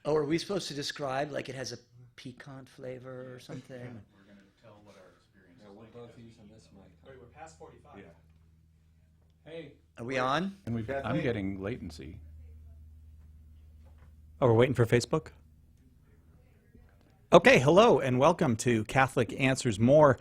Oh, are we supposed to describe like it has a piquant flavor or something? We're going to tell what our experience Yeah, is we're like. both using this mic. Wait, we're past 45. Yeah. Hey. Are we on? And I'm Kathleen? getting latency. Oh, we're waiting for Facebook? Okay, hello and welcome to Catholic Answers More.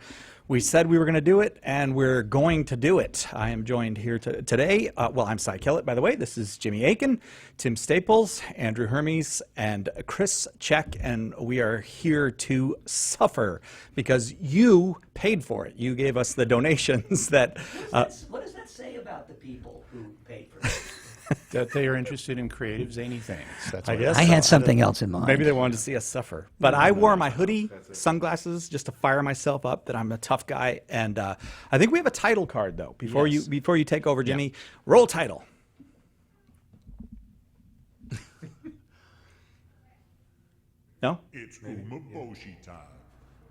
We said we were going to do it, and we're going to do it. I am joined here today. I'm Cy Kellett, by the way. This is Jimmy Aiken, Tim Staples, Andrew Hermes, and Chris Check, and we are here to suffer because you paid for it. You gave us the donations that... What does that say about the people who paid for it? That they are interested in creative, zany things. That's I what guess I so. had something else in mind. Maybe they wanted to see us suffer. But I wore my hoodie, sunglasses, just to fire myself up that I'm a tough guy. And I think we have a title card, though. Before Yes. you take over, Jimmy, roll title. No? It's Umaboshi time.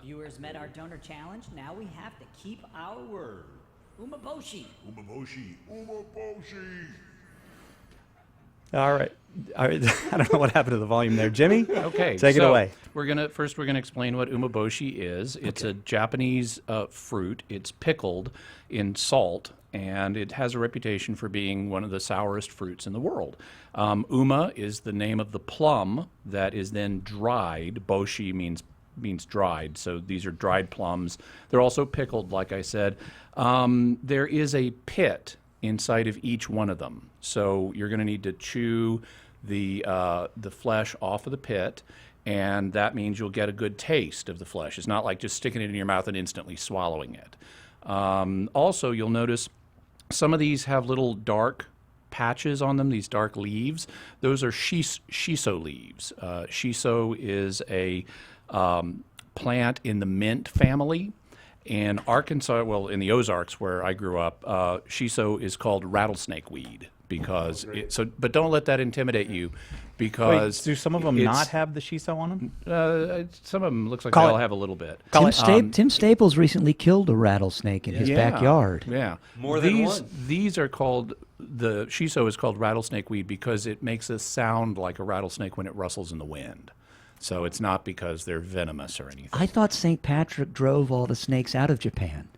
Viewers met our donor challenge. Now we have to keep our word. Umaboshi. Umaboshi. Umaboshi. All right. I don't know what happened to the volume there. Jimmy? Okay, Take it so away. We're gonna explain what umaboshi is. It's a Japanese fruit. It's pickled in salt, and it has a reputation for being one of the sourest fruits in the world. Uma is the name of the plum that is then dried. Boshi means dried, so these are dried plums. They're also pickled, like I said. There is a pit inside of each one of them, so you're going to need to chew the flesh off of the pit, and that means you'll get a good taste of the flesh. It's not like just sticking it in your mouth and instantly swallowing it. Also, you'll notice some of these have little dark patches on them, these dark leaves. Those are shiso leaves. Shiso is a plant in the mint family. In Arkansas, well, in the Ozarks where I grew up, shiso is called rattlesnake weed because but don't let that intimidate you, because Wait, do some of them not have the shiso on them? some of them looks like Call they it- all have a little bit. Tim Staples recently killed a rattlesnake in his backyard. Yeah, More than these one. these are called, the shiso is called rattlesnake weed because it makes a sound like a rattlesnake when it rustles in the wind. So it's not because they're venomous or anything. I thought St. Patrick drove all the snakes out of Japan.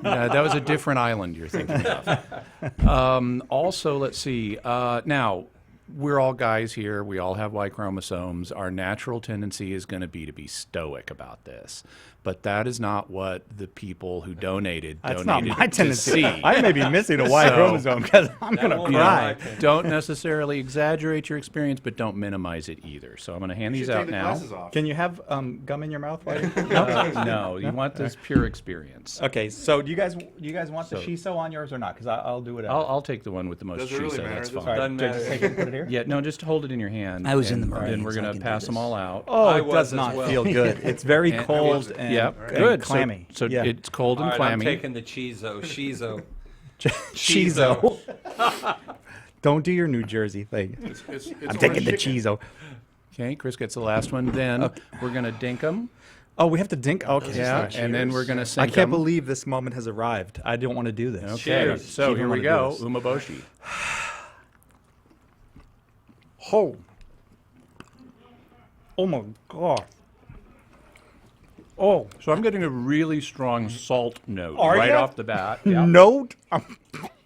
That was a different island you're thinking of. Also, let's see. Now, we're all guys here. We all have Y chromosomes. Our natural tendency is going to be stoic about this. But that is not what the people who donated That's not my to tendency. see. I may be missing a Y So- chromosome because I'm going to won't cry. be Don't necessarily exaggerate your experience, but don't minimize it either. So I'm going to hand these out now. Can you have gum in your mouth? While you... No, you want this pure experience. Okay, so do you guys want the So- shiso on yours or not? Because I'll do it. I'll take the one with the most Does it really shiso. matter? That's Does it fine. Doesn't matter. Just take it and put it here. Yeah, no, just hold it in your hand. I was in the and then Marines, we're I going can to do pass them this. all out. Oh, I it was does as not well. feel good. It's very And- cold and, Yep, and good. clammy. So yeah. it's cold All and right, clammy. I'm taking the shiso. Chizo. Don't do your New Jersey thing. I'm taking the Chizo. Okay, Chris gets the last one. Then we're going to dink them. Oh, we have to dink. Okay. Yeah, and then we're going to I sink can't them. believe this moment has arrived. I don't want to do this. Okay, Cheers. so Keep here on we to go. this. Umaboshi. Oh. Oh my God. Oh. So I'm getting a really strong salt note Are right ya? off the bat. Yeah. Note.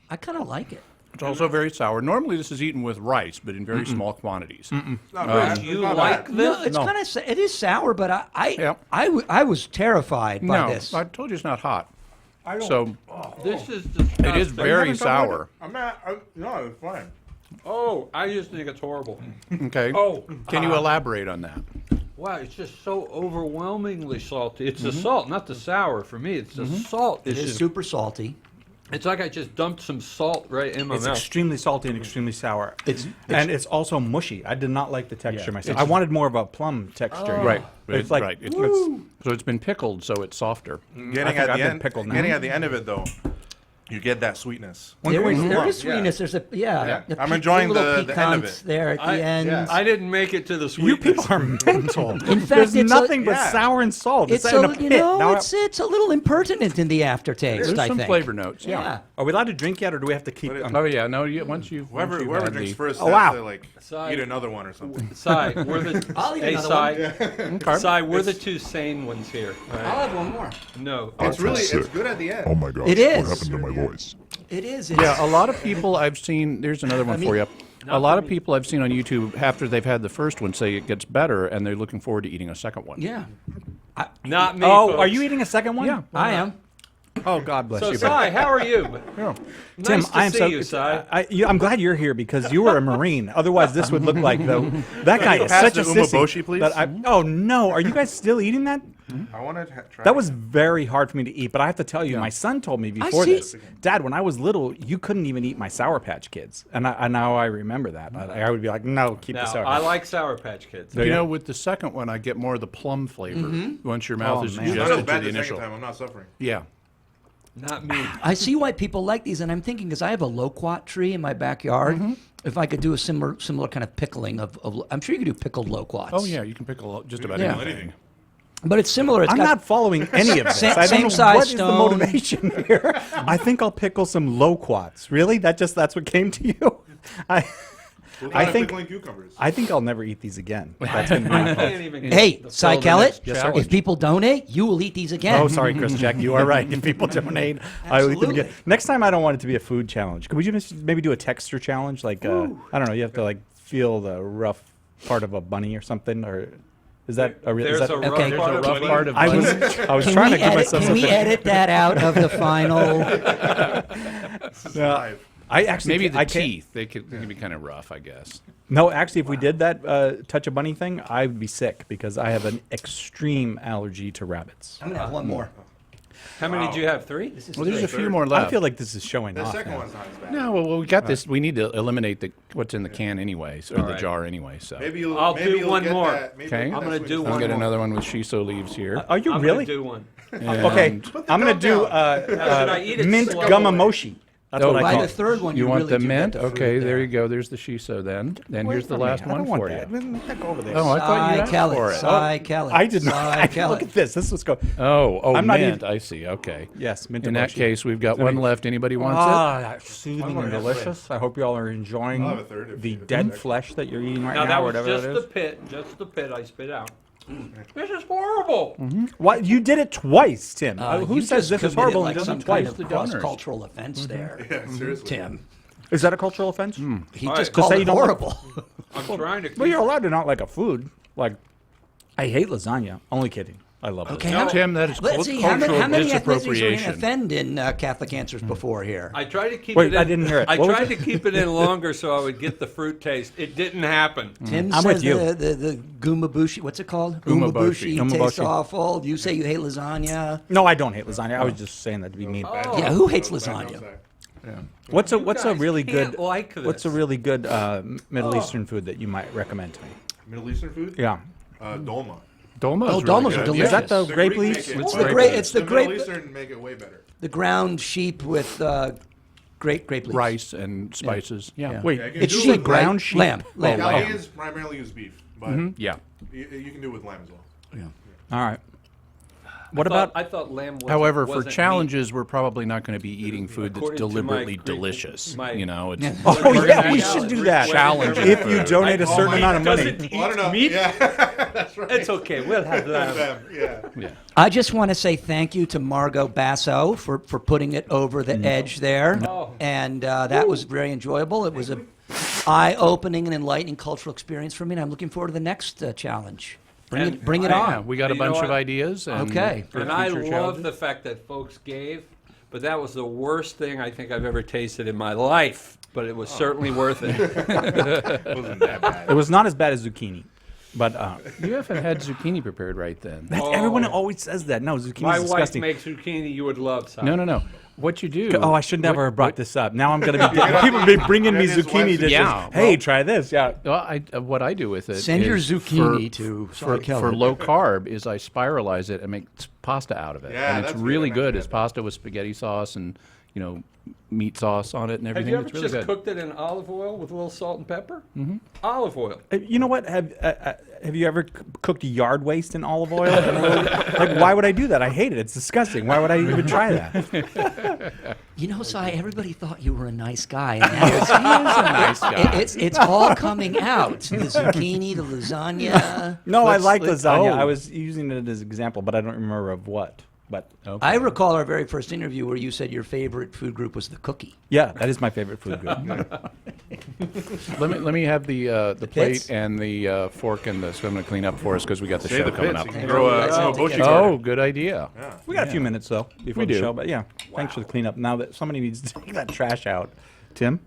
I kind of like it. It's also very sour. Normally this is eaten with rice, but in very small quantities. Not bad. You It's not like bad. this? No, it's kind of it is sour, but Yeah. I was terrified by No, this. I told you it's not hot. So This is disgusting. it is very sour. I'm not. No, it's fine. Oh, I just think it's horrible. Okay. Oh, Can you elaborate on that? wow, it's just so overwhelmingly salty. It's the salt, not the sour. For me, it's the salt. It It's is just, super salty. it's like I just dumped some salt right in my It's mouth. extremely salty and extremely sour. And it's also mushy. I did not like the texture Yeah. myself. I wanted more of a plum texture. Right. It's like right. It's, woo. so it's been pickled, so it's softer. Getting think at I've the been end. pickled now. Getting at the end of it though. You get that sweetness. When can we- There Yeah. is sweetness. There's a Yeah. a I'm enjoying little the end of piquant it. there at the end. yeah. I didn't make it to the You sweetness. people are mental. In fact, There's it's nothing but yeah. sour and salt. It's in a a, pit. you know, Now, it's a little impertinent in the aftertaste. There's I some think. flavor notes. Yeah. are we allowed to drink yet, or do we have to keep? Oh yeah, no. Once you've Whoever had drinks the- first Oh, has wow. to like Side. eat another one or something. Cy, we're the I'll eat hey, another Cy, Cy, we're the two sane ones here. all right? I'll have one more. No, It's really sick. it's good at the end. Oh my gosh. It is. What happened to my voice? It is. Yeah, a lot of people I've seen. There's another one for you. A lot of people I've seen on YouTube after they've had the first one say it gets better, and they're looking forward to eating a second one. Yeah, not me. Oh, folks. are you eating a second one? Yeah. I am. Oh, God bless So, you. Cy, how are you? Nice Tim, to I am see so. you, Cy. I'm glad you're here because you were a Marine. Otherwise, this would look like that guy is pass such the a sissy. umeboshi, please? Oh no, are you guys still eating that? I want to try. That was very hard for me to eat, but I have to tell you, my son told me before see. this, Dad, when I was little, you couldn't even eat my Sour Patch Kids, and now I remember that. I would be like, no, keep the Now, Sour. I Patch. like Sour Patch Kids. You know, with the second one, I get more of the plum flavor once your mouth Oh, is man. It's not as adjusted to bad the the second initial. time. I'm not suffering. Yeah. Not me. I see why people like these, and I'm thinking because I have a loquat tree in my backyard. If I could do a similar kind of pickling of I'm sure you could do pickled loquats. Oh yeah, you can pickle just about Yeah. anything. but it's similar. It's I'm got, not following any of this. Same- I don't same know size what is the stone. motivation here. I think I'll pickle some loquats. Really? That's what came to you? What I kind of think pickling cucumbers. I think I'll never eat these again. That's gonna be my I fault. can't even Hey, get the Cy fill the Kellett, next Yes, challenge. if people donate, you will eat these again. Oh, sorry, Chris Jack. You are right. If people donate, I will eat them again. Absolutely. Next time, I don't want it to be a food challenge. Could we just maybe do a texture challenge? Like, I don't know. You have to like feel the rough part of a bunny or something, or is that a real? There's Is that, a rough Okay. There's part a of rough the part of I was bunny. I was Can trying we to give edit? myself Can we something. edit that out of the final? No, I actually Maybe the I can't- teeth. They can be kind of rough, I guess. No, actually, if we did that touch a bunny thing, I would be sick because I have an extreme allergy to rabbits. I'm gonna have one more. How many did you have? 3? Well, there's a few more left. I feel like this is showing The off. second now. one's not as bad. No, well, we got this. We need to eliminate what's in the can anyway, or the right. jar anyway. So Maybe you'll. I'll maybe do you'll one get more. That, maybe Okay. you'll get I'm that gonna sweetness. do I'll one get more. another one with shiso leaves here. Are you I'm really? gonna do one. Okay, And I'm gonna do Should I eat it mint slowly? gumamoshi. That's Oh, what I By call the it. third one, you want really the do mint? get the Okay, fruit there you go. There's the shiso then. Then here's the last I one don't want for that. you. Let that go over there. Oh, I thought you asked for Kellett, it. Cy Kellett. I did not. Cy Look Kellett. at this. This was go. Oh, I'm not mint. even- I see. Okay. Yes, mint In that emoshi. case, we've got one left. Anybody wants Ah, that's soothing more and halfway. delicious. I hope you all are enjoying I'll have a third if the you- dead flesh that you're eating right Now now, that or was whatever just that the is. pit. Just the pit I spit out. This is horrible. What? You did it twice, Tim. Who You says just this is committed, horrible like and does some it kind twice? of cross-cultural offense there, Yeah, seriously. Tim. Is that a cultural offense? He All just right. called say you it don't like- horrible. I'm trying to keep Well, you're allowed to not like a food. Like, I hate lasagna. Only kidding. I love Okay, lasagna. how- Tim, that is Let's see, how many, cultural how many ethnicities are we going to disappropriation. offend in Catholic Answers before here? I tried to keep Wait, it in. I didn't hear it. I What was tried it? to keep it in longer so I would get the fruit taste. It didn't happen. Tim I'm says with you. the gumabushi, what's it called? Umaboshi. tastes Umaboshi. awful. You say you hate lasagna. No, I don't hate lasagna. I was just saying that to be mean. Yeah, who hates That was bad, lasagna? sorry. What's a guys really can't good like What's a this. really good Middle Eastern food that you might recommend to me? Middle Eastern food? Yeah. Dolma. Dolma. Oh, dolmas are good. Is delicious. that the The grape Greek leaves? make it It's way the grape- better. it's the Middle grape- Eastern make it way better. The ground sheep with grape leaves. rice and spices. Yeah. Wait, Yeah, I can it's do sheep, like ground right? sheep. Lamb, lamb. Oh, Ghanaians primarily use beef, but Yeah. you can do it with lamb as well. All right. What about? I thought lamb was. However, for challenges, we're probably not going to be eating food that's According to my deliberately Greek- delicious. my- You know, it's Oh we're yeah, gonna we have should do that. challenging If you food. donate a certain amount of money. Doesn't Well, I don't know. eat meat? Yeah, that's right. It's okay. We'll have lamb. Lamb, yeah. Yeah. I just want to say thank you to Margot Basso for putting it over the edge there. Oh. And that was very enjoyable. It was a eye-opening and enlightening cultural experience for me, and I'm looking forward to the next challenge. Bring it Yeah, on. we got a You know bunch of what? ideas. And Okay. for And I future love challenges. the fact that folks gave, but that was the worst thing I think I've ever tasted in my life. But it was certainly worth it. It wasn't that bad. It was not as bad as zucchini, but You haven't had zucchini prepared right then. everyone always says that. No, zucchini My is wife disgusting. makes zucchini you would love. Si. No. What you do? Oh, I should never have brought this up. Now I'm going to be people be bringing me His zucchini wife's- dishes. Yeah, Hey, well- try this. Yeah. Well, what I do with it Send your is zucchini to Cy for Kellett. low carb is I spiralize it and make pasta out of it, Yeah, and it's that's really good. good. It's pasta with spaghetti sauce and meat sauce on it and Have everything. you ever It's really just good. cooked it in olive oil with a little salt and pepper? Mm-hmm. Olive oil. You know what? Have you ever cooked yard waste in olive oil? Like, why would I do that? I hate it. It's disgusting. Why would I even try that? You know, Si, everybody thought you were a nice guy. And now it's, Nice guy. it's all coming out. The zucchini, the lasagna. No, I like let's- lasagna. oh. I was using it as an example, but I don't remember of what. But I recall our very first interview where you said your favorite food group was the cookie. yeah, that is my favorite food group. Let me have the pits? plate and the fork and the so I'm going to clean up for us because we got the Save show the coming pits. up. You can Thank throw you. a That's Umaboshi it. Oh, good idea. We got a few minutes though before We the do. show, but yeah, thanks for the cleanup. Now that somebody needs to take that trash out, Tim.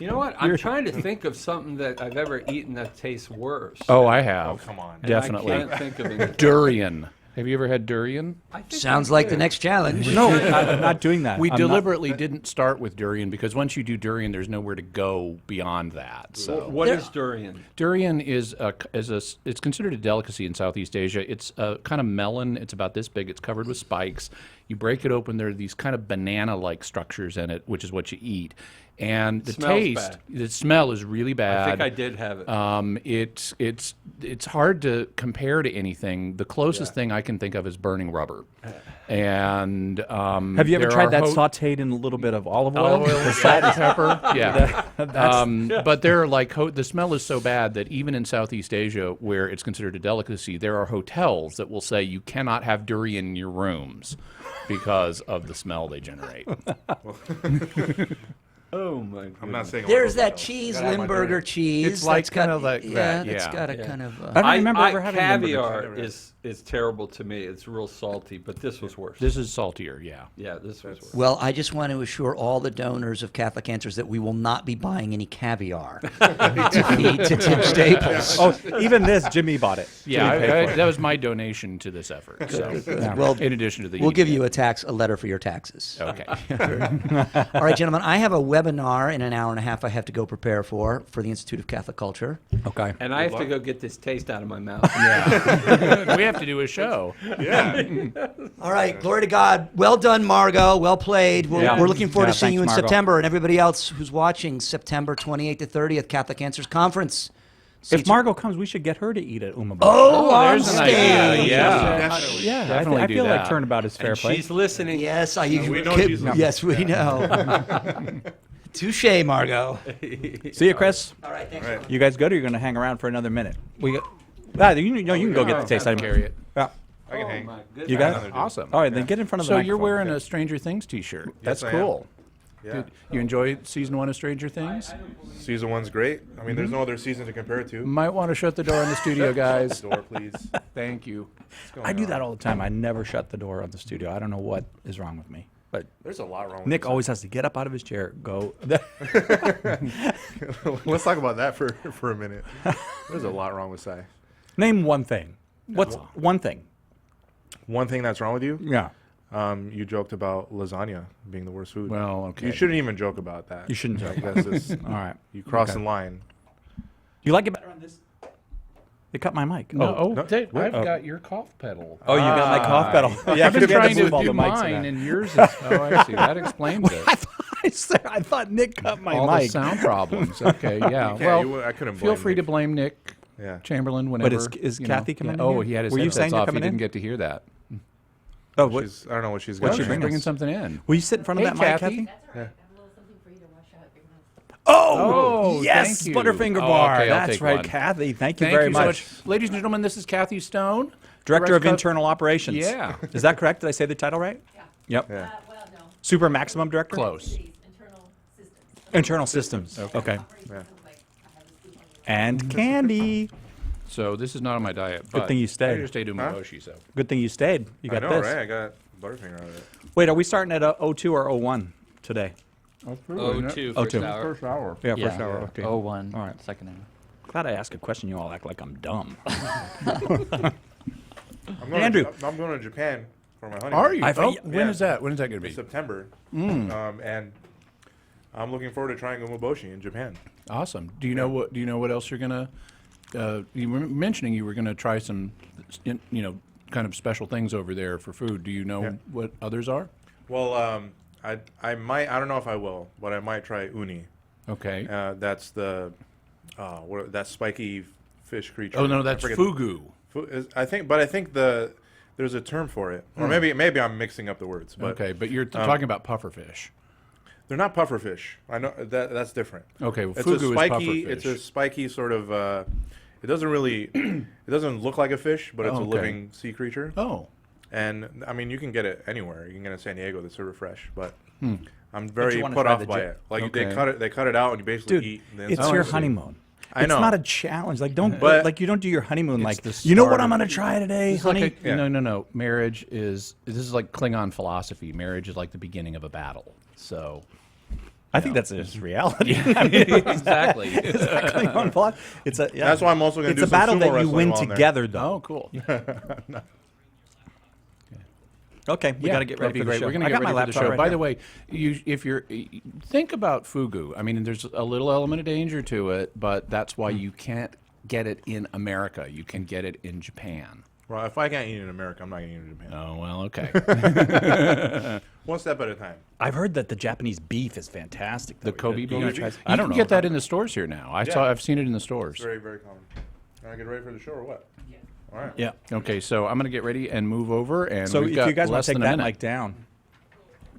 You know what? I'm trying to think of something that I've ever eaten that tastes worse. Oh, I have. Oh, come on. And Definitely. I can't think of it. Durian. Have you ever had durian? I think Sounds I like the did. next challenge. No, I'm not doing that. We I'm not- deliberately didn't start with durian because once you do durian, there's nowhere to go beyond that. So What is durian? durian is it's considered a delicacy in Southeast Asia. It's a kind of melon. It's about this big. It's covered with spikes. You break it open. There are these kind of banana-like structures in it, which is what you eat. And the Smells taste, bad. the smell is really bad. I think I did have it. It's hard to compare to anything. The closest thing I can think of is burning rubber. And Have you ever there tried are that sautéed in a little bit of olive oil? Olive oil, salt and pepper. Yeah. But there are the smell is so bad that even in Southeast Asia, where it's considered a delicacy, there are hotels that will say you cannot have durian in your rooms because of the smell they generate. Oh my god. I'm not saying. There's I'll that go cheese, Gotta have my Limburger durian. cheese. It's like that's got- kind of like that, It's yeah. got a Yeah. kind of. I don't remember ever having caviar Limburger. is terrible to me. It's real salty, but this was worse. This is saltier, yeah. Yeah, this was worse. Well, I just want to assure all the donors of Catholic Answers that we will not be buying any caviar to feed to Tim Staples. Oh, even this, Jimmy bought it. Yeah, Jimmy paid for it. that was my donation to this effort. So, Well, in addition to the we'll give eating. you a letter for your taxes. Okay. All right, gentlemen, I have a webinar in an hour and a half I have to go prepare for the Institute of Catholic Culture. Okay. And I have to go get this taste out of my mouth. We have to do a show. All right, glory to God. Well done, Margot. Well played. We're, Yeah. we're looking forward Yeah, to seeing thanks, you in Margot. September, and everybody else who's watching, September 28th to 30th, Catholic Answers Conference. If Margot comes, we should get her to eat at Umaboshi. Oh, on there's an idea. stage. Yeah. Definitely. Yeah, I, definitely I do feel that. like turnabout is fair And play. she's listening. Yes, I we know she's listening. yes, we know. Touche, Margot. See you, Chris. All right, thanks. All right. You guys good, or you're going to hang around for another minute? You can go get the taste item. Carry it. Yeah. I can hang. My goodness. You got Another it? dude. Awesome. All right, then get in front of the So you're microphone. wearing a Stranger Things T-shirt. That's I am. cool. Yeah. Good. You enjoy season 1 of Stranger Things? Season 1's great. I mean, there's no other season to compare it to. Might want to shut the door in the studio, guys. Door, please. Thank you. What's going I do on? that all the time. I never shut the door of the studio. I don't know what is wrong with me. But There's a lot wrong with Nick this. always has to get up out of his chair, go. Let's talk about that for a minute. There's a lot wrong with Sai. Name one thing. What's one thing? One thing that's wrong with you? Yeah. You joked about lasagna being the worst food. Well, okay. You shouldn't even joke about that. You shouldn't joke. That's just, All right. you cross Okay. the line. You like it better on this? They cut my mic. No, no, Dave, what? I've got your cough pedal. Oh, you got my cough pedal. Yeah, I've been we had trying to move all do the mics mine, around. and yours is. Oh, I see. That explains it. I thought Nick cut my All the mic. sound problems. Okay, yeah. Yeah, Well, I couldn't feel blame free to Nick. blame Nick Yeah. Chamberlain whenever. is you know. Kathy coming in Oh, here? he had his Were you saying headsets you're off. He coming didn't in? get to hear that. Oh, what? I don't know what she's What's got. she She's bringing bringing us? something in. Will you sit in front of Hey, that mic, Kathy. Kathy? That's all right. I have a little something for you to wash out your mouth. Oh, Oh, yes, thank you. Butterfinger Oh, bar. okay, I'll That's take right, one. Kathy. Thank you Thank very you so much. much. Ladies and gentlemen, this is Kathy Stone. Director of Director- Internal Operations. Yeah. Is that correct? Did I say the title right? Yeah. Yep. Yeah. Well, no. Super Maximum Director? Close. Cities, internal systems. Internal Systems. Okay. Operating systems, like, I have a scoop on you. And candy. So this is not on my diet. But thing you stayed. I just ate umaboshi, so. Good thing you stayed. You got I know, this. right? I got Butterfinger out of it. Wait, are we starting at 02 or 01 today? O2 Oh, first two. hour. hour. Yeah, Yeah. first hour. Okay. 01 All right. second hour. Glad I asked a question. You all act like I'm dumb. I'm going Andrew. I'm going to Japan for my honeymoon. Are you? I've- Oh, yeah. when is that? When is that going to be? September. Hmm. And I'm looking forward to trying umaboshi in Japan. Awesome. Do you know what? Do you know what else you're gonna? You were mentioning you were gonna try some, kind of special things over there for food. Do you know Yeah. what others are? Well, I might. I don't know if I will, but I might try uni. Okay. That's the that spiky fish creature. Oh no, I that's forget- fugu. I think there's a term for it, or maybe I'm mixing up the words. But Okay, but you're talking about pufferfish. they're not pufferfish. I know that's different. Okay, well, It's fugu a is spiky. pufferfish. It's a spiky sort of. It doesn't really. It doesn't look like a fish, but it's Oh, a okay. living sea creature. Oh, And I mean, you can get it anywhere. You can get it in San Diego. They serve it fresh, but Hmm. I'm very wanna put try off the by j- it. Like Okay. they cut it out, and you basically Dude, eat. The it's inside. your see. honeymoon. I It's know. not a challenge. Like don't But- like you don't do your honeymoon like the you know what start I'm of- gonna try today, it's honey. like Yeah. no. Marriage is this is like Klingon philosophy. Marriage is like the beginning of a battle. So I think that's just reality. exactly. Klingon plot. It's a yeah. That's why I'm also going to It's do a some battle sumo that you wrestling win while I'm there. together, though. Oh, cool. Okay, we got to get ready for the show. We're gonna I get got ready my for the laptop show. right By here. the way, if you're think about fugu. I mean, there's a little element of danger to it, but that's why you can't get it in America. You can get it in Japan. Well, if I can't eat it in America, I'm not going to eat it in Japan. Oh well, okay. One step at a time. I've heard that the Japanese beef is fantastic. The Kobe You beef. gonna try- You I don't can know. get that in the stores here now. I've seen it in the stores. Very, very common. Can I get ready for the show or what? Yeah. All right. Yeah. Okay, so I'm going to get ready and move over. And So we've if got you guys want less to take than a that minute. mic down.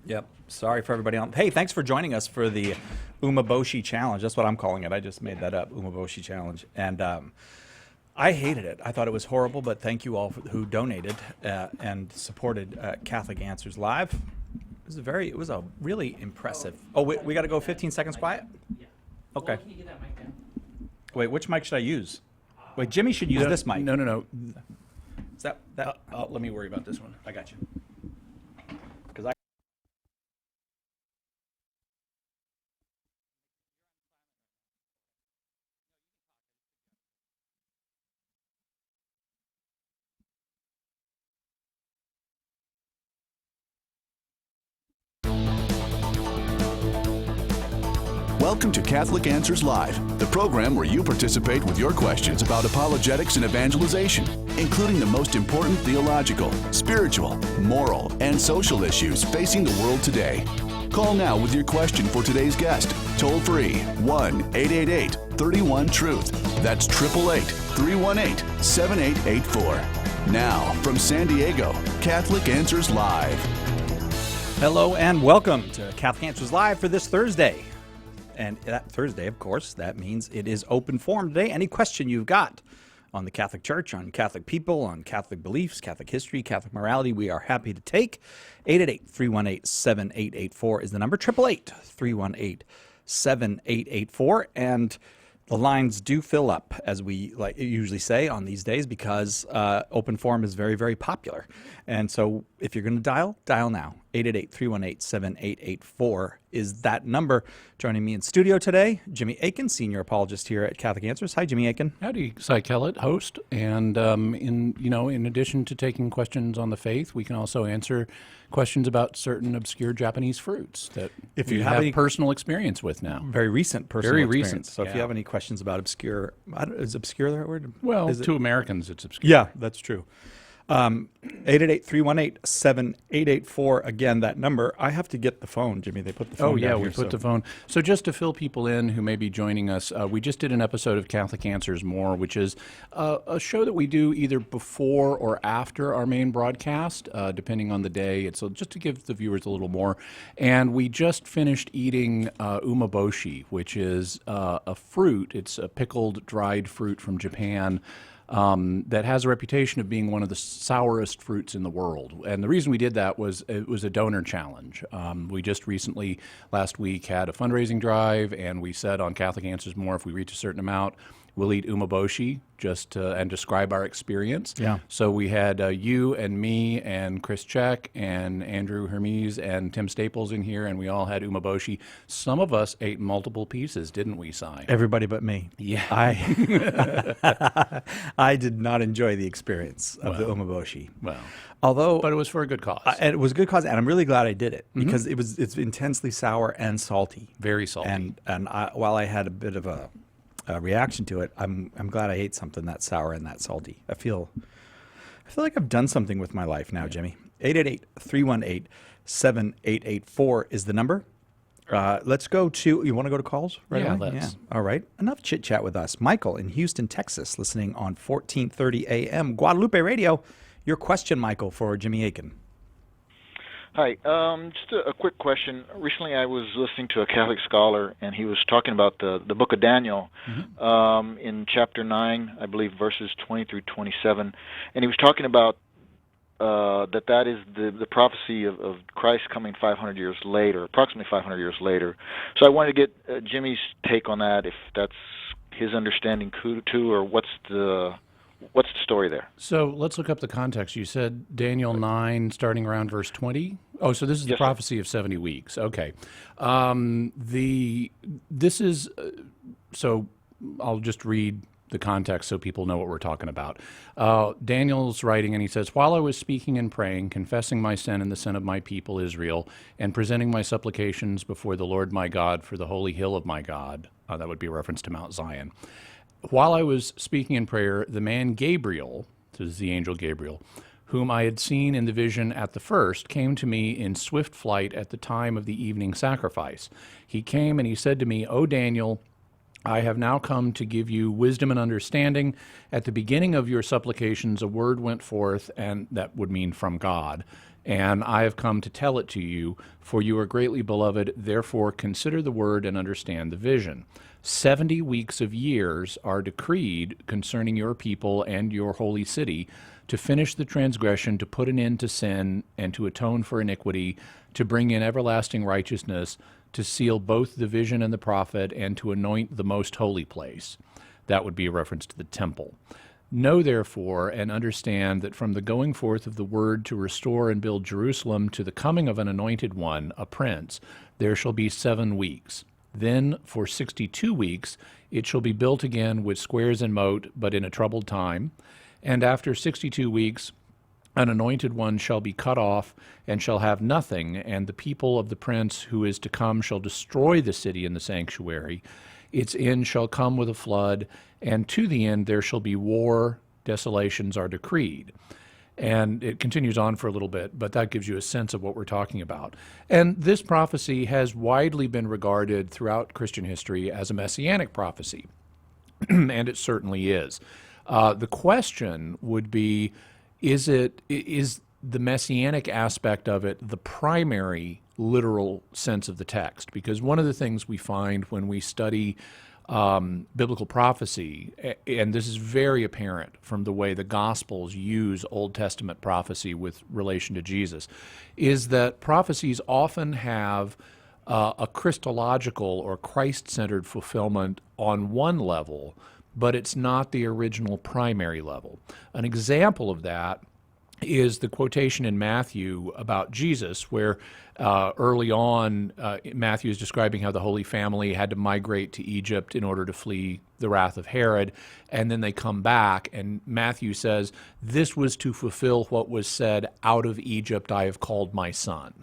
Yep. Sorry for everybody on. Hey, thanks for joining us for the Umaboshi Challenge. That's what I'm calling it. I just made that up, Umaboshi Challenge. And I hated it. I thought it was horrible, but thank you all who donated and supported Catholic Answers Live. It was a really impressive. Oh, we got to go 15 seconds quiet? Okay. Can you get that mic down? Wait, which mic should I use? Wait, Jimmy should use this mic. No. Is that Let me worry about this one. I got you. Because I. Welcome to Catholic Answers Live, the program where you participate with your questions about apologetics and evangelization, including the most important theological, spiritual, moral, and social issues facing the world today. Call now with your question for today's guest. Toll free 1-888-31-TRUTH. That's 888-318-7884. Now, from San Diego, Catholic Answers Live. Hello and welcome to Catholic Answers Live for this Thursday. And that Thursday, of course, that means it is open forum today. Any question you've got on the Catholic Church, on Catholic people, on Catholic beliefs, Catholic history, Catholic morality, we are happy to take. 888-318-7884 is the number. 888-318-7884. And the lines do fill up, as we usually say on these days, because open forum is very, very popular. And so if you're going to dial now. 888-318-7884 is that number. Joining me in studio today, Jimmy Akin, senior apologist here at Catholic Answers. Hi, Jimmy Akin. Howdy, Cy Kellett, host, and in addition to taking questions on the faith, we can also answer questions about certain obscure Japanese fruits that If we you have have any- personal experience with now. Very recent personal Very experience. recent, So if you yeah. have any questions about obscure, is obscure the right word? Well, Is it- to Americans, it's obscure. Yeah, that's true. 888-318-7884. Again, that number. I have to get the phone, Jimmy. They put the phone Oh, yeah, down we here, put the phone. So just to fill people in who may be joining us, we just did an episode of Catholic Answers More, which is a show that we do either before or after our main broadcast, depending on the day. It's just to give the viewers a little more. And we just finished eating umaboshi, which is a fruit. It's a pickled, dried fruit from Japan. That has a reputation of being one of the sourest fruits in the world. And the reason we did that was it was a donor challenge. We just recently, last week, had a fundraising drive, and we said on Catholic Answers More, if we reach a certain amount, we'll eat umaboshi and describe our experience. Yeah. So we had you and me and Chris Check and Andrew Hermes and Tim Staples in here, and we all had umaboshi. Some of us ate multiple pieces, didn't we, Cy? Everybody but me. Yeah. I did not enjoy the experience of the umaboshi. Well, Although, but it was for a good cause. and it was a good cause, and I'm really glad I did it because it's intensely sour and salty. Very salty. And while I had a bit of a reaction to it, I'm glad I ate something that sour and that salty. I feel like I've done something with my life now, Jimmy. 7884 is the number. Let's go to, you want to go to calls right Yeah, away? let's. All right. Enough chit chat with us. Michael in Houston, Texas, listening on 1430 AM Guadalupe Radio. Your question, Michael, for Jimmy Akin. Hi. Just a quick question. Recently I was listening to a Catholic scholar, and he was talking about the book of Daniel in chapter 9, I believe, verses 20 through 27. And he was talking about that is the prophecy of Christ coming 500 years later, approximately 500 years later. So I wanted to get Jimmy's take on that, if that's his understanding too, or what's the story there? So let's look up the context. You said Daniel 9, starting around verse 20. Oh, so this is the Yes, sir. prophecy of 70 weeks. Okay. This is, so I'll just read the context so people know what we're talking about. Daniel's writing, and he says, "While I was speaking and praying, confessing my sin and the sin of my people Israel, and presenting my supplications before the Lord my God for the holy hill of my God," that would be a reference to Mount Zion. "While I was speaking in prayer, the man Gabriel," this is the angel Gabriel, "whom I had seen in the vision at the first, came to me in swift flight at the time of the evening sacrifice. He came and he said to me, 'O Daniel, I have now come to give you wisdom and understanding. At the beginning of your supplications, a word went forth,'" and that would mean from God, "'and I have come to tell it to you, for you are greatly beloved. Therefore consider the word and understand the vision. 70 weeks of years are decreed concerning your people and your holy city, to finish the transgression, to put an end to sin, and to atone for iniquity, to bring in everlasting righteousness, to seal both the vision and the prophet, and to anoint the most holy place." That would be a reference to the temple. "Know therefore and understand that from the going forth of the word to restore and build Jerusalem to the coming of an anointed one, a prince, there shall be 7 weeks. Then for 62 weeks it shall be built again with squares and moat, but in a troubled time. And after 62 weeks an anointed one shall be cut off and shall have nothing, and the people of the prince who is to come shall destroy the city and the sanctuary. Its end shall come with a flood, and to the end there shall be war, desolations are decreed." And it continues on for a little bit, but that gives you a sense of what we're talking about. And this prophecy has widely been regarded throughout Christian history as a messianic prophecy, and it certainly is. The question would be, is the messianic aspect of it the primary literal sense of the text? Because one of the things we find when we study biblical prophecy, and this is very apparent from the way the Gospels use Old Testament prophecy with relation to Jesus, is that prophecies often have a Christological or Christ-centered fulfillment on one level, but it's not the original primary level. An example of that is the quotation in Matthew about Jesus, where early on Matthew is describing how the Holy Family had to migrate to Egypt in order to flee the wrath of Herod, and then they come back, and Matthew says, "This was to fulfill what was said, 'Out of Egypt I have called my son,'"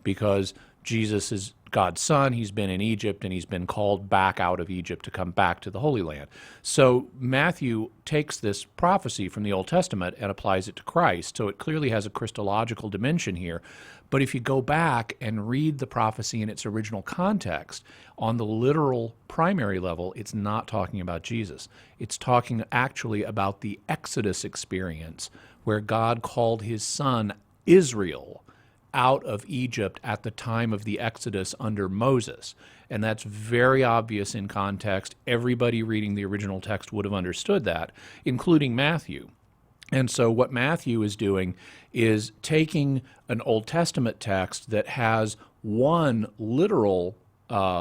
because Jesus is God's son, he's been in Egypt, and he's been called back out of Egypt to come back to the Holy Land. So Matthew takes this prophecy from the Old Testament and applies it to Christ, so it clearly has a Christological dimension here. But if you go back and read the prophecy in its original context, on the literal primary level, it's not talking about Jesus. It's talking actually about the Exodus experience, where God called his son Israel out of Egypt at the time of the Exodus under Moses. And that's very obvious in context. Everybody reading the original text would have understood that, including Matthew. And so what Matthew is doing is taking an Old Testament text that has one literal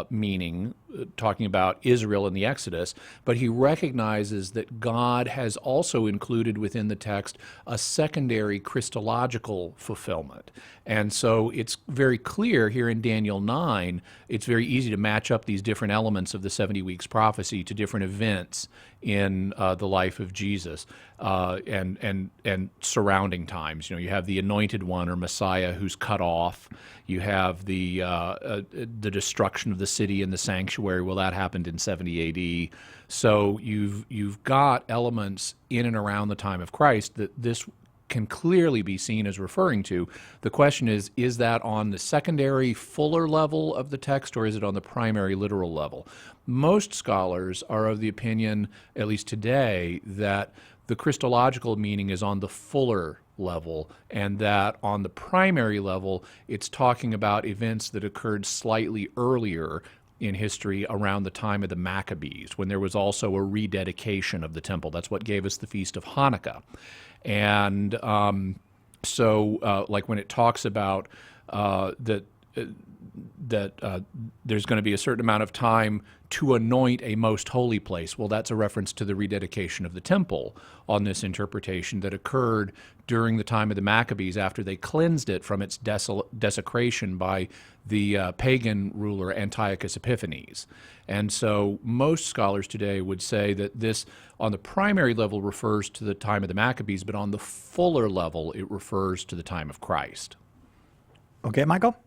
meaning, talking about Israel in the Exodus, but he recognizes that God has also included within the text a secondary Christological fulfillment. And so it's very clear here in Daniel 9, it's very easy to match up these different elements of the 70 weeks prophecy to different events in the life of Jesus and surrounding times. You know, you have the anointed one or Messiah who's cut off. You have the destruction of the city and the sanctuary. Well, that happened in 70 A.D. So you've got elements in and around the time of Christ that this can clearly be seen as referring to. The question is that on the secondary, fuller level of the text, or is it on the primary literal level? Most scholars are of the opinion, at least today, that the Christological meaning is on the fuller level, and that on the primary level, it's talking about events that occurred slightly earlier in history around the time of the Maccabees, when there was also a rededication of the temple. That's what gave us the Feast of Hanukkah. And like when it talks about that there's going to be a certain amount of time to anoint a most holy place. Well, that's a reference to the rededication of the temple on this interpretation that occurred during the time of the Maccabees after they cleansed it from its desecration by the pagan ruler Antiochus Epiphanes. And so most scholars today would say that this, on the primary level, refers to the time of the Maccabees, but on the fuller level, it refers to the time of Christ. Okay, Michael?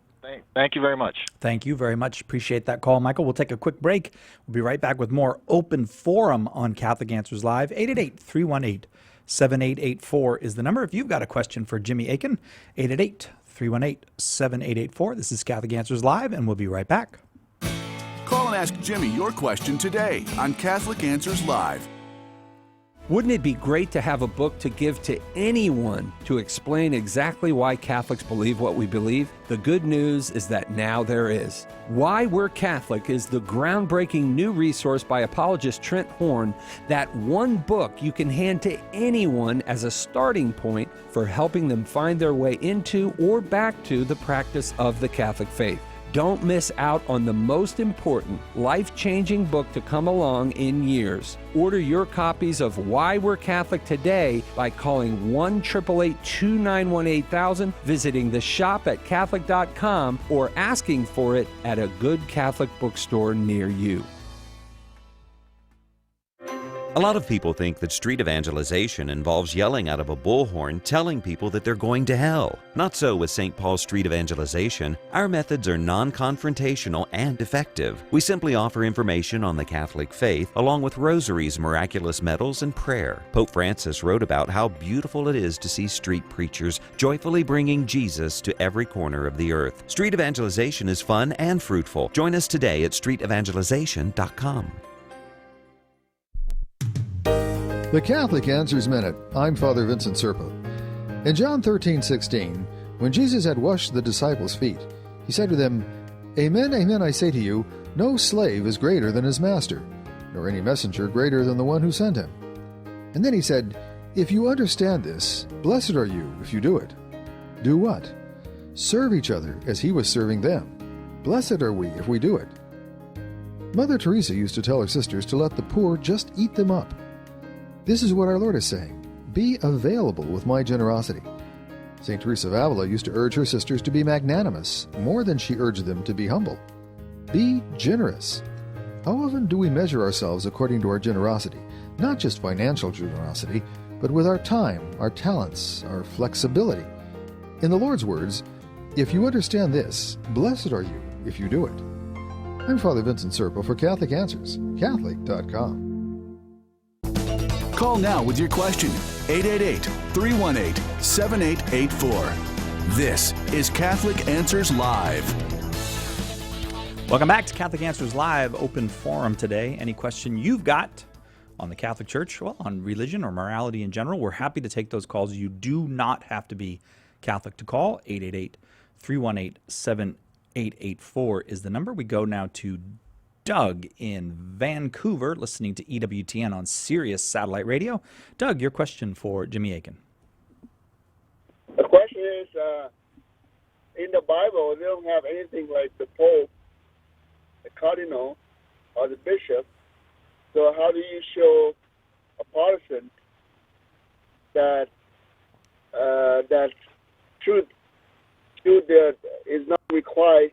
Thank you very much. Thank you very much. Appreciate that call, Michael. We'll take a quick break. We'll be right back with more Open Forum on Catholic Answers Live. 888-318-7884 is the number. If you've got a question for Jimmy Akin, 888-318-7884. This is Catholic Answers Live, and we'll be right back. Call and ask Jimmy your question today on Catholic Answers Live. Wouldn't it be great to have a book to give to anyone to explain exactly why Catholics believe what we believe? The good news is that now there is. Why We're Catholic is the groundbreaking new resource by apologist Trent Horn, that one book you can hand to anyone as a starting point for helping them find their way into or back to the practice of the Catholic faith. Don't miss out on the most important, life-changing book to come along in years. Order your copies of Why We're Catholic today by calling 1-888-291-8000, visiting the shop at Catholic.com, or asking for it at a good Catholic bookstore near you. A lot of people think that street evangelization involves yelling out of a bullhorn telling people that they're going to hell. Not so with St. Paul Street Evangelization. Our methods are non-confrontational and effective. We simply offer information on the Catholic faith along with rosaries, miraculous medals, and prayer. Pope Francis wrote about how beautiful it is to see street preachers joyfully bringing Jesus to every corner of the earth. Street evangelization is fun and fruitful. Join us today at streetevangelization.com. The Catholic Answers Minute. I'm Father Vincent Serpa. In John 13:16, when Jesus had washed the disciples' feet, he said to them, "Amen, amen, I say to you, no slave is greater than his master, nor any messenger greater than the one who sent him." And then he said, "If you understand this, blessed are you if you do it." Do what? Serve each other as he was serving them. Blessed are we if we do it. Mother Teresa used to tell her sisters to let the poor just eat them up. This is what our Lord is saying. Be available with my generosity. St. Teresa of Avila used to urge her sisters to be magnanimous, more than she urged them to be humble. Be generous. How often do we measure ourselves according to our generosity? Not just financial generosity, but with our time, our talents, our flexibility. In the Lord's words, if you understand this, blessed are you if you do it. I'm Father Vincent Serpa for Catholic Answers, Catholic.com. Call now with your question, 888-318-7884. This is Catholic Answers Live. Welcome back to Catholic Answers Live, Open Forum today. Any question you've got on the Catholic Church, well, on religion or morality in general, we're happy to take those calls. You do not have to be Catholic to call. 888-318-7884 is the number. We go now to Doug in Vancouver, listening to EWTN on Sirius Satellite Radio. Doug, your question for Jimmy Akin. The question is, in the Bible, they don't have anything like the Pope, the Cardinal, or the Bishop. So how do you show a Protestant that that truth is not required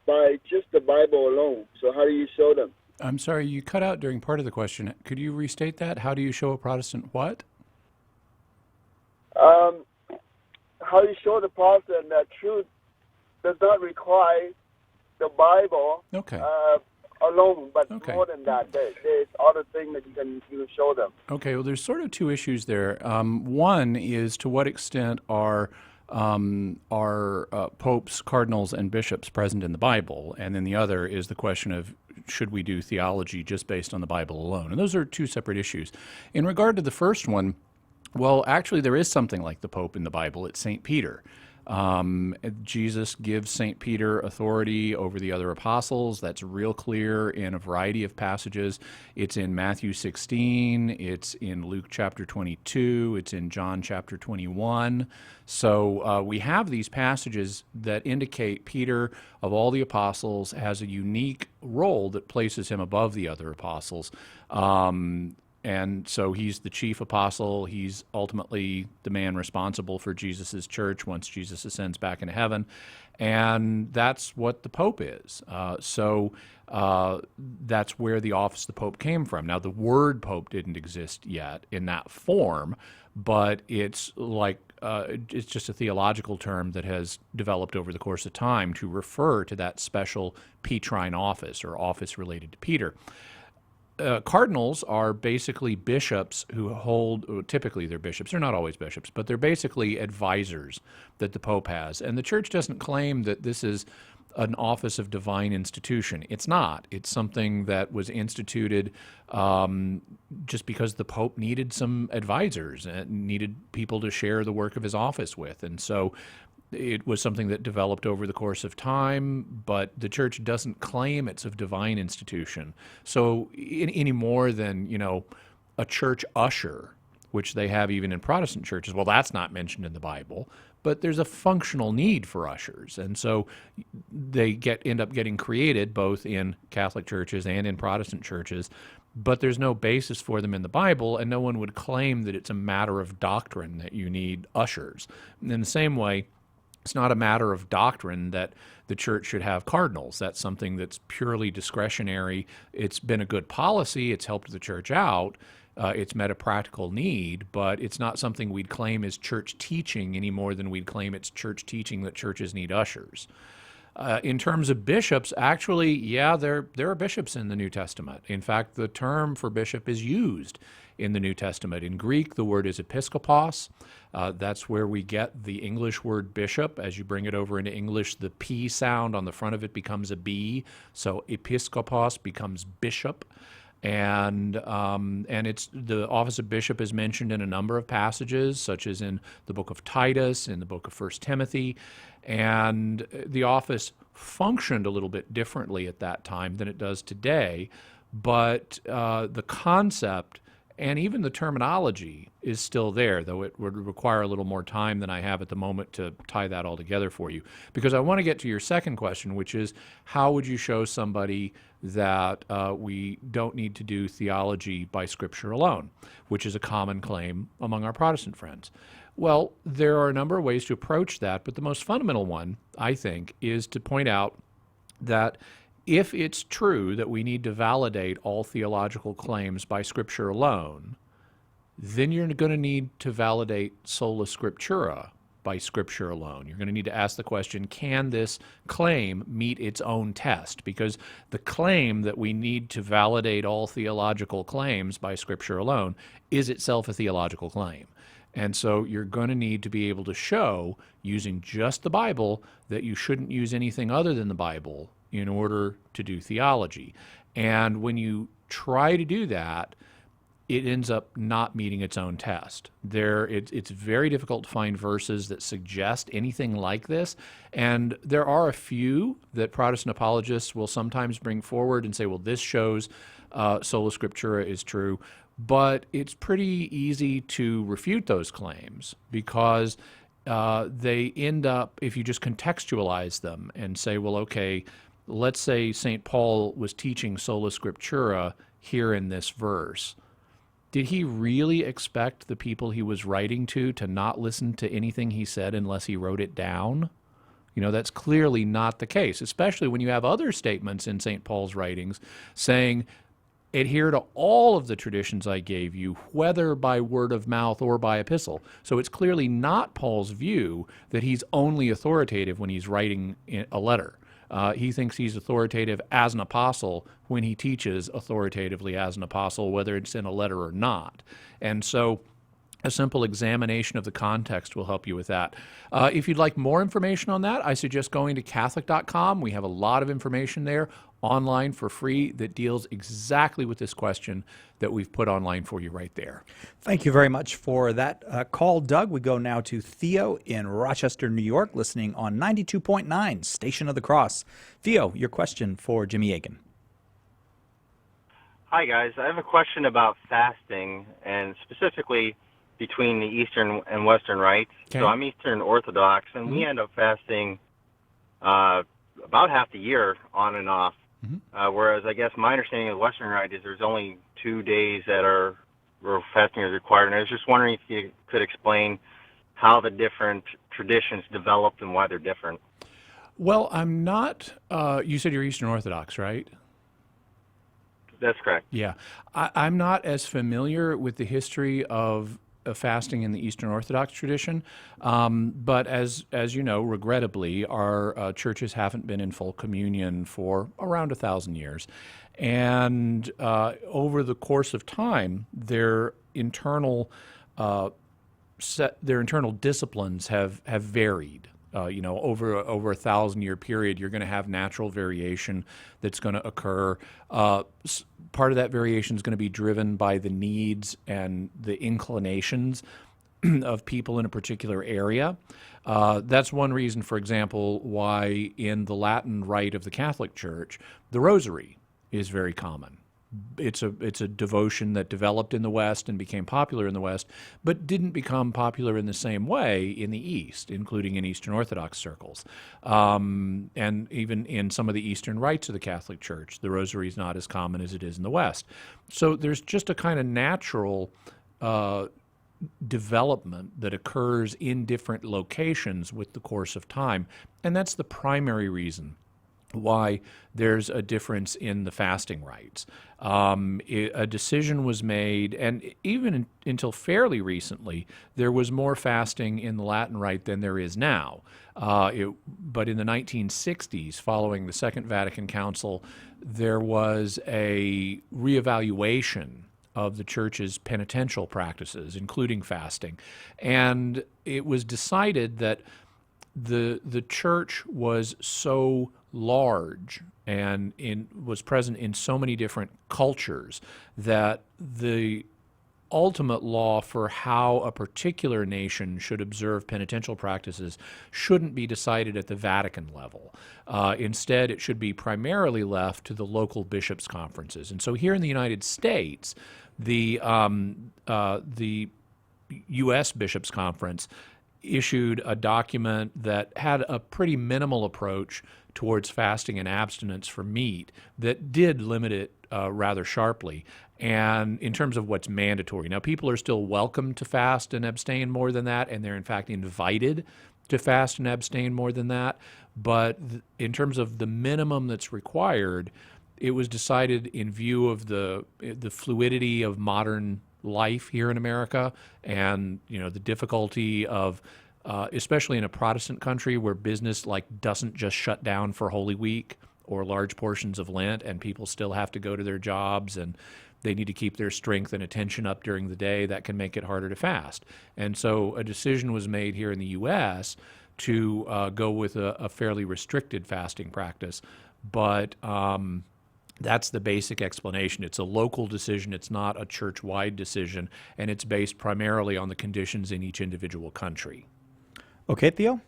by just the Bible alone? So how do you show them? I'm sorry, you cut out during part of the question. Could you restate that? How do you show a Protestant what? How do you show the Protestant that truth does not require the Bible alone, but Okay. more than that, there's other things that you can show them. Okay, well, there's sort of two issues there. One is to what extent are popes, cardinals, and bishops present in the Bible, and then the other is the question of should we do theology just based on the Bible alone? And those are two separate issues. In regard to the first one, well, actually, there is something like the Pope in the Bible. It's St. Peter. Jesus gives St. Peter authority over the other apostles. That's real clear in a variety of passages. It's in Matthew 16, it's in Luke chapter 22, it's in John chapter 21. So we have these passages that indicate Peter, of all the apostles, has a unique role that places him above the other apostles. And so he's the chief apostle. He's ultimately the man responsible for Jesus' church once Jesus ascends back into heaven. And that's what the Pope is. So that's where the office of the Pope came from. Now, the word Pope didn't exist yet in that form, but it's like it's just a theological term that has developed over the course of time to refer to that special Petrine office or office related to Peter. Cardinals are basically bishops who hold, typically they're bishops, they're not always bishops, but they're basically advisors that the Pope has. And the Church doesn't claim that this is an office of divine institution. It's not. It's something that was instituted just because the Pope needed some advisors and needed people to share the work of his office with. And so it was something that developed over the course of time, but the Church doesn't claim it's a divine institution. So any more than, a church usher, which they have even in Protestant churches, well, that's not mentioned in the Bible, but there's a functional need for ushers. And so they end up getting created both in Catholic churches and in Protestant churches, but there's no basis for them in the Bible, and no one would claim that it's a matter of doctrine that you need ushers. And in the same way, it's not a matter of doctrine that the Church should have cardinals. That's something that's purely discretionary. It's been a good policy. It's helped the Church out. It's met a practical need, but it's not something we'd claim is church teaching any more than we'd claim it's church teaching that churches need ushers. In terms of bishops, actually, yeah, there are bishops in the New Testament. In fact, the term for bishop is used in the New Testament. In Greek, the word is episkopos. That's where we get the English word bishop. As you bring it over into English, the P sound on the front of it becomes a B, so episkopos becomes bishop. And it's the office of bishop is mentioned in a number of passages, such as in the book of Titus, in the book of 1 Timothy, and the office functioned a little bit differently at that time than it does today, but the concept and even the terminology is still there, though it would require a little more time than I have at the moment to tie that all together for you. Because I want to get to your second question, which is how would you show somebody that we don't need to do theology by Scripture alone, which is a common claim among our Protestant friends? Well, there are a number of ways to approach that, but the most fundamental one, I think, is to point out that if it's true that we need to validate all theological claims by Scripture alone, then you're going to need to validate sola scriptura by Scripture alone. You're going to need to ask the question, can this claim meet its own test? Because the claim that we need to validate all theological claims by Scripture alone is itself a theological claim. And so you're going to need to be able to show, using just the Bible, that you shouldn't use anything other than the Bible in order to do theology. And when you try to do that, it ends up not meeting its own test. It's very difficult to find verses that suggest anything like this, and there are a few that Protestant apologists will sometimes bring forward and say, well, this shows sola scriptura is true, but it's pretty easy to refute those claims because they end up, if you just contextualize them and say, well, okay, let's say St. Paul was teaching sola scriptura here in this verse. Did he really expect the people he was writing to not listen to anything he said unless he wrote it down? That's clearly not the case, especially when you have other statements in St. Paul's writings saying, adhere to all of the traditions I gave you, whether by word of mouth or by epistle. So it's clearly not Paul's view that he's only authoritative when he's writing a letter. He thinks he's authoritative as an apostle when he teaches authoritatively as an apostle, whether it's in a letter or not. And so a simple examination of the context will help you with that. If you'd like more information on that, I suggest going to Catholic.com. We have a lot of information there online for free that deals exactly with this question that we've put online for you right there. Thank you very much for that call, Doug. We go now to Theo in Rochester, New York, listening on 92.9, Station of the Cross. Theo, your question for Jimmy Akin. Hi, guys. I have a question about fasting, and specifically between the Eastern and Western rites. Okay. So I'm Eastern Orthodox, and we end up fasting about half the year on and off. Whereas I guess my understanding of the Western rite is there's only 2 days where fasting is required. And I was just wondering if you could explain how the different traditions developed and why they're different. Well, I'm not, you said you're Eastern Orthodox, right? That's correct. Yeah. I'm not as familiar with the history of fasting in the Eastern Orthodox tradition, but as you know, regrettably, our churches haven't been in full communion for around 1,000 years. And over the course of time, their internal disciplines have varied. Over a 1,000-year period, you're going to have natural variation that's going to occur. Part of that variation is going to be driven by the needs and the inclinations of people in a particular area. That's one reason, for example, why in the Latin rite of the Catholic Church, the Rosary is very common. It's a devotion that developed in the West and became popular in the West, but didn't become popular in the same way in the East, including in Eastern Orthodox circles. And even in some of the Eastern rites of the Catholic Church, the Rosary is not as common as it is in the West. So there's just a kind of natural development that occurs in different locations with the course of time, and that's the primary reason why there's a difference in the fasting rites. A decision was made, and even until fairly recently, there was more fasting in the Latin rite than there is now. But in the 1960s, following the Second Vatican Council, there was a reevaluation of the church's penitential practices, including fasting. And it was decided that the church was so large and was present in so many different cultures that the ultimate law for how a particular nation should observe penitential practices shouldn't be decided at the Vatican level. Instead, it should be primarily left to the local bishops' conferences. And so here in the United States, the U.S. Bishops' Conference issued a document that had a pretty minimal approach towards fasting and abstinence from meat that did limit it rather sharply. And in terms of what's mandatory, now people are still welcome to fast and abstain more than that, and they're in fact invited to fast and abstain more than that. But in terms of the minimum that's required, it was decided in view of the fluidity of modern life here in America, and the difficulty of especially in a Protestant country where business doesn't just shut down for Holy Week or large portions of Lent, and people still have to go to their jobs and they need to keep their strength and attention up during the day. That can make it harder to fast. And so a decision was made here in the U.S. to go with a fairly restricted fasting practice, but that's the basic explanation. It's a local decision. It's not a church-wide decision, and it's based primarily on the conditions in each individual country. Okay, Theo?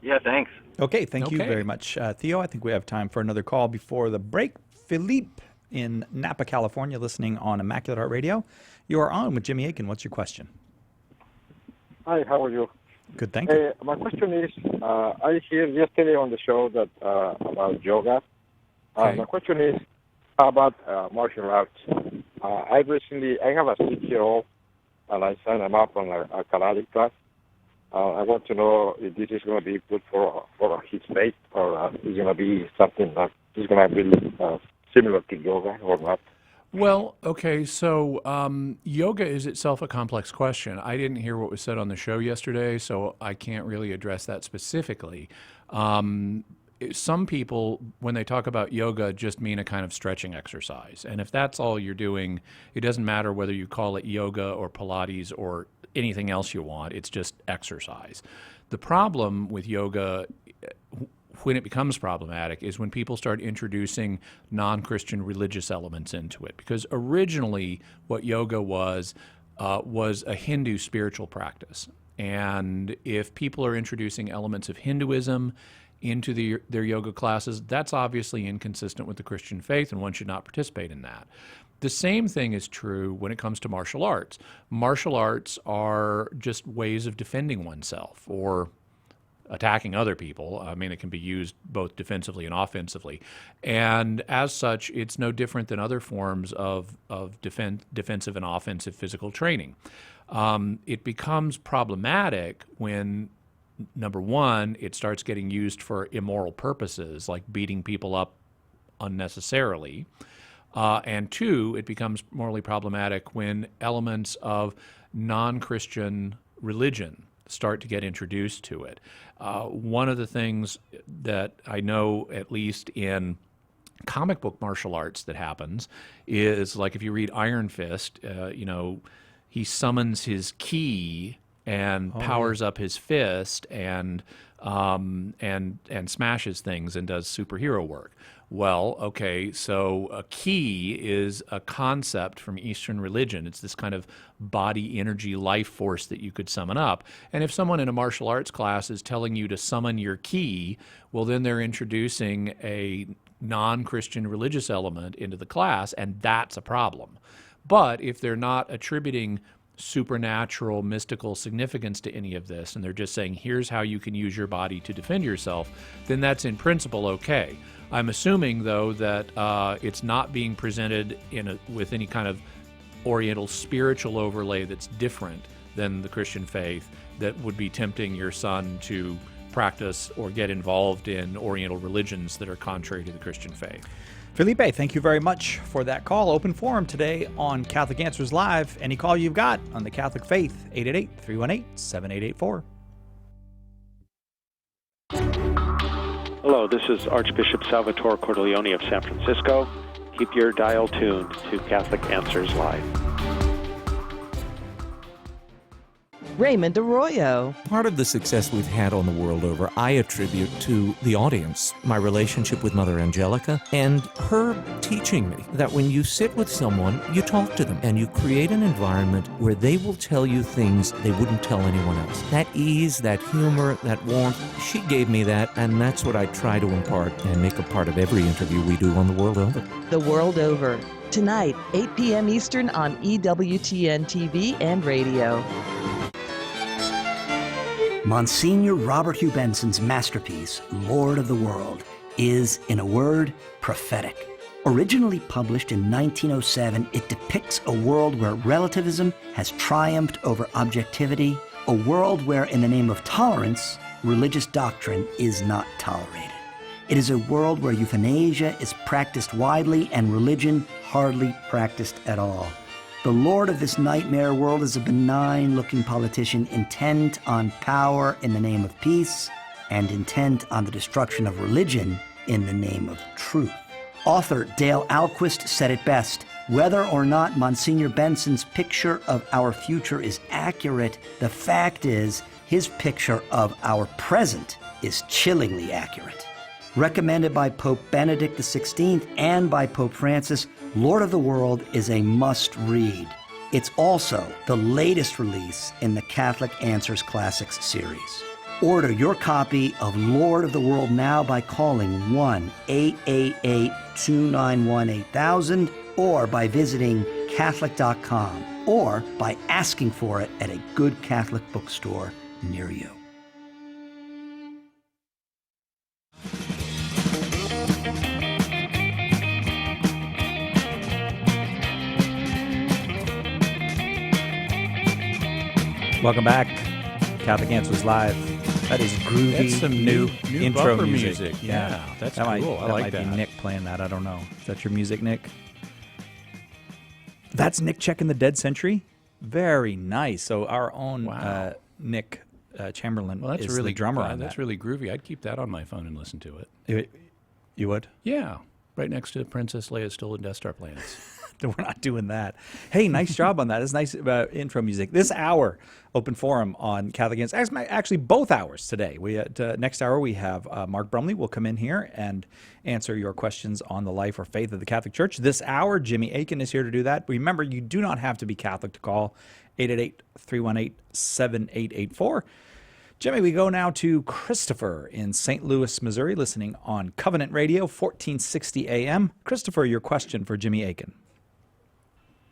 Yeah, thanks. Okay, thank you very much, Theo. I think we have time for another call before the break. Philippe in Napa, California, listening on Immaculate Heart Radio. You are on with Jimmy Akin. What's your question? Hi, how are you? Good, thank you. My question is, I heard yesterday on the show that about yoga. My question is, how about martial arts? I have a 6-year-old, and I signed him up on a karate class. I want to know if this is going to be good for his faith, or is going to be something that is going to be similar to yoga or not. Well, okay, so yoga is itself a complex question. I didn't hear what was said on the show yesterday, so I can't really address that specifically. Some people, when they talk about yoga, just mean a kind of stretching exercise. And if that's all you're doing, it doesn't matter whether you call it yoga or Pilates or anything else you want. It's just exercise. The problem with yoga, when it becomes problematic, is when people start introducing non-Christian religious elements into it. Because originally what yoga was a Hindu spiritual practice. And if people are introducing elements of Hinduism into their yoga classes, that's obviously inconsistent with the Christian faith, and one should not participate in that. The same thing is true when it comes to martial arts. Martial arts are just ways of defending oneself or attacking other people. I mean, it can be used both defensively and offensively. And as such, it's no different than other forms of defensive and offensive physical training. It becomes problematic when, number one, it starts getting used for immoral purposes, like beating people up unnecessarily. And two, it becomes morally problematic when elements of non-Christian religion start to get introduced to it. One of the things that I know, at least in comic book martial arts, that happens is, like, if you read Iron Fist, he summons his ki and powers up his fist and smashes things and does superhero work. Well, okay, so a ki is a concept from Eastern religion. It's this kind of body energy life force that you could summon up. And if someone in a martial arts class is telling you to summon your ki, well, then they're introducing a non-Christian religious element into the class, and that's a problem. But if they're not attributing supernatural, mystical significance to any of this, and they're just saying, here's how you can use your body to defend yourself, then that's in principle okay. I'm assuming, though, that it's not being presented with any kind of Oriental spiritual overlay that's different than the Christian faith that would be tempting your son to practice or get involved in Oriental religions that are contrary to the Christian faith. Felipe, thank you very much for that call. Open forum today on Catholic Answers Live. Any call you've got on the Catholic faith, 888-318-7884. Hello, this is Archbishop Salvatore Cordileone of San Francisco. Keep your dial tuned to Catholic Answers Live. Raymond Arroyo. Part of the success we've had on the world over, I attribute to the audience, my relationship with Mother Angelica, and her teaching me that when you sit with someone, you talk to them, and you create an environment where they will tell you things they wouldn't tell anyone else. That ease, that humor, that warmth, she gave me that, and that's what I try to impart and make a part of every interview we do on The World Over. The World Over. Tonight, 8 p.m. Eastern on EWTN TV and radio. Monsignor Robert Hugh Benson's masterpiece, Lord of the World, is, in a word, prophetic. Originally published in 1907, it depicts a world where relativism has triumphed over objectivity, a world where, in the name of tolerance, religious doctrine is not tolerated. It is a world where euthanasia is practiced widely and religion hardly practiced at all. The lord of this nightmare world is a benign-looking politician intent on power in the name of peace and intent on the destruction of religion in the name of truth. Author Dale Alquist said it best: whether or not Monsignor Benson's picture of our future is accurate, the fact is his picture of our present is chillingly accurate. Recommended by Pope Benedict XVI and by Pope Francis, Lord of the World is a must-read. It's also the latest release in the Catholic Answers Classics series. Order your copy of Lord of the World now by calling 1-888-291-8000 or by visiting Catholic.com or by asking for it at a good Catholic bookstore near you. Welcome back. Catholic Answers Live. That is groovy. That's some new intro bumper music. Yeah, that's cool. I like That might that. be Nick playing that. I don't know. Is that your music, Nick? That's Nick checking the Dead Century. Very nice. So our own Nick Chamberlain Well, that's is really the drummer on That's that. really groovy. I'd keep that on my phone and listen to it. You would? Yeah, right next to Princess Leia's Stolen Death Star plans. We're not doing that. Hey, nice job on that. It's nice intro music. This hour, open forum on Catholic Answers. Actually, both hours today. Next hour we have Mark Brumley will come in here and answer your questions on the life or faith of the Catholic Church. This hour, Jimmy Akin is here to do that. Remember, you do not have to be Catholic to call 888-318-7884. Jimmy, we go now to Christopher in St. Louis, Missouri, listening on Covenant Radio, 1460 AM. Christopher, your question for Jimmy Akin.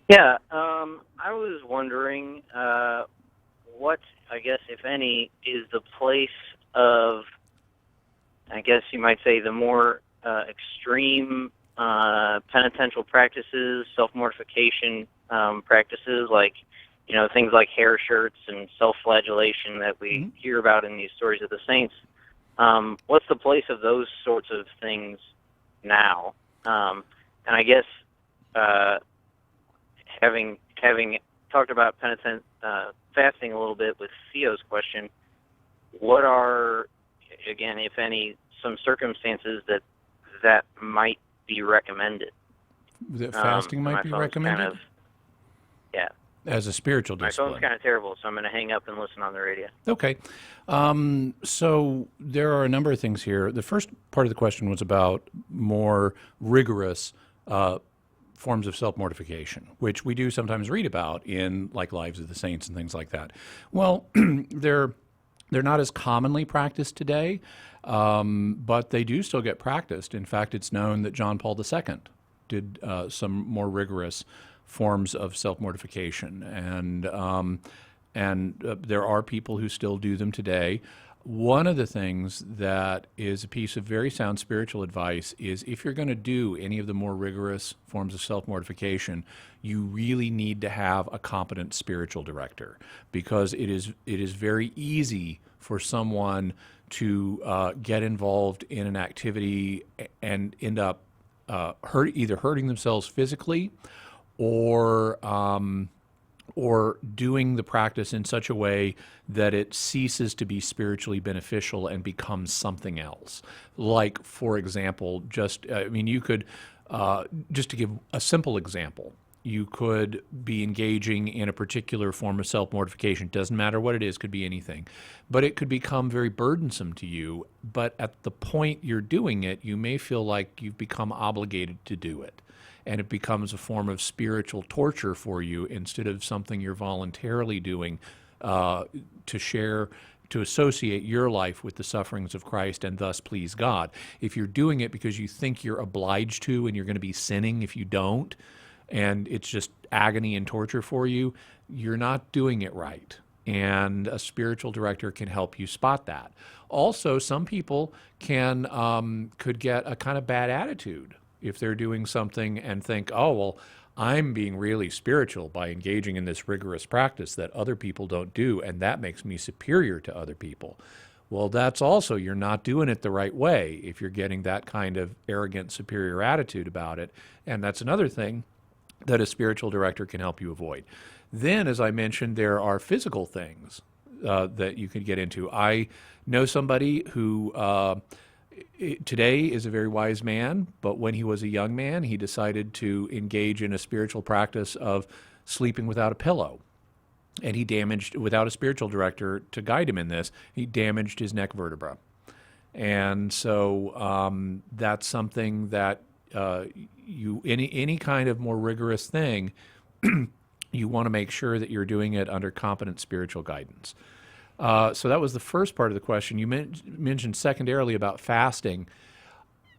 Yeah, I was wondering what, I guess, if any, is the place of, I guess you might say, the more extreme penitential practices, self-mortification practices, like, things like hair shirts and self-flagellation that we hear about in these stories of the saints. What's the place of those sorts of things now? And I guess having talked about penitent fasting a little bit with Theo's question, what are, again, if any, some circumstances that might be recommended? That fasting might be recommended? Yeah. As a spiritual discipline. My phone's kind of terrible, so I'm going to hang up and listen on the radio. Okay. So there are a number of things here. The first part of the question was about more rigorous forms of self-mortification, which we do sometimes read about in like Lives of the Saints and things like that. Well, they're not as commonly practiced today, but they do still get practiced. In fact, it's known that John Paul II did some more rigorous forms of self-mortification, and there are people who still do them today. One of the things that is a piece of very sound spiritual advice is if you're going to do any of the more rigorous forms of self-mortification, you really need to have a competent spiritual director, because it is very easy for someone to get involved in an activity and end up either hurting themselves physically or doing the practice in such a way that it ceases to be spiritually beneficial and becomes something else. Like, for example, you could, just to give a simple example, you could be engaging in a particular form of self-mortification. Doesn't matter what it is, could be anything. But it could become very burdensome to you, but at the point you're doing it, you may feel like you've become obligated to do it. And it becomes a form of spiritual torture for you instead of something you're voluntarily doing to share, to associate your life with the sufferings of Christ and thus please God. If you're doing it because you think you're obliged to and you're going to be sinning if you don't, and it's just agony and torture for you, you're not doing it right. And a spiritual director can help you spot that. Also, some people could get a kind of bad attitude if they're doing something and think, oh, well, I'm being really spiritual by engaging in this rigorous practice that other people don't do, and that makes me superior to other people. Well, that's also, you're not doing it the right way if you're getting that kind of arrogant, superior attitude about it. And that's another thing that a spiritual director can help you avoid. Then, as I mentioned, there are physical things that you could get into. I know somebody who today is a very wise man, but when he was a young man, he decided to engage in a spiritual practice of sleeping without a pillow. And he damaged, without a spiritual director to guide him in this, he damaged his neck vertebra. And so that's something that any kind of more rigorous thing, you want to make sure that you're doing it under competent spiritual guidance. So that was the first part of the question. You mentioned secondarily about fasting.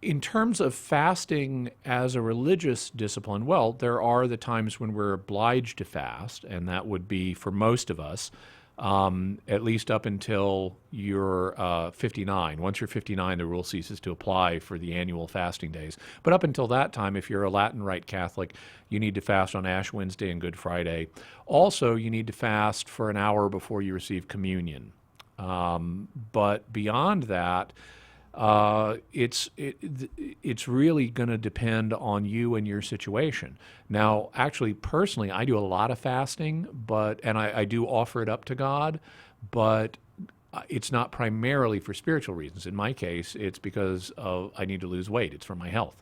In terms of fasting as a religious discipline, well, there are the times when we're obliged to fast, and that would be for most of us, at least up until you're 59. Once you're 59, the rule ceases to apply for the annual fasting days. But up until that time, if you're a Latin Rite Catholic, you need to fast on Ash Wednesday and Good Friday. Also, you need to fast for an hour before you receive communion. But beyond that, it's really going to depend on you and your situation. Now, actually, personally, I do a lot of fasting, and I do offer it up to God, but it's not primarily for spiritual reasons. In my case, it's because I need to lose weight. It's for my health.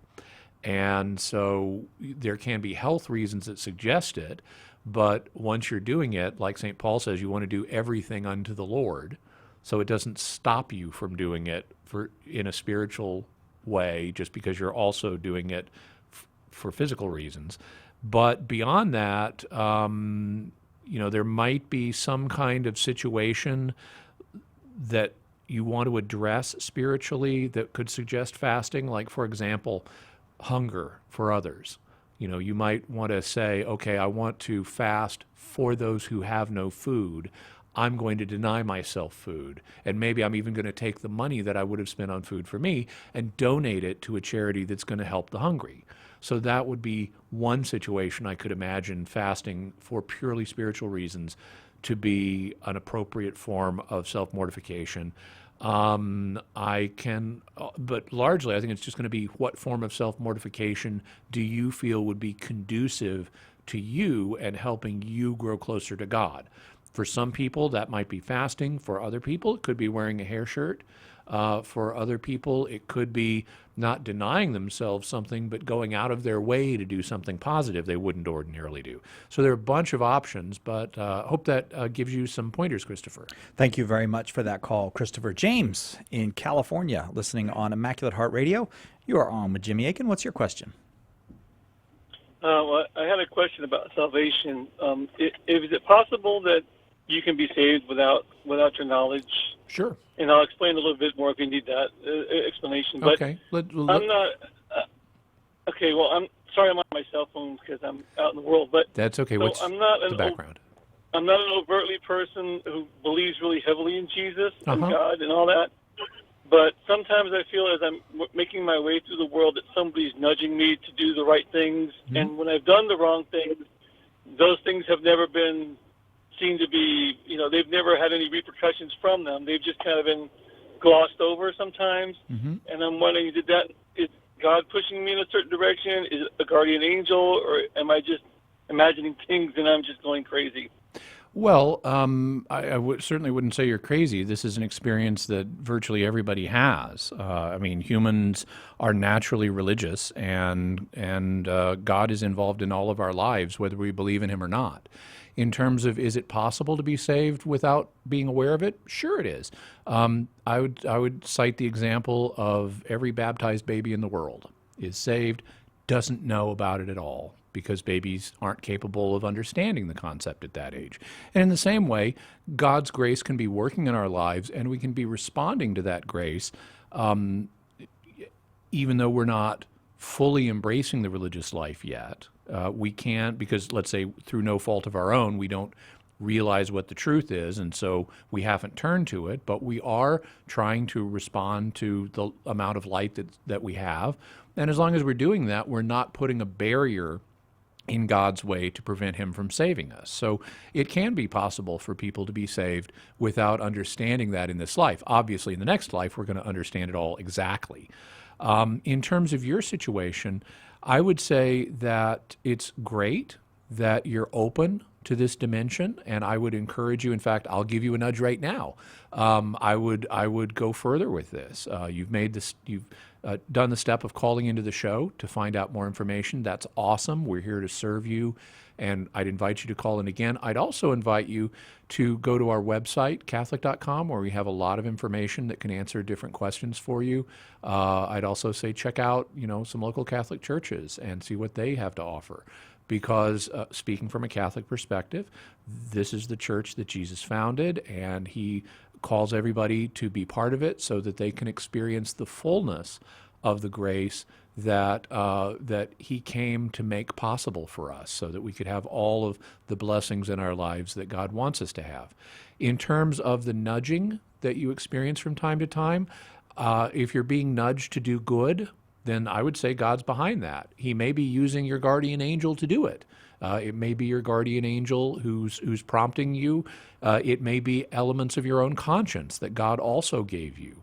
And so there can be health reasons that suggest it, but once you're doing it, like St. Paul says, you want to do everything unto the Lord, so it doesn't stop you from doing it in a spiritual way just because you're also doing it for physical reasons. But beyond that, there might be some kind of situation that you want to address spiritually that could suggest fasting, like, for example, hunger for others. You might want to say, okay, I want to fast for those who have no food. I'm going to deny myself food. And maybe I'm even going to take the money that I would have spent on food for me and donate it to a charity that's going to help the hungry. So that would be one situation I could imagine fasting for purely spiritual reasons to be an appropriate form of self-mortification. But largely I think it's just going to be what form of self-mortification do you feel would be conducive to you and helping you grow closer to God. For some people, that might be fasting. For other people, it could be wearing a hair shirt. For other people, it could be not denying themselves something, but going out of their way to do something positive they wouldn't ordinarily do. So there are a bunch of options, but hope that gives you some pointers, Christopher. Thank you very much for that call, Christopher. James in California, listening on Immaculate Heart Radio. You are on with Jimmy Akin. What's your question? Well, I had a question about salvation. Is it possible that you can be saved without your knowledge? Sure. And I'll explain a little bit more if you need that explanation. But okay. I'm not. Okay. Well, I'm sorry. I'm on my cell phone because I'm out in the world. But that's okay. So What's I'm not the background? I'm not an overtly person who believes really heavily in Jesus and Uh-huh. God and all that. But sometimes I feel as I'm making my way through the world that somebody's nudging me to do the right things. Mm-hmm. And when I've done the wrong things, those things have never been seen to be, they've never had any repercussions from them. They've just kind of been glossed over sometimes. Mm-hmm. And I'm wondering, is God pushing me in a certain direction? Is it a guardian angel? Or am I just imagining things and I'm just going crazy? Well, I certainly wouldn't say you're crazy. This is an experience that virtually everybody has. Humans are naturally religious, and God is involved in all of our lives, whether we believe in Him or not. In terms of, is it possible to be saved without being aware of it? Sure, it is. I would cite the example of every baptized baby in the world is saved, doesn't know about it at all, because babies aren't capable of understanding the concept at that age. And in the same way, God's grace can be working in our lives, and we can be responding to that grace, even though we're not fully embracing the religious life yet. We can't, because let's say through no fault of our own, we don't realize what the truth is, and so we haven't turned to it, but we are trying to respond to the amount of light that we have. And as long as we're doing that, we're not putting a barrier in God's way to prevent Him from saving us. So it can be possible for people to be saved without understanding that in this life. Obviously, in the next life, we're going to understand it all exactly. In terms of your situation, I would say that it's great that you're open to this dimension, and I would encourage you. In fact, I'll give you a nudge right now. I would go further with this. You've done the step of calling into the show to find out more information. That's awesome. We're here to serve you, and I'd invite you to call in again. I'd also invite you to go to our website, Catholic.com, where we have a lot of information that can answer different questions for you. I'd also say check out, some local Catholic churches and see what they have to offer. Because speaking from a Catholic perspective, this is the church that Jesus founded, and He calls everybody to be part of it so that they can experience the fullness of the grace that He came to make possible for us, so that we could have all of the blessings in our lives that God wants us to have. In terms of the nudging that you experience from time to time, if you're being nudged to do good, then I would say God's behind that. He may be using your guardian angel to do it. It may be your guardian angel who's prompting you. It may be elements of your own conscience that God also gave you.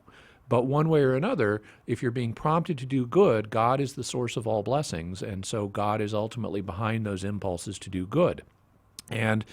But one way or another, if you're being prompted to do good, God is the source of all blessings, and so God is ultimately behind those impulses to do good. And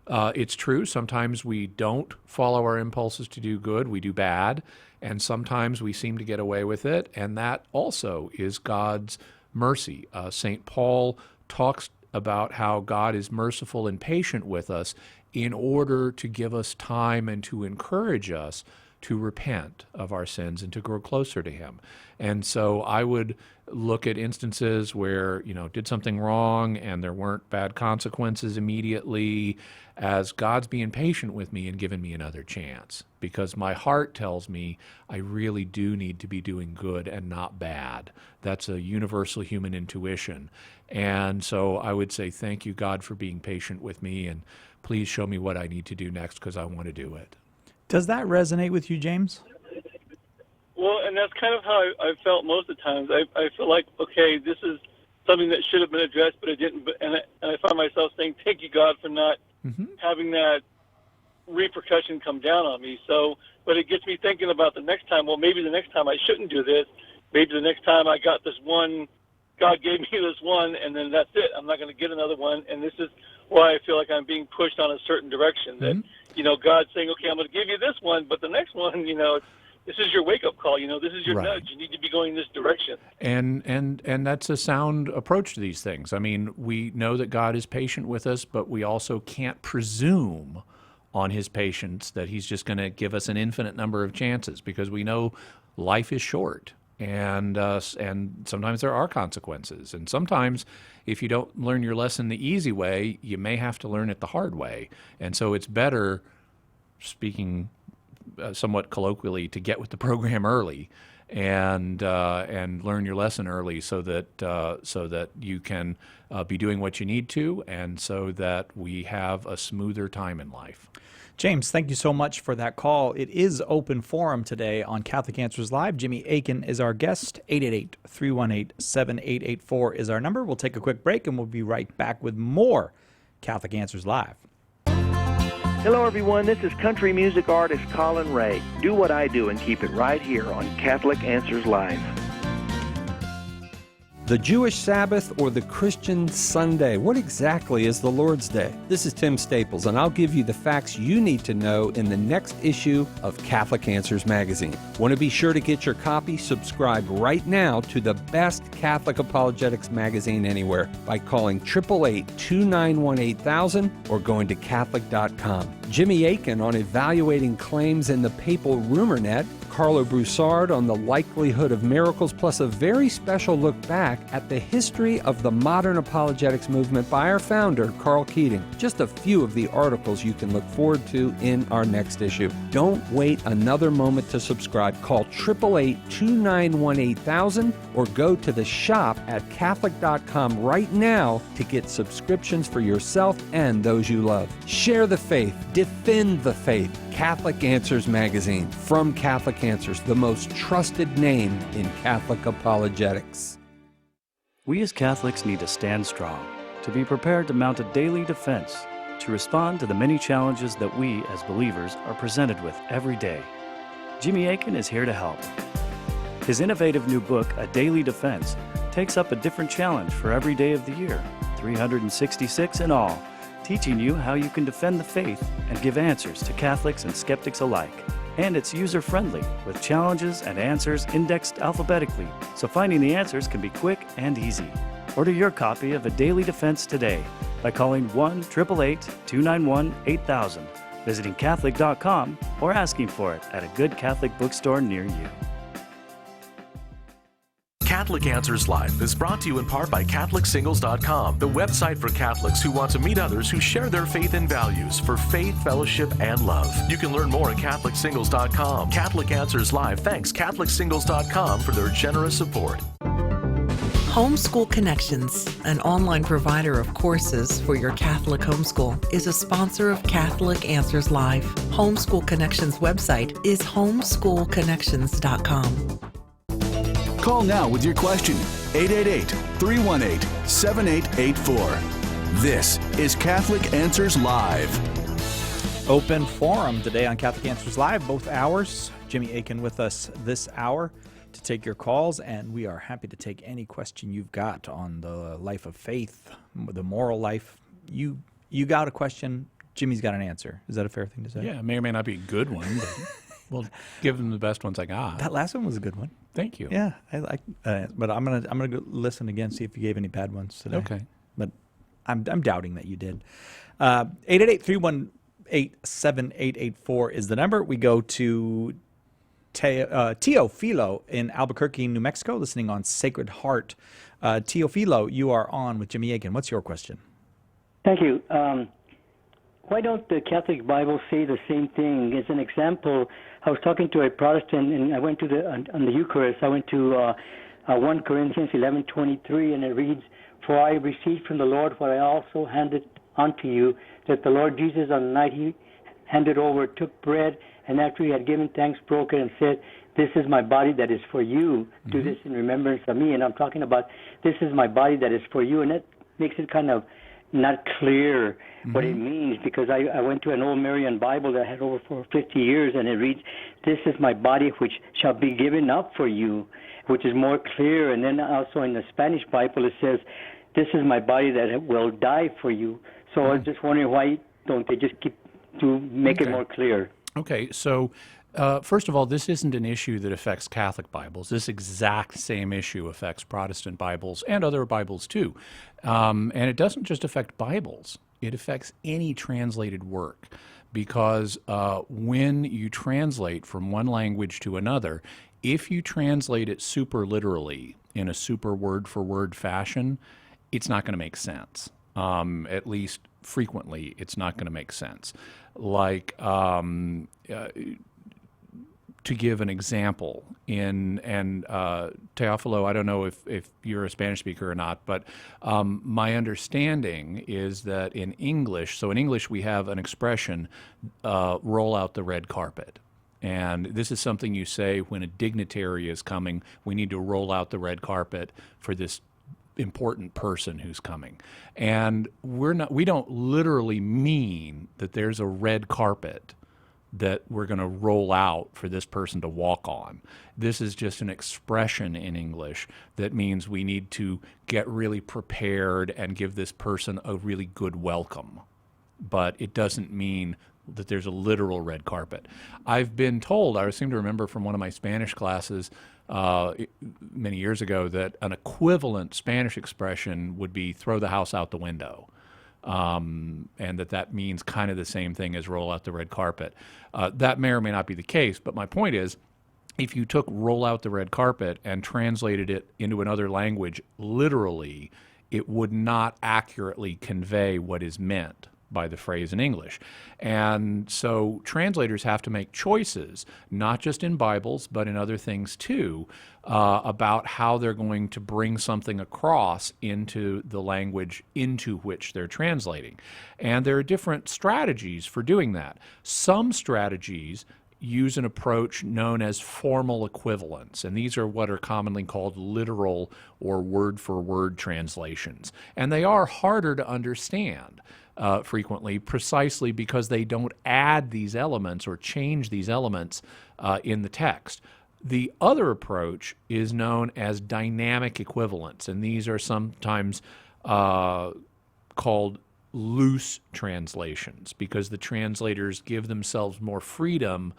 it's true, sometimes we don't follow our impulses to do good, we do bad, and sometimes we seem to get away with it, and that also is God's mercy. St. Paul talks about how God is merciful and patient with us in order to give us time and to encourage us to repent of our sins and to grow closer to Him. And so I would look at instances where, did something wrong and there weren't bad consequences immediately as God's being patient with me and giving me another chance, because my heart tells me I really do need to be doing good and not bad. That's a universal human intuition. And so I would say, thank you, God, for being patient with me, and please show me what I need to do next because I want to do it. Does that resonate with you, James? Well, and that's kind of how I felt most of the times. I feel like, okay, this is something that should have been addressed, but it didn't. And I find myself saying, thank you, God, for not having that repercussion come down on me. So, but it gets me thinking about the next time, well, maybe the next time I shouldn't do this. Maybe the next time I got this one, God gave me this one, and then that's it. I'm not going to get another one. And this is why I feel like I'm being pushed on a certain direction. That, God's saying, okay, I'm going to give you this one, but the next one, this is your wake-up call. This is your nudge. You need to be going this direction. And that's a sound approach to these things. I mean, we know that God is patient with us, but we also can't presume on His patience that He's just going to give us an infinite number of chances, because we know life is short. And sometimes there are consequences. And sometimes if you don't learn your lesson the easy way, you may have to learn it the hard way. And so it's better, speaking somewhat colloquially, to get with the program early and learn your lesson early, so that you can be doing what you need to, and so that we have a smoother time in life. James, thank you so much for that call. It is open forum today on Catholic Answers Live. Jimmy Akin is our guest. 888-318-7884 is our number. We'll take a quick break, and we'll be right back with more Catholic Answers Live. Hello, everyone. This is country music artist Colin Ray. Do what I do and keep it right here on Catholic Answers Live. The Jewish Sabbath or the Christian Sunday? What exactly is the Lord's Day? This is Tim Staples, and I'll give you the facts you need to know in the next issue of Catholic Answers magazine. Want to be sure to get your copy? Subscribe right now to the best Catholic apologetics magazine anywhere by calling 888-291-8000 or going to Catholic.com. Jimmy Akin on evaluating claims in the papal rumor net, Carlo Broussard on the likelihood of miracles, plus a very special look back at the history of the modern apologetics movement by our founder, Karl Keating. Just a few of the articles you can look forward to in our next issue. Don't wait another moment to subscribe. Call 888-291-8000 or go to the shop at Catholic.com right now to get subscriptions for yourself and those you love. Share the faith. Defend the faith. Catholic Answers magazine, from Catholic Answers, the most trusted name in Catholic apologetics. We as Catholics need to stand strong, to be prepared to mount a daily defense, to respond to the many challenges that we as believers are presented with every day. Jimmy Akin is here to help. His innovative new book, A Daily Defense, takes up a different challenge for every day of the year, 366 in all, teaching you how you can defend the faith and give answers to Catholics and skeptics alike. And it's user-friendly, with challenges and answers indexed alphabetically, so finding the answers can be quick and easy. Order your copy of A Daily Defense today by calling 1-888-291-8000, visiting Catholic.com, or asking for it at a good Catholic bookstore near you. Catholic Answers Live is brought to you in part by CatholicSingles.com, the website for Catholics who want to meet others who share their faith and values for faith, fellowship, and love. You can learn more at CatholicSingles.com. Catholic Answers Live thanks CatholicSingles.com for their generous support. Homeschool Connections, an online provider of courses for your Catholic homeschool, is a sponsor of Catholic Answers Live. Homeschool Connections website is homeschoolconnections.com. Call now with your question, 888-318-7884. This is Catholic Answers Live. Open forum today on Catholic Answers Live, both hours. Jimmy Akin with us this hour to take your calls, and we are happy to take any question you've got on the life of faith, the moral life. You got a question, Jimmy's got an answer. Is that a fair thing to say? Yeah, it may or may not be a good one, but we'll give them the best ones I got. That last one was a good one. Thank you. Yeah, I like. But I'm gonna go listen again, see if you gave any bad ones today. Okay. But I'm doubting that you did. 888-318-7884 is the number. We go to Teofilo in Albuquerque, New Mexico, listening on Sacred Heart. Teofilo, you are on with Jimmy Akin. What's your question? Thank you. Why don't the Catholic Bible say the same thing? As an example, I was talking to a Protestant, and I went to on the Eucharist. I went to 1 Corinthians 11:23, and it reads, "For I received from the Lord what I also handed unto you, that the Lord Jesus on the night he handed over took bread, and after he had given thanks, broke it and said, 'This is my body that is for you. Do this in remembrance of me.'" And I'm talking about, "This is my body that is for you," and that makes it kind of not clear what it means, because I went to an old Marian Bible that I had over for 50 years, and it reads, "This is my body which shall be given up for you," which is more clear. And then also in the Spanish Bible it says, "This is my body that will die for you." So I was just wondering, why don't they just keep to make it more clear? Okay, so first of all, this isn't an issue that affects Catholic Bibles. This exact same issue affects Protestant Bibles and other Bibles too. And it doesn't just affect Bibles. It affects any translated work, because when you translate from one language to another, if you translate it super literally in a super word-for-word fashion, it's not going to make sense. At least frequently, it's not going to make sense. Like, to give an example, Teofilo, I don't know if you're a Spanish speaker or not, but my understanding is that in English, so in English we have an expression, roll out the red carpet. And this is something you say when a dignitary is coming. We need to roll out the red carpet for this important person who's coming. And we don't literally mean that there's a red carpet that we're going to roll out for this person to walk on. This is just an expression in English that means we need to get really prepared and give this person a really good welcome. But it doesn't mean that there's a literal red carpet. I've been told, I seem to remember from one of my Spanish classes many years ago, that an equivalent Spanish expression would be throw the house out the window. And that means kind of the same thing as roll out the red carpet. That may or may not be the case, but my point is, if you took roll out the red carpet and translated it into another language literally, it would not accurately convey what is meant by the phrase in English. And so translators have to make choices, not just in Bibles, but in other things too, about how they're going to bring something across into the language into which they're translating. And there are different strategies for doing that. Some strategies use an approach known as formal equivalence, and these are what are commonly called literal or word-for-word translations. And they are harder to understand frequently, precisely because they don't add these elements or change these elements in the text. The other approach is known as dynamic equivalence, and these are sometimes called loose translations, because the translators give themselves more freedom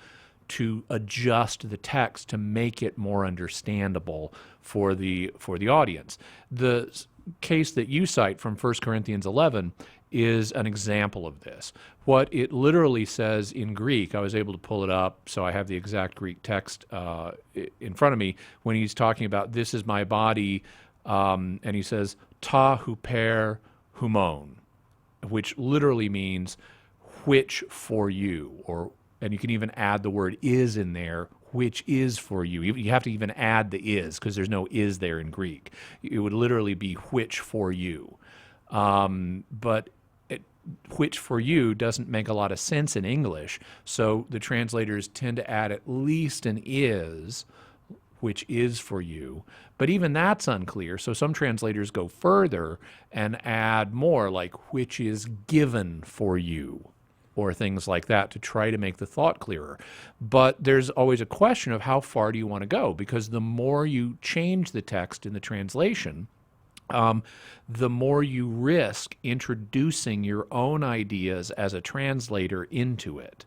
to adjust the text to make it more understandable for the audience. The case that you cite from 1 Corinthians 11 is an example of this. What it literally says in Greek, I was able to pull it up, so I have the exact Greek text in front of me, when he's talking about this is my body, and he says ta huper humon, which literally means which for you, and you can even add the word is in there, which is for you. You have to even add the is, because there's no is there in Greek. It would literally be which for you. But which for you doesn't make a lot of sense in English, so the translators tend to add at least an is, which is for you. But even that's unclear, so some translators go further and add more, like which is given for you. or things like that to try to make the thought clearer. But there's always a question of how far do you want to go, because the more you change the text in the translation, the more you risk introducing your own ideas as a translator into it.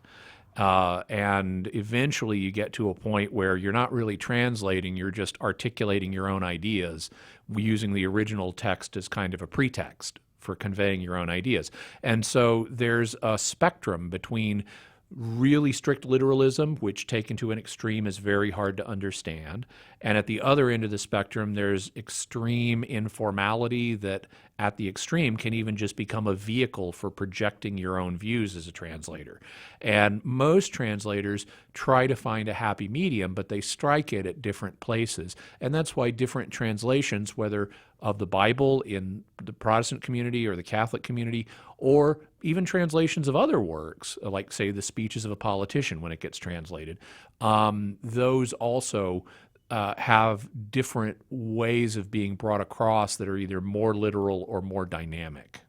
And eventually you get to a point where you're not really translating, you're just articulating your own ideas using the original text as kind of a pretext for conveying your own ideas. And so there's a spectrum between really strict literalism, which taken to an extreme is very hard to understand. And at the other end of the spectrum, there's extreme informality that at the extreme can even just become a vehicle for projecting your own views as a translator. And most translators try to find a happy medium, but they strike it at different places. And that's why different translations, whether of the Bible in the Protestant community or the Catholic community, or even translations of other works, like, say, the speeches of a politician when it gets translated, those also have different ways of being brought across that are either more literal or more dynamic.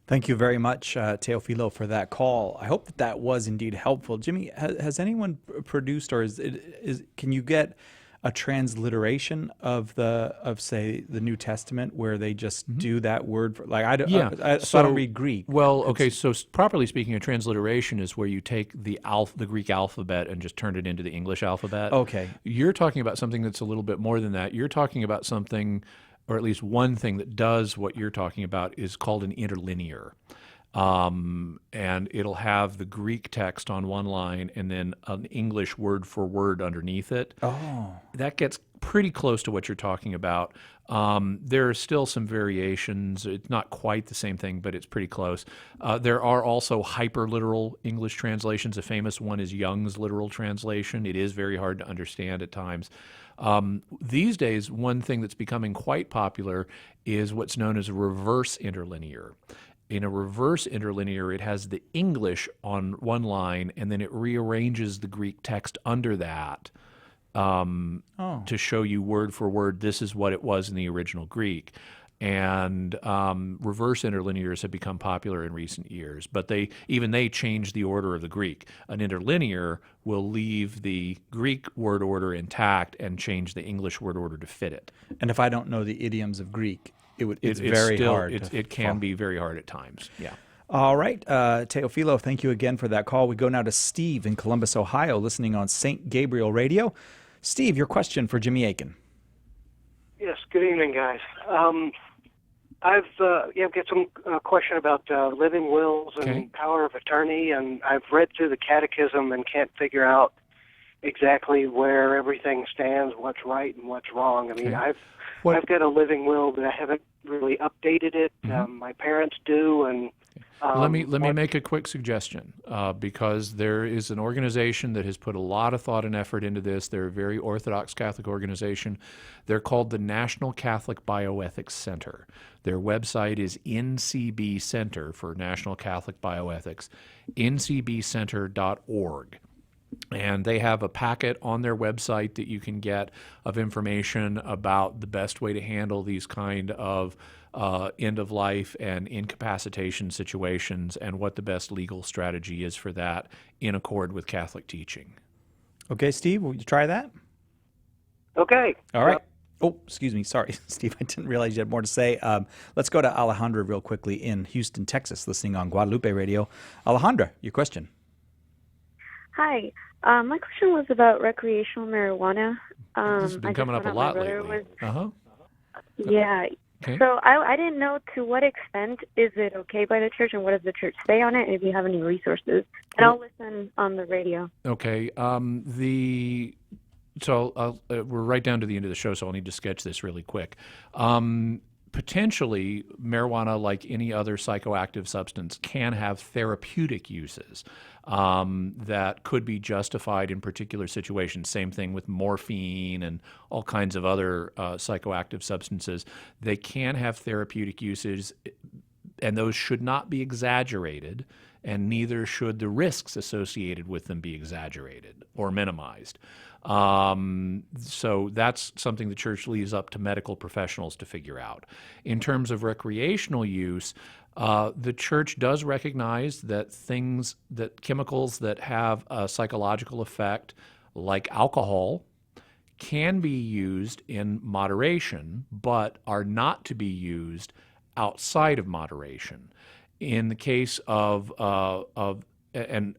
Thank you very much, Teofilo, for that call. I hope that that was indeed helpful. Jimmy, has anyone produced, or can you get a transliteration of say the New Testament where they just do that word for, like, I don't read Greek. Well, okay, so properly speaking, a transliteration is where you take the Greek alphabet and just turn it into the English alphabet. Okay. You're talking about something that's a little bit more than that. You're talking about something, or at least one thing that does what you're talking about, is called an interlinear. And it'll have the Greek text on one line and then an English word for word underneath it. Oh. That gets pretty close to what you're talking about. There are still some variations. It's not quite the same thing, but it's pretty close. There are also hyperliteral English translations. A famous one is Young's literal translation. It is very hard to understand at times. These days, one thing that's becoming quite popular is what's known as a reverse interlinear. In a reverse interlinear, it has the English on one line, and then it rearranges the Greek text under that to show you word for word, this is what it was in the original Greek. And reverse interlinears have become popular in recent years, but they change the order of the Greek. An interlinear will leave the Greek word order intact and change the English word order to fit it. And if I don't know the idioms of Greek, it's very hard. It can be very hard at times. Yeah. All right, Teofilo, thank you again for that call. We go now to Steve in Columbus, Ohio, listening on St. Gabriel Radio. Steve, your question for Jimmy Akin. Yes. Good evening, guys. I've got some question about living wills and power of attorney, and I've read through the Catechism and can't figure out exactly where everything stands, what's right and what's wrong. I mean, I've got a living will, but I haven't really updated it. My parents do, and let me make a quick suggestion, because there is an organization that has put a lot of thought and effort into this. They're a very Orthodox Catholic organization. They're called the National Catholic Bioethics Center. Their website is NCB Center for National Catholic Bioethics, ncbcenter.org. And they have a packet on their website that you can get of information about the best way to handle these kind of end-of-life and incapacitation situations and what the best legal strategy is for that in accord with Catholic teaching. Okay, Steve, will you try that? Okay. All right. Oh, excuse me. Sorry, Steve. I didn't realize you had more to say. Let's go to Alejandra real quickly in Houston, Texas, listening on Guadalupe Radio. Alejandra, your question. Hi. My question was about recreational marijuana. This has been coming up a lot lately. Yeah. Okay. So I didn't know to what extent is it okay by the church, and what does the church say on it, and if you have any resources. And I'll listen on the radio. Okay. We're right down to the end of the show, so I'll need to sketch this really quick. Potentially, marijuana, like any other psychoactive substance, can have therapeutic uses that could be justified in particular situations. Same thing with morphine and all kinds of other psychoactive substances. They can have therapeutic uses, and those should not be exaggerated, and neither should the risks associated with them be exaggerated or minimized. So that's something the church leaves up to medical professionals to figure out. In terms of recreational use, The church does recognize that chemicals that have a psychological effect, like alcohol, can be used in moderation, but are not to be used outside of moderation. In the case of and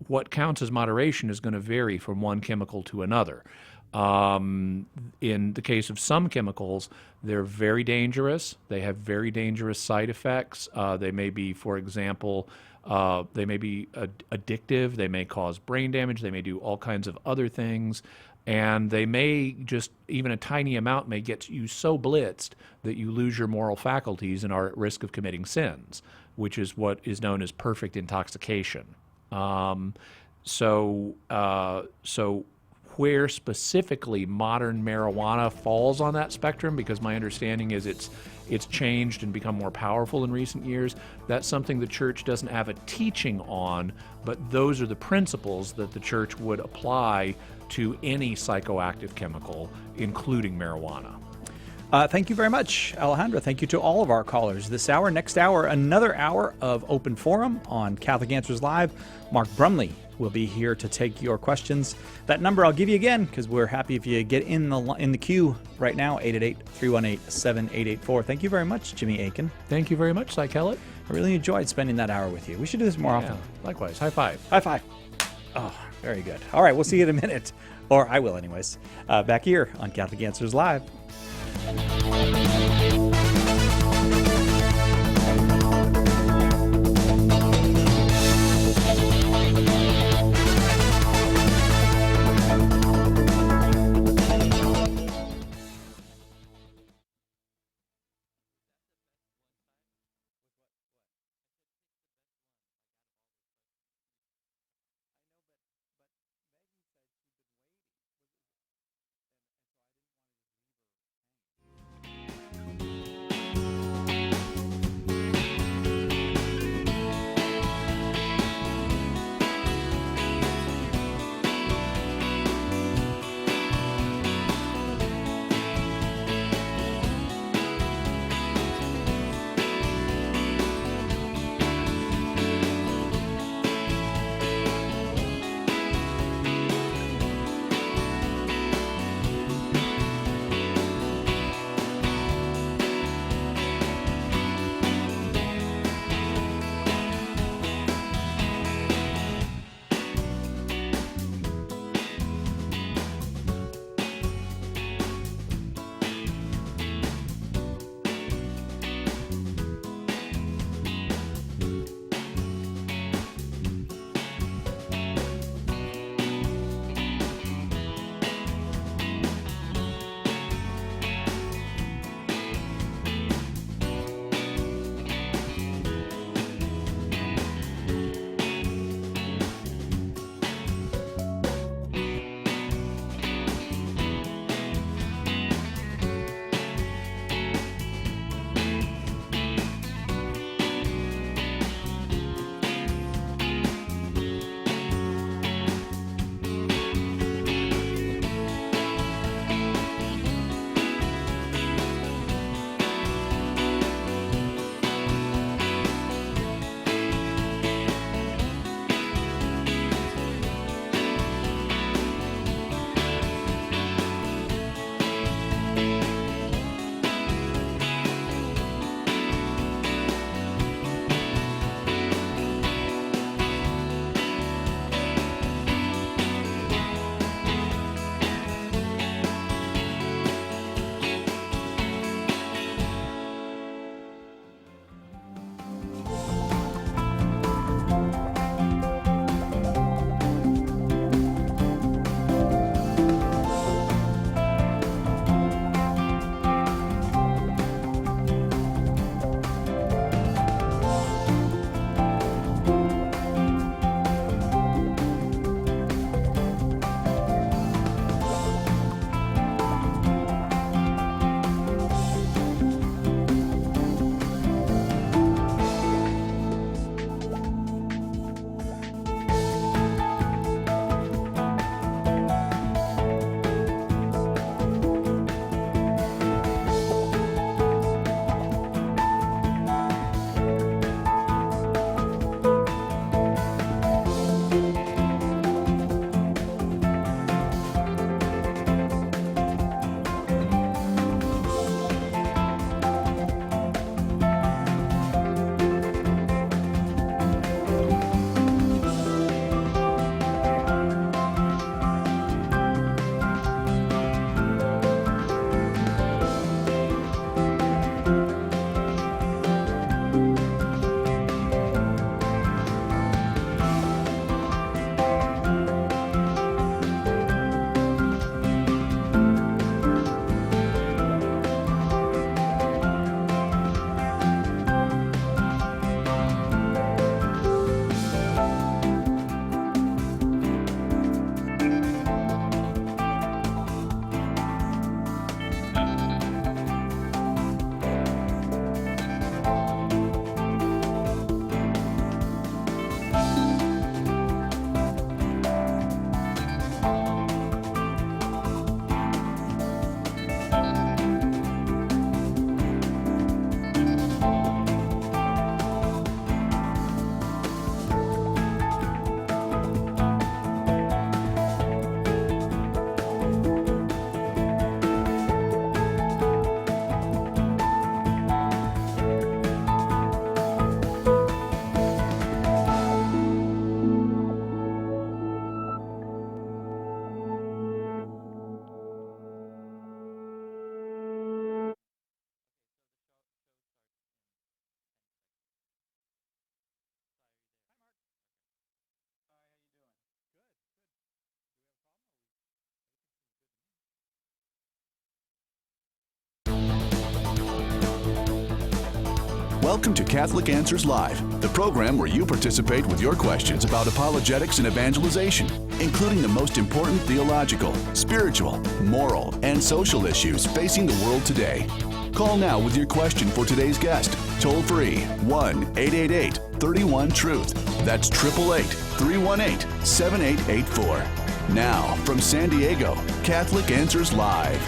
what counts as moderation is going to vary from one chemical to another. In the case of some chemicals, they're very dangerous. They have very dangerous side effects. They may be, for example, they may be addictive. They may cause brain damage. They may do all kinds of other things. And they may just, even a tiny amount may get you so blitzed that you lose your moral faculties and are at risk of committing sins, which is what is known as perfect intoxication. So where specifically modern marijuana falls on that spectrum, because my understanding is it's changed and become more powerful in recent years, that's something the church doesn't have a teaching on, but those are the principles that the church would apply to any psychoactive chemical, including marijuana. Thank you very much, Alejandra. Thank you to all of our callers this hour. Next hour, another hour of open forum on Catholic Answers Live. Mark Brumley will be here to take your questions. That number I'll give you again, because we're happy if you get in the queue right now, 888-318-7884. Thank you very much, Jimmy Akin. Thank you very much, Cy Kellett. I really enjoyed spending that hour with you. We should do this more often. Likewise. High five. High five. Oh, very good. All right, we'll see you in a minute. Or I will anyways. Back here on Catholic Answers Live. Welcome to Catholic Answers Live, the program where you participate with your questions about apologetics and evangelization, including the most important theological, spiritual, moral, and social issues facing the world today. Call now with your question for today's guest. Toll free 1-888-31-TRUTH. That's 888-318-7884. Now, from San Diego, Catholic Answers Live.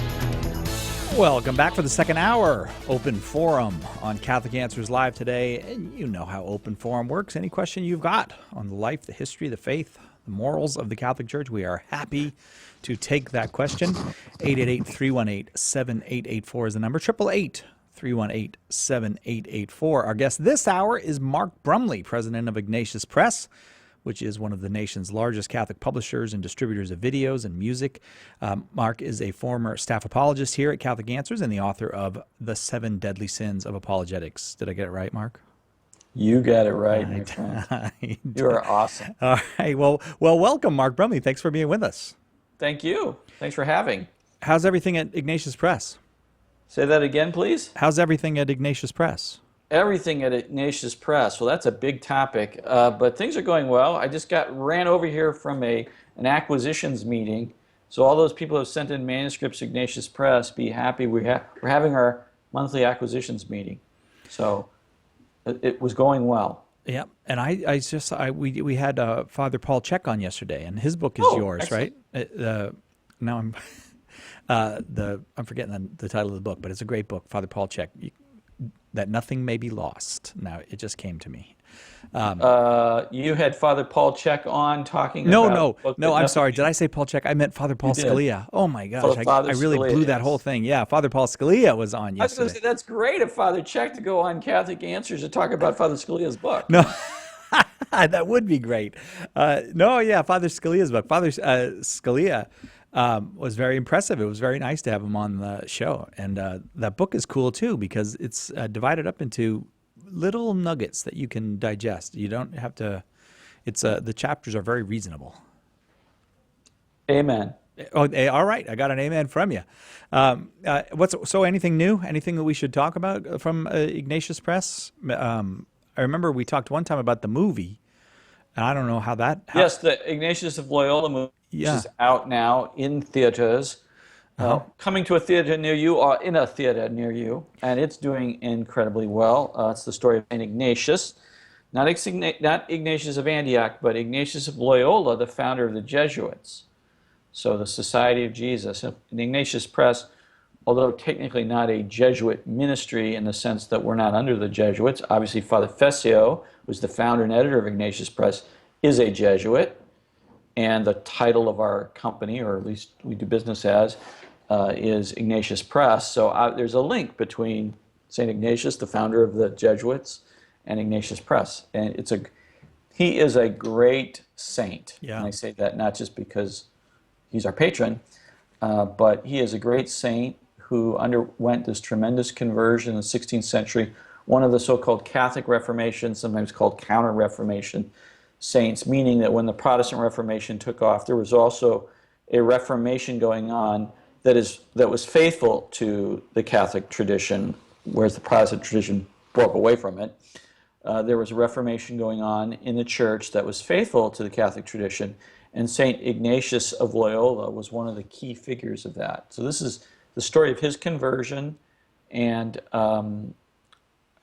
Welcome back for the second hour. Open Forum on Catholic Answers Live today. And you know how Open Forum works. Any question you've got on the life, the history, the faith, the morals of the Catholic Church, we are happy to take that question. 888-318-7884 is the number. 888-318-7884. Our guest this hour is Mark Brumley, president of Ignatius Press, which is one of the nation's largest Catholic publishers and distributors of videos and music. Mark is a former staff apologist here at Catholic Answers and the author of The 7 Deadly Sins of Apologetics. Did I get it right, Mark? You got it right, my friend. You are awesome. All right. Well, welcome, Mark Brumley. Thanks for being with us. Thank you. Thanks for having. How's everything at Ignatius Press? Say that again, please. How's everything at Ignatius Press? Everything at Ignatius Press. Well, that's a big topic, but things are going well. I just ran over here from an acquisitions meeting. So all those people who have sent in manuscripts to Ignatius Press, be happy. We're having our monthly acquisitions meeting. So it was going well. Yeah, and we had Father Paul Check on yesterday, and his book is yours, excellent. Right? Now I'm forgetting the title of the book, but it's a great book, Father Paul Check. That Nothing May Be Lost. Now, it just came to me. You had Father Paul Check on talking about... No, I'm sorry. Did I say Paul Check? I meant Father Paul Scalia. Oh, my gosh. I really blew that whole thing. Yeah, Father Paul Scalia was on yesterday. I was going to say, that's great of Father Check to go on Catholic Answers to talk about Father Scalia's book. No, that would be great. Father Scalia's book. Father Scalia... was very impressive. It was very nice to have him on the show. And that book is cool, too, because it's divided up into little nuggets that you can digest. You don't have to... the chapters are very reasonable. Amen. Oh, all right. I got an amen from you. So anything new? Anything that we should talk about from Ignatius Press? I remember we talked one time about the movie. And I don't know how that... Yes, the Ignatius of Loyola movie. Which is out now in theaters, coming to a theater near you or in a theater near you, and it's doing incredibly well. It's the story of St. Ignatius, not Ignatius of Antioch, but Ignatius of Loyola, the founder of the Jesuits, so the Society of Jesus. And Ignatius Press, although technically not a Jesuit ministry in the sense that we're not under the Jesuits, obviously Father Fessio, who's the founder and editor of Ignatius Press, is a Jesuit. And the title of our company, or at least we do business as, is Ignatius Press. So there's a link between St. Ignatius, the founder of the Jesuits, and Ignatius Press. And he is a great saint. Yeah. And I say that not just because he's our patron, but he is a great saint who underwent this tremendous conversion in the 16th century, one of the so-called Catholic Reformation, sometimes called Counter-Reformation saints, meaning that when the Protestant Reformation took off, there was also a Reformation going on that was faithful to the Catholic tradition, whereas the Protestant tradition broke away from it. There was a Reformation going on in the Church that was faithful to the Catholic tradition, and St. Ignatius of Loyola was one of the key figures of that. So this is the story of his conversion and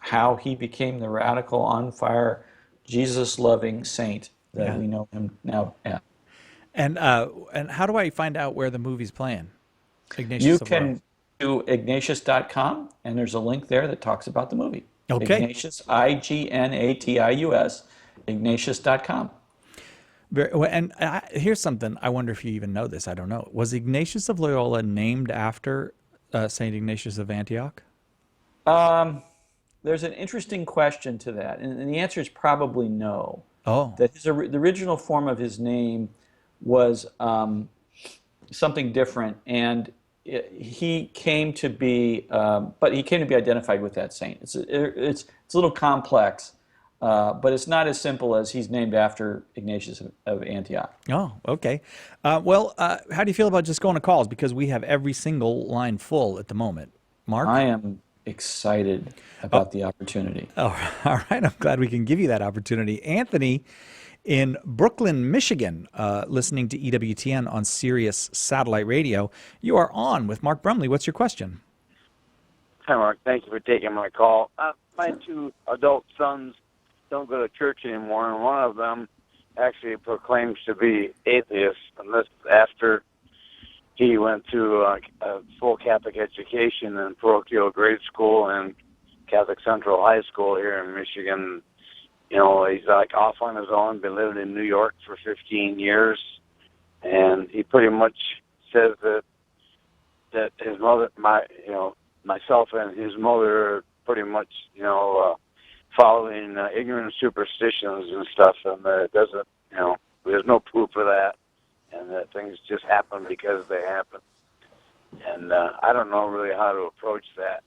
how he became the radical, on-fire, Jesus-loving saint that we know him now as. And how do I find out where the movie's playing? Ignatius you can do Ignatius.com, and there's a link there that talks about the movie. Okay. Ignatius, Ignatius, Ignatius.com. And here's something. I wonder if you even know this. I don't know. Was Ignatius of Loyola named after St. Ignatius of Antioch? There's an interesting question to that, and the answer is probably no. Oh. That the original form of his name was something different, and he came to be, identified with that saint. It's a little complex, but it's not as simple as he's named after Ignatius of Antioch. Oh, okay. How do you feel about just going to calls? Because we have every single line full at the moment. Mark? I am excited about the opportunity. Oh, all right. I'm glad we can give you that opportunity. Anthony in Brooklyn, Michigan, listening to EWTN on Sirius Satellite Radio. You are on with Mark Brumley. What's your question? Hi, Mark. Thank you for taking my call. My two adult sons don't go to church anymore, and one of them actually proclaims to be atheist, and this after he went through a full Catholic education in parochial grade school and Catholic Central High School here in Michigan. You know, he's like off on his own, been living in New York for 15 years, and he pretty much says that his mother, myself and his mother are pretty much, following ignorant superstitions and stuff, and it doesn't, there's no proof of that, and that things just happen because they happen. And I don't know really how to approach that.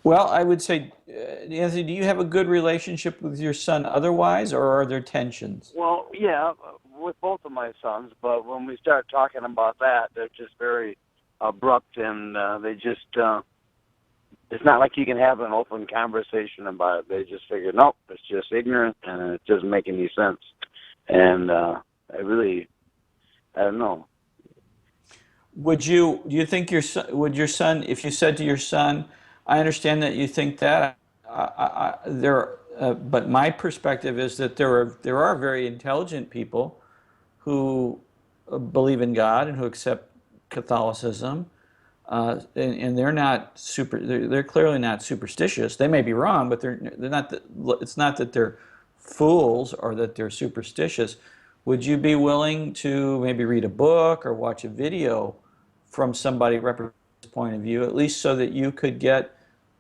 Well, I would say, Anthony, do you have a good relationship with your son otherwise, or are there tensions? Well, yeah, with both of my sons, but when we start talking about that, they're just very abrupt, and they just, it's not like you can have an open conversation about it. They just figure, nope, it's just ignorant, and it doesn't make any sense. And I don't know. Do you think would your son, if you said to your son, I understand that you think that, but my perspective is that there are very intelligent people who believe in God and who accept Catholicism, and they're not they're clearly not superstitious. They may be wrong, but they're not. It's not that they're fools or that they're superstitious. Would you be willing to maybe read a book or watch a video from somebody representing this point of view, at least so that you could get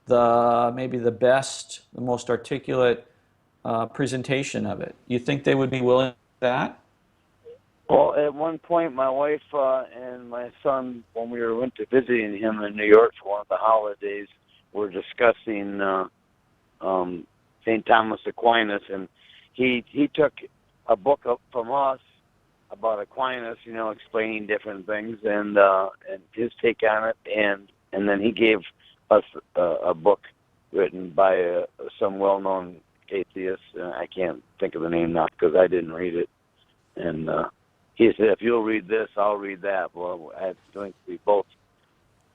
maybe the best, the most articulate presentation of it? You think they would be willing to do that? Well, at one point, my wife and my son, when we went to visiting him in New York for one of the holidays, were discussing St. Thomas Aquinas, and he took a book up from us about Aquinas, explaining different things and his take on it, and then he gave us a book written by some well-known atheist. I can't think of the name now because I didn't read it. And he said, if you'll read this, I'll read that. Well, I think we both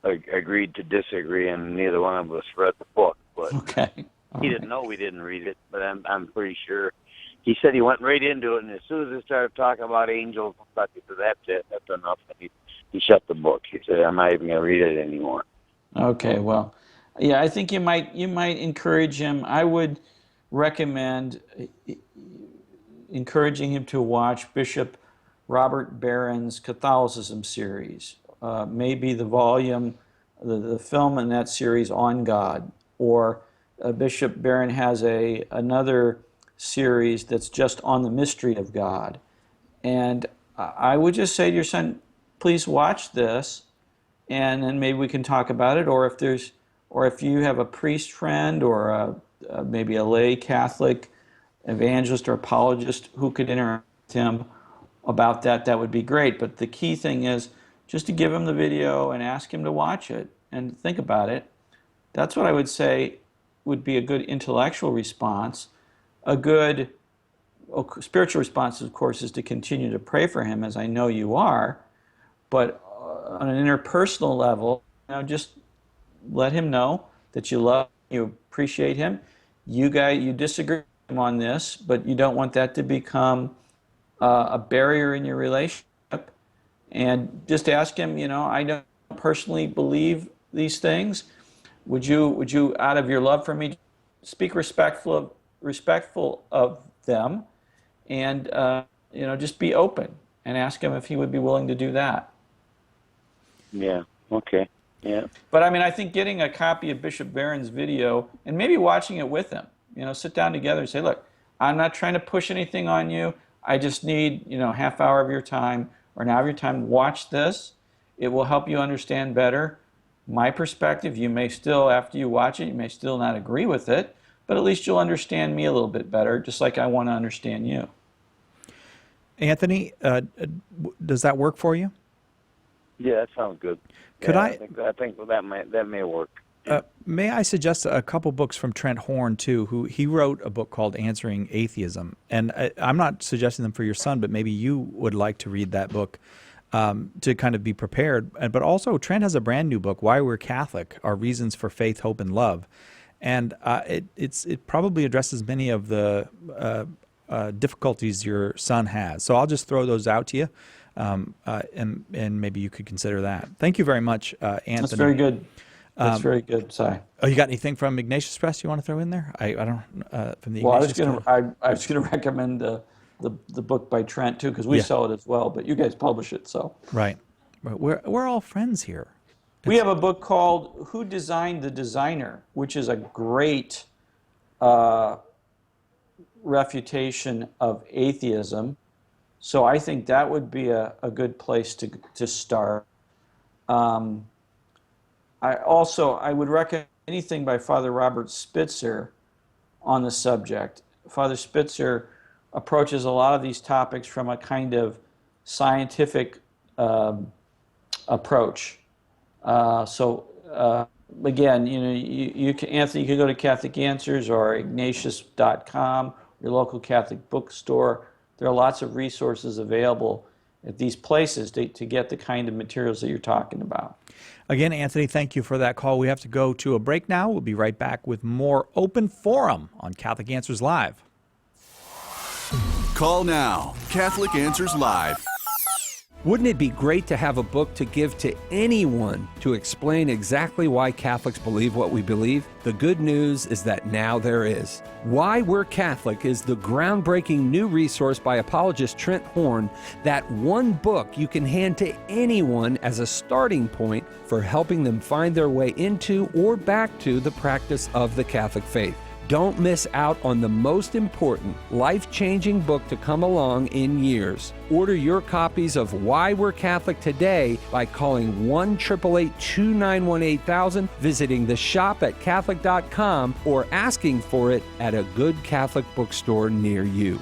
agreed to disagree, and neither one of us read the book. But okay. He didn't know we didn't read it, but I'm pretty sure. He said he went right into it, and as soon as he started talking about angels, he said, that's it, that's enough. And he shut the book. He said, I'm not even going to read it anymore. Okay, well, yeah, I think you might encourage him. I would recommend encouraging him to watch Bishop Robert Barron's Catholicism series, maybe the volume, the film in that series on God, or Bishop Barron has another series that's just on the mystery of God. And I would just say to your son, please watch this, and then maybe we can talk about it. Or if you have a priest friend or maybe a lay Catholic evangelist or apologist who could interact with him about that, that would be great. But the key thing is just to give him the video and ask him to watch it and think about it. That's what I would say would be a good intellectual response. A good spiritual response, of course, is to continue to pray for him, as I know you are. But on an interpersonal level, just let him know that you love him, you appreciate him. You disagree with him on this, but you don't want that to become a barrier in your relationship. And just ask him, I don't personally believe these things. Would you, out of your love for me, speak respectful of them, and just be open and ask him if he would be willing to do that. Yeah. Okay. Yeah. But I think getting a copy of Bishop Barron's video and maybe watching it with him, sit down together and say, look, I'm not trying to push anything on you. I just need, half hour of your time or an hour of your time to watch this. It will help you understand better my perspective. You may still, after you watch it, you may still not agree with it, but at least you'll understand me a little bit better, just like I want to understand you. Anthony, does that work for you? Yeah, that sounds good. Could I think that may work. May I suggest a couple books from Trent Horn, too, who he wrote a book called Answering Atheism. And I'm not suggesting them for your son, but maybe you would like to read that book to kind of be prepared. But also, Trent has a brand new book, Why We're Catholic, Our Reasons for Faith, Hope, and Love. And it probably addresses many of the difficulties your son has. So I'll just throw those out to you, and maybe you could consider that. Thank you very much, Anthony. That's very good. That's very good, Si. Oh, you got anything from Ignatius Press you want to throw in there? I don't from the. Well, Ignatius I was gonna recommend the book by Trent too, because we sell it as well. But you guys publish it, so right. We're all friends here. We have a book called "Who Designed the Designer," which is a great refutation of atheism. So I think that would be a good place to start. I would recommend anything by Father Robert Spitzer on the subject. Father Spitzer approaches a lot of these topics from a kind of scientific approach. Again, you can, Anthony, you can go to Catholic Answers or Ignatius.com, your local Catholic bookstore. There are lots of resources available at these places to get the kind of materials that you're talking about. Again, Anthony, thank you for that call. We have to go to a break now. We'll be right back with more Open Forum on Catholic Answers Live. Call now. Catholic Answers Live. Wouldn't it be great to have a book to give to anyone to explain exactly why Catholics believe what we believe? The good news is that now there is. Why We're Catholic is the groundbreaking new resource by apologist Trent Horn, that one book you can hand to anyone as a starting point for helping them find their way into or back to the practice of the Catholic faith. Don't miss out on the most important, life-changing book to come along in years. Order your copies of Why We're Catholic today by calling 1-888-291-8000, visiting the shop at Catholic.com, or asking for it at a good Catholic bookstore near you.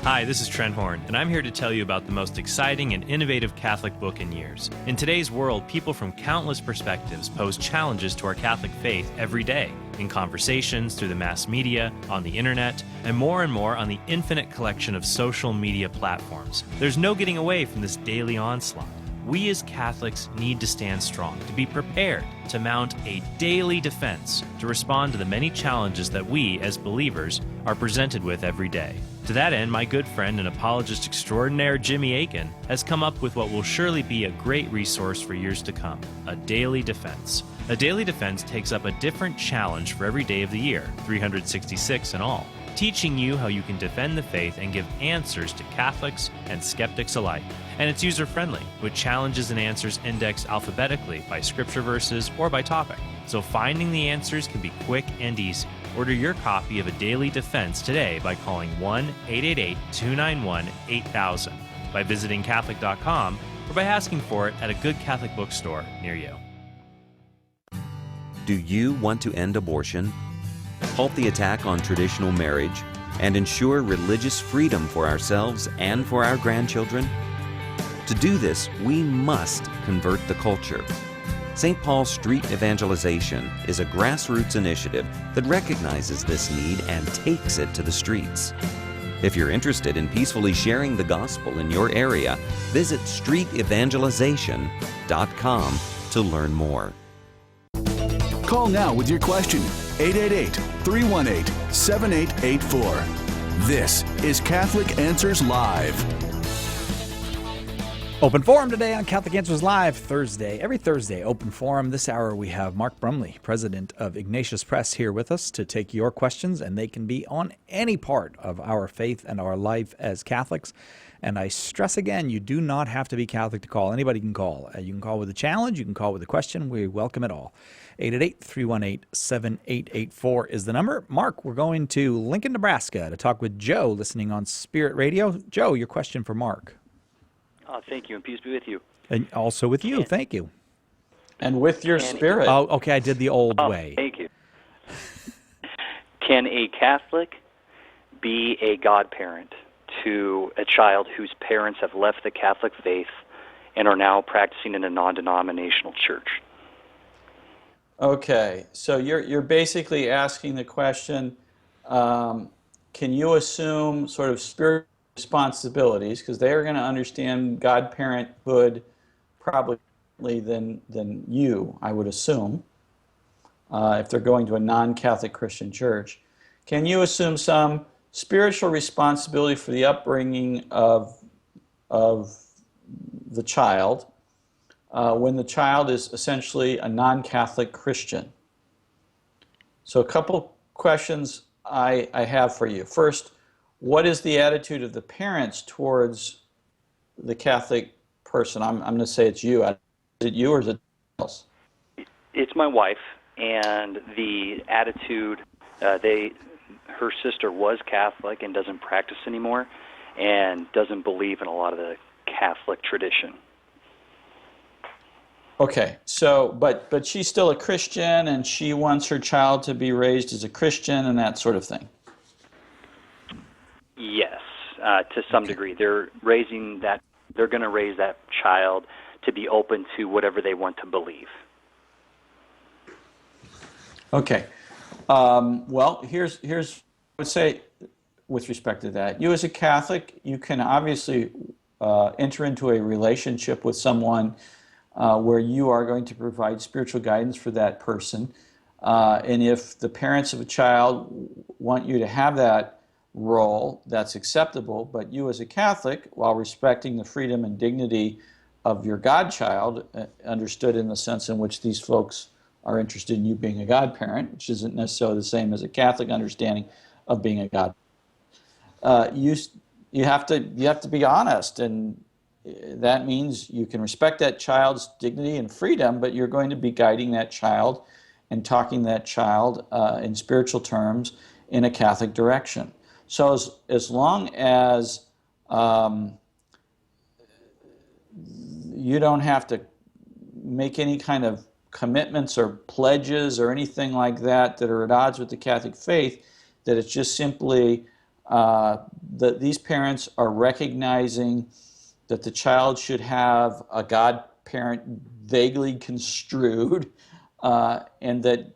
Hi, this is Trent Horn, and I'm here to tell you about the most exciting and innovative Catholic book in years. In today's world, people from countless perspectives pose challenges to our Catholic faith every day, in conversations, through the mass media, on the internet, and more on the infinite collection of social media platforms. There's no getting away from this daily onslaught. We as Catholics need to stand strong, to be prepared to mount a daily defense to respond to the many challenges that we as believers are presented with every day. To that end, my good friend and apologist extraordinaire Jimmy Akin has come up with what will surely be a great resource for years to come, a daily defense. A daily defense takes up a different challenge for every day of the year, 366 in all, teaching you how you can defend the faith and give answers to Catholics and skeptics alike. And it's user-friendly, with challenges and answers indexed alphabetically by scripture verses or by topic. So finding the answers can be quick and easy. Order your copy of A Daily Defense today by calling 1-888-291-8000, by visiting Catholic.com, or by asking for it at a good Catholic bookstore near you. Do you want to end abortion, halt the attack on traditional marriage, and ensure religious freedom for ourselves and for our grandchildren? To do this, we must convert the culture. St. Paul Street Evangelization is a grassroots initiative that recognizes this need and takes it to the streets. If you're interested in peacefully sharing the gospel in your area, visit streetevangelization.com to learn more. Call now with your question, 888-318-7884. This is Catholic Answers Live. Open Forum today on Catholic Answers Live, Thursday. Every Thursday, Open Forum. This hour we have Mark Brumley, president of Ignatius Press, here with us to take your questions, and they can be on any part of our faith and our life as Catholics. And I stress again, you do not have to be Catholic to call. Anybody can call. You can call with a challenge. You can call with a question. We welcome it all. 888-318-7884 is the number. Mark, we're going to Lincoln, Nebraska to talk with Joe, listening on Spirit Radio. Joe, your question for Mark. Thank you, and peace be with you. And also with you. Thank you. And with your spirit. Oh, okay, I did the old way. Thank you. Can a Catholic be a godparent to a child whose parents have left the Catholic faith and are now practicing in a non-denominational church. Okay, so you're basically asking the question, can you assume sort of spiritual responsibilities, because they are going to understand godparenthood probably than you, I would assume, if they're going to a non-Catholic Christian church. Can you assume some spiritual responsibility for the upbringing of the child when the child is essentially a non-Catholic Christian? So a couple questions I have for you. First, what is the attitude of the parents towards the Catholic person? I'm going to say it's you. Is it you or is it else? It's my wife, and the attitude, her sister was Catholic and doesn't practice anymore and doesn't believe in a lot of the Catholic tradition. Okay, so but she's still a Christian and she wants her child to be raised as a Christian and that sort of thing. Yes, to some degree. They're going to raise that child to be open to whatever they want to believe. Okay. Well, here's I would say with respect to that. You as a Catholic, you can obviously enter into a relationship with someone where you are going to provide spiritual guidance for that person. And if the parents of a child want you to have that role, that's acceptable. But you as a Catholic, while respecting the freedom and dignity of your godchild, understood in the sense in which these folks are interested in you being a godparent, which isn't necessarily the same as a Catholic understanding of being a god. You have to be honest, and that means you can respect that child's dignity and freedom, but you're going to be guiding that child and talking to that child in spiritual terms in a Catholic direction. So as long as you don't have to make any kind of commitments or pledges or anything like that that are at odds with the Catholic faith, that it's just simply that these parents are recognizing that the child should have a godparent vaguely construed, and that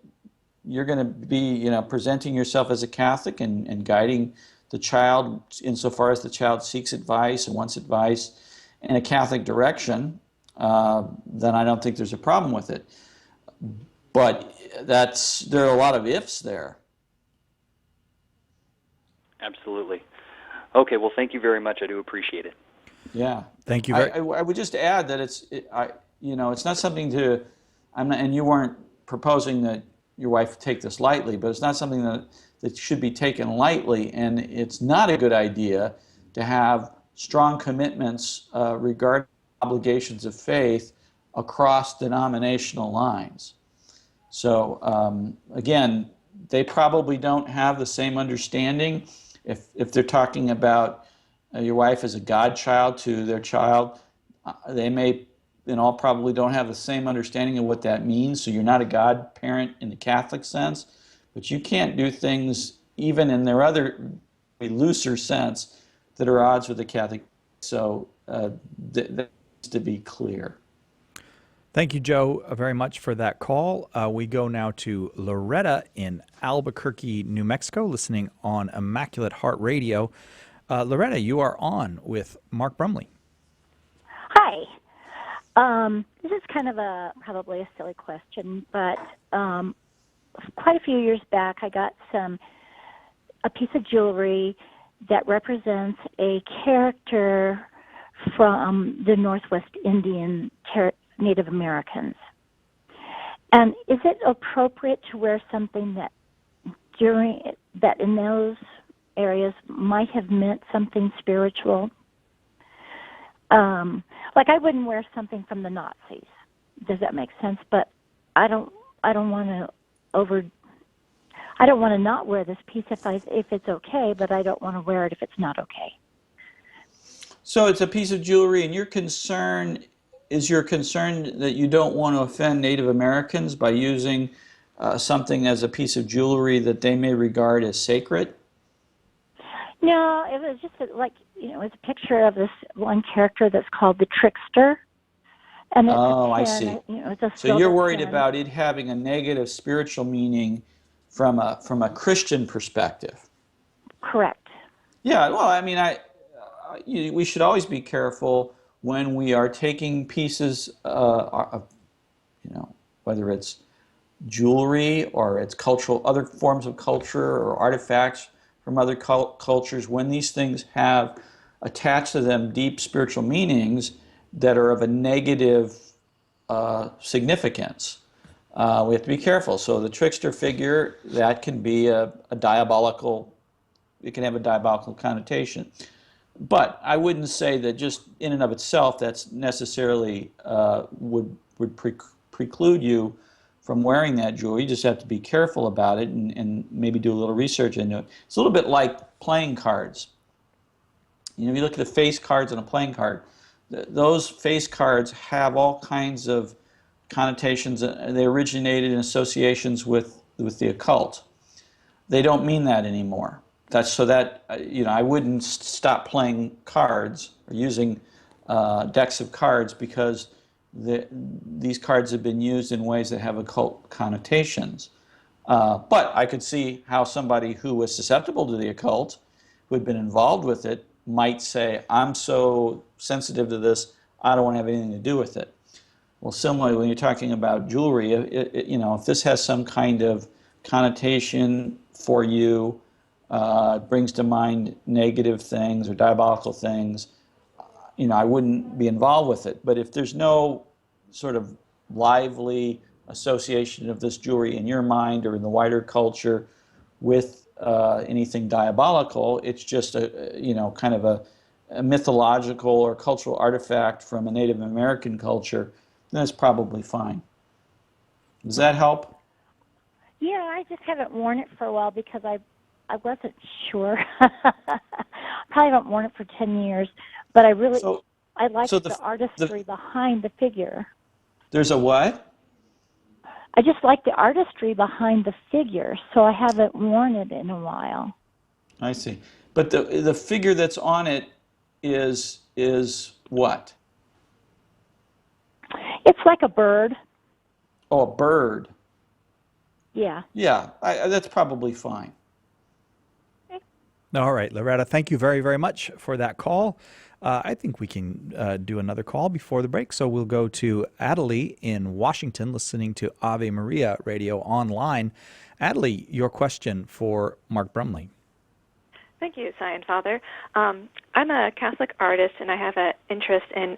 you're going to be, presenting yourself as a Catholic and guiding the child insofar as the child seeks advice and wants advice in a Catholic direction, then I don't think there's a problem with it. But there are a lot of ifs there. Absolutely. Okay, well, thank you very much. I do appreciate it. Yeah. Thank you. I would just add that it's not something to, and you weren't proposing that your wife take this lightly, but it's not something that should be taken lightly, and it's not a good idea to have strong commitments regarding obligations of faith across denominational lines. So again, they probably don't have the same understanding. If they're talking about your wife as a godchild to their child, they may in all probably don't have the same understanding of what that means. So you're not a godparent in the Catholic sense, but you can't do things even in their other looser sense that are at odds with the Catholic. So that needs to be clear. Thank you, Joe, very much for that call. We go now to Loretta in Albuquerque, New Mexico, listening on Immaculate Heart Radio. Loretta, you are on with Mark Brumley. Hi. This is kind of probably a silly question, but quite a few years back, I got a piece of jewelry that represents a character from the Northwest Indian Native Americans. And is it appropriate to wear something that in those areas might have meant something spiritual? Like I wouldn't wear something from the Nazis. Does that make sense? But I don't want to not wear this piece if it's okay, but I don't want to wear it if it's not okay. So it's a piece of jewelry, and your concern that you don't want to offend Native Americans by using something as a piece of jewelry that they may regard as sacred? No, it was just like, it was a picture of this one character that's called the Trickster. And it's Oh, a I pin, see. It's a So you're silver worried pin. about it having a negative spiritual meaning from a Christian perspective. Correct. Yeah, well, I mean, we should always be careful when we are taking pieces of, whether it's jewelry or it's other forms of culture or artifacts from other cultures, when these things have attached to them deep spiritual meanings that are of a negative significance. We have to be careful. So the trickster figure, that can be it can have a diabolical connotation. But I wouldn't say that just in and of itself that's necessarily would preclude you from wearing that jewelry. You just have to be careful about it and maybe do a little research into it. It's a little bit like playing cards. If you look at the face cards on a playing card, those face cards have all kinds of connotations. They originated in associations with the occult. They don't mean that anymore. I wouldn't stop playing cards or using decks of cards because these cards have been used in ways that have occult connotations. But I could see how somebody who was susceptible to the occult, who had been involved with it, might say, I'm so sensitive to this, I don't want to have anything to do with it. Well, similarly, when you're talking about jewelry, if this has some kind of connotation for you, brings to mind negative things or diabolical things, I wouldn't be involved with it. But if there's no sort of lively association of this jewelry in your mind or in the wider culture with anything diabolical, it's just kind of a mythological or cultural artifact from a Native American culture, then it's probably fine. Does that help? Yeah, I just haven't worn it for a while because I wasn't sure. Probably haven't worn it for 10 years, but I like the artistry behind the figure. There's a what? I just like the artistry behind the figure, so I haven't worn it in a while. I see. But the figure that's on it is what? It's like a bird. Oh, a bird. Yeah. Yeah, that's probably fine. All right, Loretta, thank you very, very much for that call. I think we can do another call before the break, so we'll go to Adelie in Washington, listening to Ave Maria Radio online. Adelie, your question for Mark Brumley. Thank you, Science Father. I'm a Catholic artist, and I have an interest in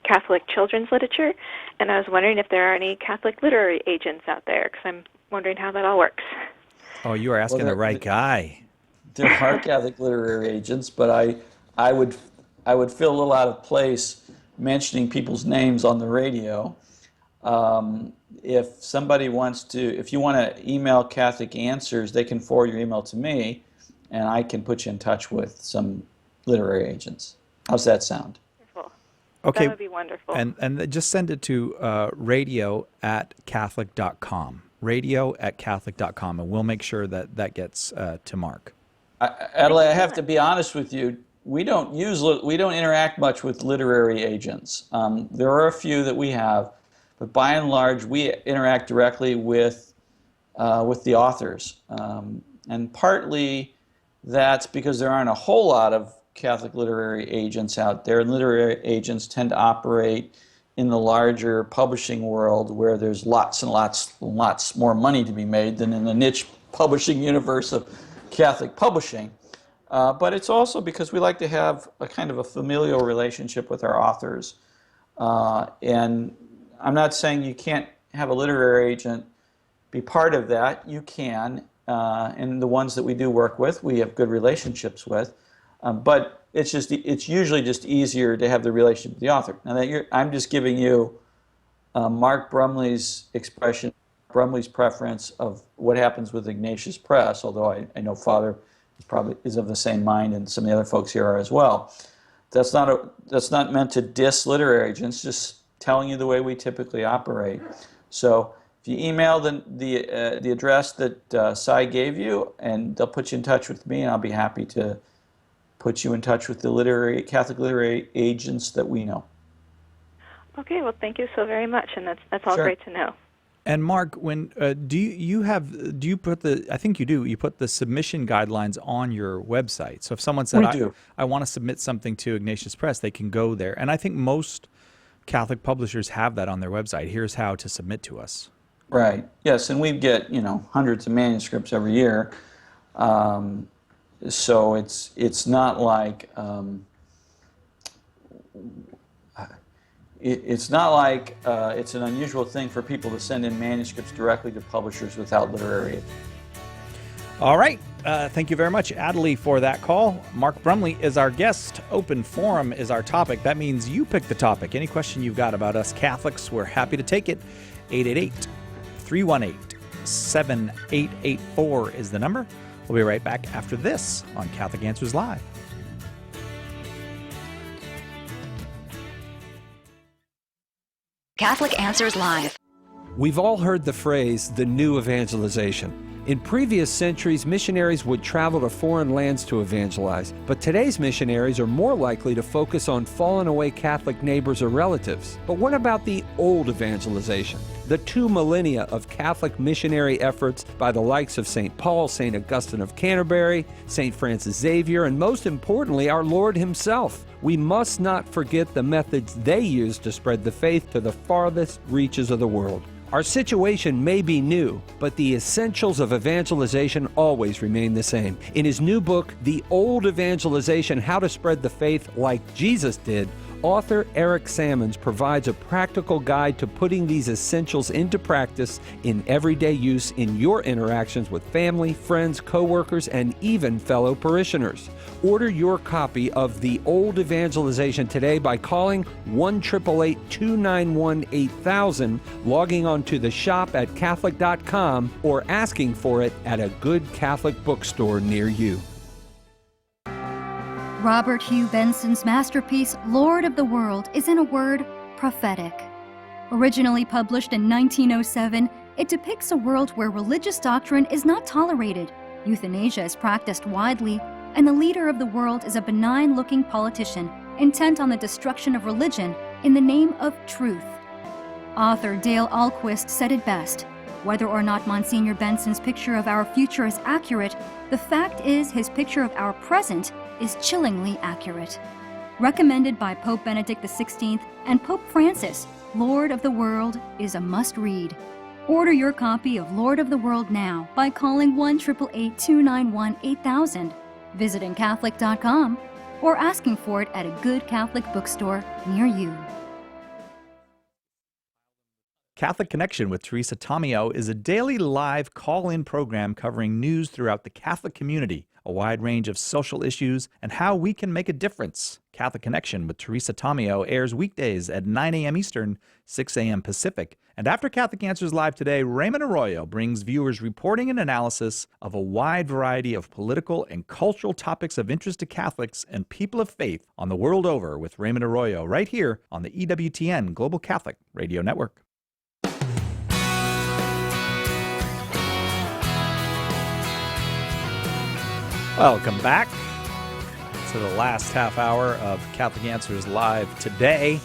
Catholic children's literature, and I was wondering if there are any Catholic literary agents out there, because I'm wondering how that all works. Oh, you are asking the right guy. There are Catholic literary agents, but I would feel a little out of place mentioning people's names on the radio. If you want to email Catholic Answers, they can forward your email to me, and I can put you in touch with some literary agents. How's that sound? Wonderful. Okay. That would be wonderful. And just send it to radio@catholic.com. Radio@catholic.com, and we'll make sure that gets to Mark. Adelaide, I have to be honest with you. We don't interact much with literary agents. There are a few that we have, but by and large, we interact directly with the authors, and partly that's because there aren't a whole lot of Catholic literary agents out there, and literary agents tend to operate in the larger publishing world where there's lots and lots and lots more money to be made than in the niche publishing universe of Catholic publishing. But it's also because we like to have a kind of a familial relationship with our authors. And I'm not saying you can't have a literary agent be part of that. You can. And the ones that we do work with, we have good relationships with. But it's usually just easier to have the relationship with the author. Now, I'm just giving you Mark Brumley's expression, Brumley's preference of what happens with Ignatius Press, although I know Father probably is of the same mind, and some of the other folks here are as well. That's not meant to diss literary agents, just telling you the way we typically operate. So if you email the address that Cy gave you, and they'll put you in touch with me, and I'll be happy to put you in touch with the Catholic literary agents that we know. Okay, well, thank you so very much, and that's all Sure. great to know. And Mark, when do you put the? I think you do. You put the submission guidelines on your website. So if someone said, We do. I want to submit something to Ignatius Press," they can go there. And I think most Catholic publishers have that on their website. Here's how to submit to us. Right. Yes, and we get hundreds of manuscripts every year. So it's not like it's an unusual thing for people to send in manuscripts directly to publishers without literary aid. All right. Thank you very much, Adley, for that call. Mark Brumley is our guest. Open forum is our topic. That means you pick the topic. Any question you've got about us Catholics, we're happy to take it. 888-318-7884 is the number. We'll be right back after this on Catholic Answers Live. Catholic Answers Live. We've all heard the phrase, the new evangelization. In previous centuries, missionaries would travel to foreign lands to evangelize, but today's missionaries are more likely to focus on fallen away Catholic neighbors or relatives. But what about the old evangelization? The 2 millennia of Catholic missionary efforts by the likes of St. Paul, St. Augustine of Canterbury, St. Francis Xavier, and most importantly, our Lord himself. We must not forget the methods they used to spread the faith to the farthest reaches of the world. Our situation may be new, but the essentials of evangelization always remain the same. In his new book, The Old Evangelization, How to Spread the Faith Like Jesus Did, author Eric Sammons provides a practical guide to putting these essentials into practice in everyday use in your interactions with family, friends, co-workers, and even fellow parishioners. Order your copy of The Old Evangelization today by calling 1-888-291-8000, logging on to the shop at Catholic.com, or asking for it at a good Catholic bookstore near you. Robert Hugh Benson's masterpiece, Lord of the World, is in a word, prophetic. Originally published in 1907, it depicts a world where religious doctrine is not tolerated, euthanasia is practiced widely, and the leader of the world is a benign-looking politician intent on the destruction of religion in the name of truth. Author Dale Ahlquist said it best: whether or not Monsignor Benson's picture of our future is accurate, the fact is his picture of our present is chillingly accurate. Recommended by Pope Benedict XVI and Pope Francis, Lord of the World is a must-read. Order your copy of Lord of the World now by calling 1-888-291-8000, visiting Catholic.com, or asking for it at a good Catholic bookstore near you. Catholic Connection with Teresa Tomeo is a daily live call-in program covering news throughout the Catholic community, a wide range of social issues, and how we can make a difference. Catholic Connection with Teresa Tomeo airs weekdays at 9 a.m. Eastern, 6 a.m. Pacific. And after Catholic Answers Live today, Raymond Arroyo brings viewers reporting and analysis of a wide variety of political and cultural topics of interest to Catholics and people of faith on the world over with Raymond Arroyo right here on the EWTN Global Catholic Radio Network. Welcome back to the last half hour of Catholic Answers Live today.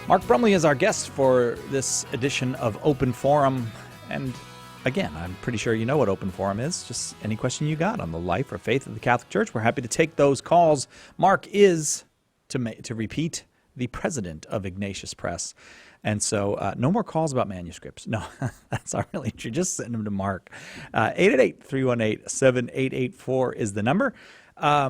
Mark Brumley is our guest for this edition of Open Forum. And again, I'm pretty sure you know what Open Forum is. Just any question you got on the life or faith of the Catholic Church, we're happy to take those calls. Mark is, to repeat, the president of Ignatius Press. And so no more calls about manuscripts. No, that's not really true. Just send them to Mark. 888-318-7884 is the number. How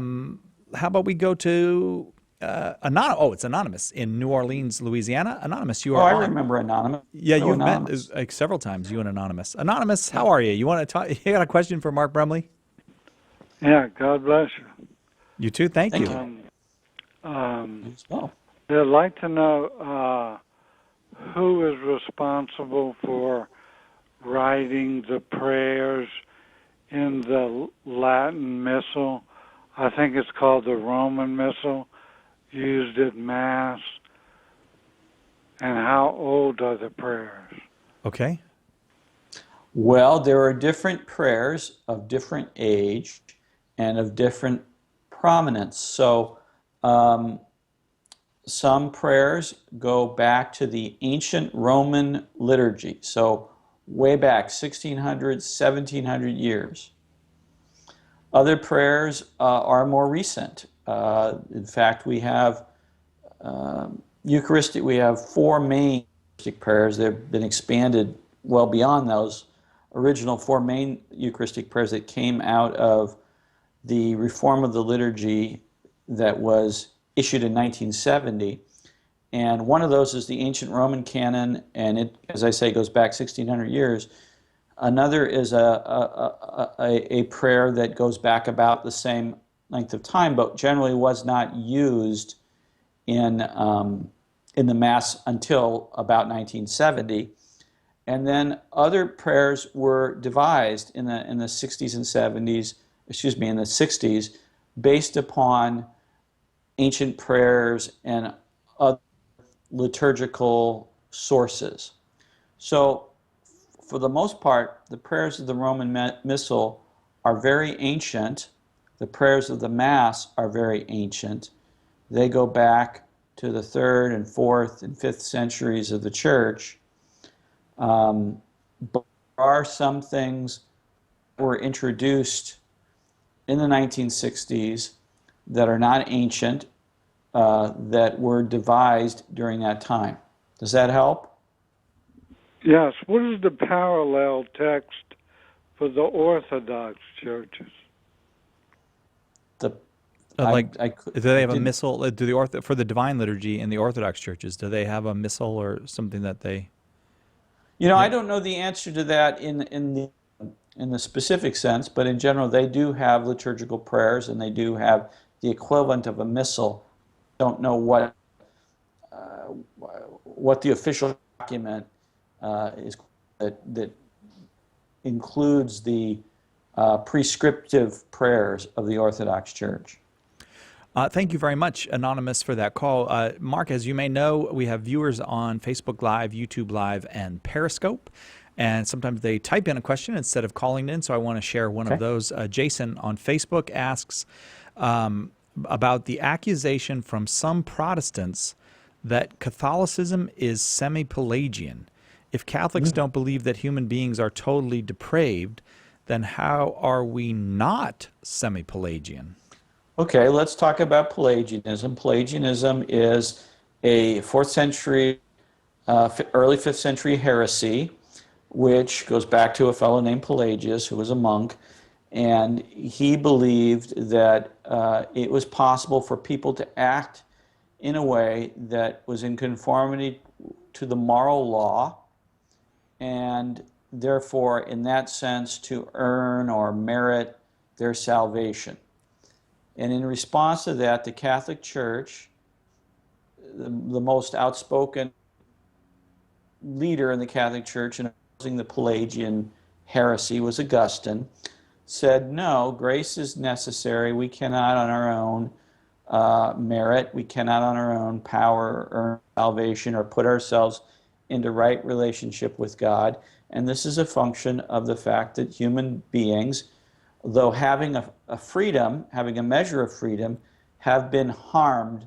about we go to it's Anonymous in New Orleans, Louisiana. Anonymous, you are I remember Anonymous. Yeah, you've met several times, you and Anonymous. Anonymous, how are you? You want to talk? You got a question for Mark Brumley? Yeah, God bless you. You too, thank you. I'd like to know who is responsible for writing the prayers in the Latin Missal. I think it's called the Roman Missal, used at Mass. And how old are the prayers? Okay. Well, there are different prayers of different age and of different prominence. So some prayers go back to the ancient Roman liturgy, so way back 1600, 1700 years. Other prayers are more recent. In fact, we have Eucharistic. We have 4 main Eucharistic prayers. They've been expanded well beyond those original 4 main Eucharistic prayers that came out of the reform of the liturgy that was issued in 1970. And one of those is the ancient Roman canon, and it, as I say, goes back 1600 years. Another is a prayer that goes back about the same length of time, but generally was not used in the Mass until about 1970. And then other prayers were devised in the 60s and 70s, in the 60s, based upon ancient prayers and other liturgical sources. So, for the most part, the prayers of the Roman Missal are very ancient. The prayers of the Mass are very ancient. They go back to the 3rd and 4th and 5th centuries of the Church. But there are some things that were introduced in the 1960s that are not ancient, that were devised during that time. Does that help? Yes. What is the parallel text for the Orthodox churches? Do they have a missal? For the Divine Liturgy in the Orthodox churches, do they have a missal or something that they? I don't know the answer to that in the specific sense, but in general, they do have liturgical prayers, and they do have the equivalent of a missal. Don't know what the official document is that includes the prescriptive prayers of the Orthodox Church. Thank you very much, Anonymous, for that call. Mark, as you may know, we have viewers on Facebook Live, YouTube Live, and Periscope. And sometimes they type in a question instead of calling in, so I want to share one of those. Jason on Facebook asks about the accusation from some Protestants that Catholicism is semi-Pelagian. If Catholics don't believe that human beings are totally depraved, then how are we not semi-Pelagian? Okay, let's talk about Pelagianism. Pelagianism is a 4th century, early 5th century heresy, which goes back to a fellow named Pelagius, who was a monk, and he believed that it was possible for people to act in a way that was in conformity to the moral law, and therefore, in that sense, to earn or merit their salvation. And in response to that, the Catholic Church, the most outspoken leader in the Catholic Church in opposing the Pelagian heresy was Augustine, said, no, grace is necessary. We cannot on our own merit, we cannot on our own power earn salvation or put ourselves into right relationship with God. And this is a function of the fact that human beings, though having a freedom, having a measure of freedom, have been harmed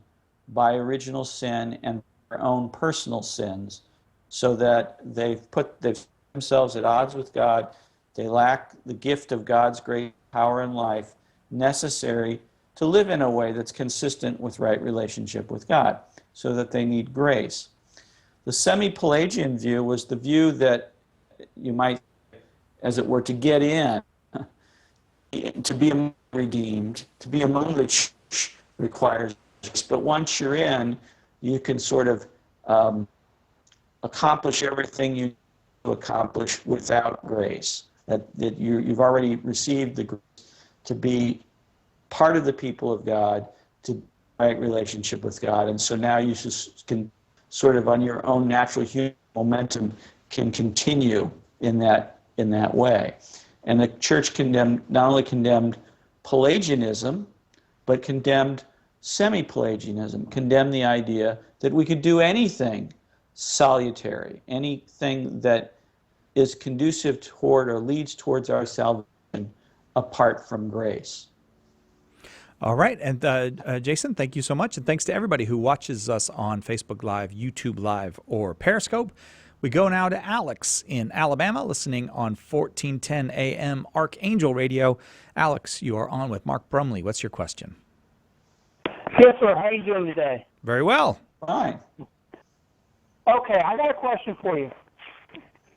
by original sin and their own personal sins, so that they've put themselves at odds with God. They lack the gift of God's great power and life necessary to live in a way that's consistent with right relationship with God, so that they need grace. The semi-Pelagian view was the view that you might, as it were, to get in, to be redeemed, to be among the church requires grace. But once you're in, you can sort of accomplish everything you need to accomplish without grace. That you've already received the grace to be part of the people of God, to right relationship with God. And so now you just can sort of on your own natural human momentum can continue in that way. And the church not only condemned Pelagianism, but condemned semi-Pelagianism, condemned the idea that we could do anything salutary, anything that is conducive toward or leads towards our salvation apart from grace. All right. And Jason, thank you so much. And thanks to everybody who watches us on Facebook Live, YouTube Live, or Periscope. We go now to Alex in Alabama, listening on 1410 AM Archangel Radio. Alex, you are on with Mark Brumley. What's your question? Yes, sir. How are you doing today? Very well. Fine. Okay, I got a question for you.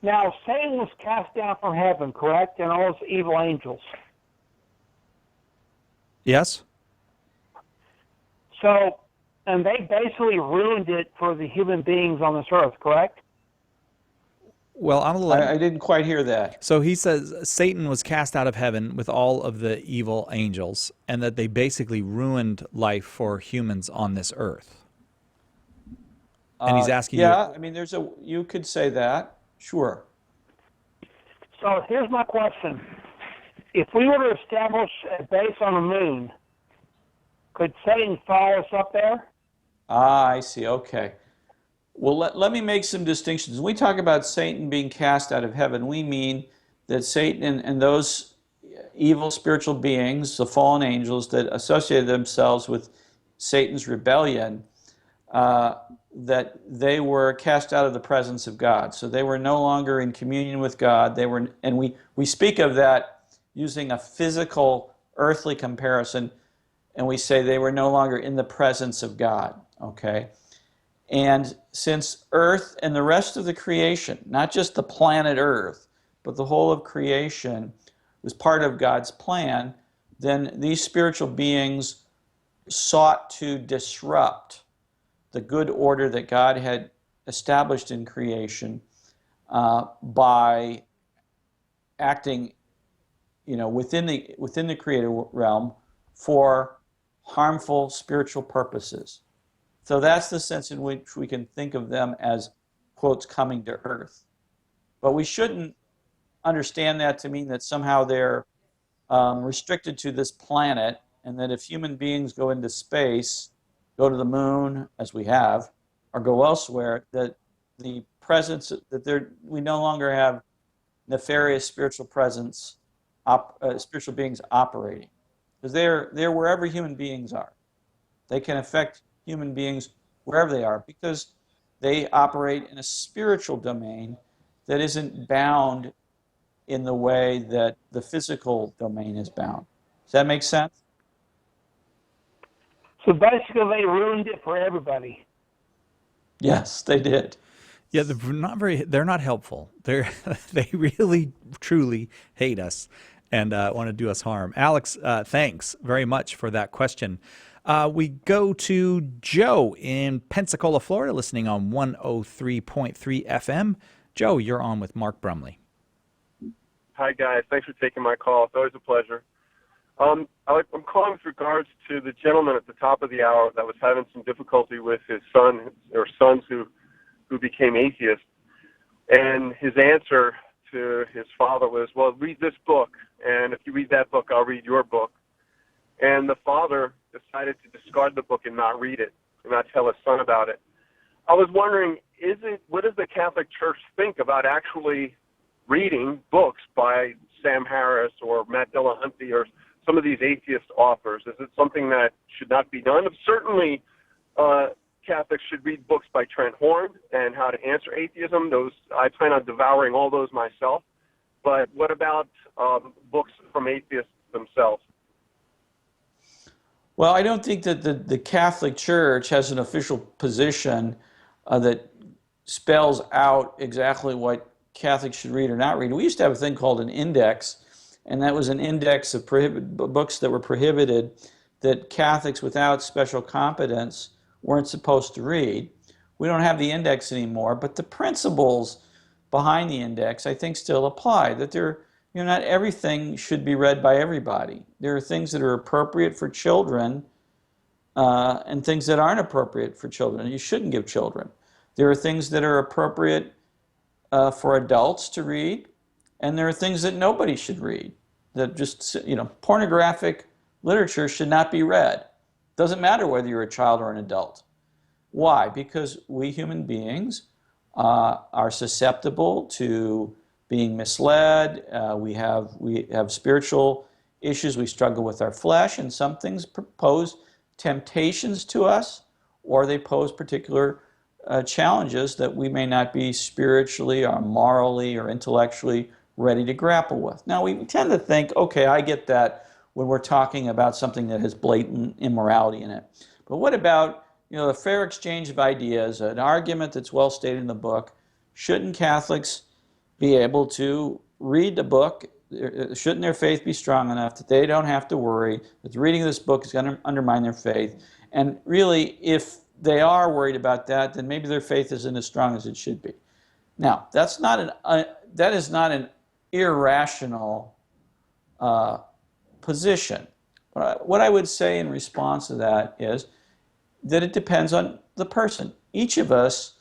Now, Satan was cast down from heaven, correct? And all his evil angels. Yes. So, and they basically ruined it for the human beings on this earth, correct? Well, I didn't quite hear that. So he says Satan was cast out of heaven with all of the evil angels, and that they basically ruined life for humans on this earth. And he's asking yeah, you... I mean, you could say that, sure. So here's my question. If we were to establish a base on the moon, could Satan follow us up there? Ah, I see, okay. Well, let me make some distinctions. When we talk about Satan being cast out of heaven, we mean that Satan and those evil spiritual beings, the fallen angels that associated themselves with Satan's rebellion, that they were cast out of the presence of God. So they were no longer in communion with God. And we speak of that using a physical, earthly comparison, and we say they were no longer in the presence of God, okay? And since Earth and the rest of the creation, not just the planet Earth, but the whole of creation was part of God's plan, then these spiritual beings sought to disrupt the good order that God had established in creation by acting, within the created realm for harmful spiritual purposes. So that's the sense in which we can think of them as, quotes, coming to earth. But we shouldn't understand that to mean that somehow they're restricted to this planet, and that if human beings go into space, go to the moon, as we have, or go elsewhere, that the presence, we no longer have nefarious spiritual presence, spiritual beings operating. Because they're wherever human beings are. They can affect human beings wherever they are because they operate in a spiritual domain that isn't bound in the way that the physical domain is bound. Does that make sense? So basically they ruined it for everybody. Yes, they did. Yeah, they're not helpful. They really, truly hate us and want to do us harm. Alex, thanks very much for that question. We go to Joe in Pensacola, Florida, listening on 103.3 FM. Joe, you're on with Mark Brumley. Hi, guys. Thanks for taking my call. It's always a pleasure. I'm calling with regards to the gentleman at the top of the hour that was having some difficulty with his son or sons who became atheists. And his answer to his father was, well, read this book, and if you read that book, I'll read your book. And the father decided to discard the book and not read it, and not tell his son about it. I was wondering, what does the Catholic Church think about actually reading books by Sam Harris or Matt Dillahunty or some of these atheist authors? Is it something that should not be done? Certainly, Catholics should read books by Trent Horn and How to Answer Atheism. I plan on devouring all those myself. But what about books from atheists themselves? Well, I don't think that the Catholic Church has an official position that spells out exactly what Catholics should read or not read. We used to have a thing called an index, and that was an index of books that were prohibited that Catholics without special competence weren't supposed to read. We don't have the index anymore, but the principles behind the index, I think, still apply, that not everything should be read by everybody. There are things that are appropriate for children and things that aren't appropriate for children. You shouldn't give children. There are things that are appropriate for adults to read, and there are things that nobody should read. That just, pornographic literature should not be read. Doesn't matter whether you're a child or an adult. Why? Because we human beings are susceptible to being misled. We have spiritual issues. We struggle with our flesh, and some things pose temptations to us, or they pose particular challenges that we may not be spiritually or morally or intellectually ready to grapple with. Now, we tend to think, okay, I get that when we're talking about something that has blatant immorality in it. But what about, the fair exchange of ideas, an argument that's well stated in the book? Shouldn't Catholics be able to read the book? Shouldn't their faith be strong enough that they don't have to worry that the reading of this book is going to undermine their faith? And really, if they are worried about that, then maybe their faith isn't as strong as it should be. Now, that is not an irrational position. What I would say in response to that is that it depends on the person. Each of us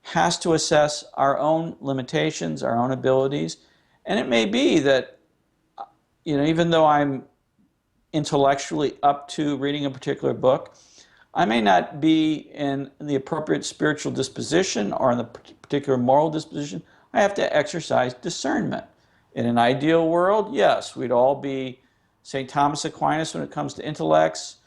has to assess our own limitations, our own abilities, and it may be that, even though I'm intellectually up to reading a particular book, I may not be in the appropriate spiritual disposition or in the particular moral disposition. I have to exercise discernment. In an ideal world, yes, we'd all be St. Thomas Aquinas when it comes to intellects,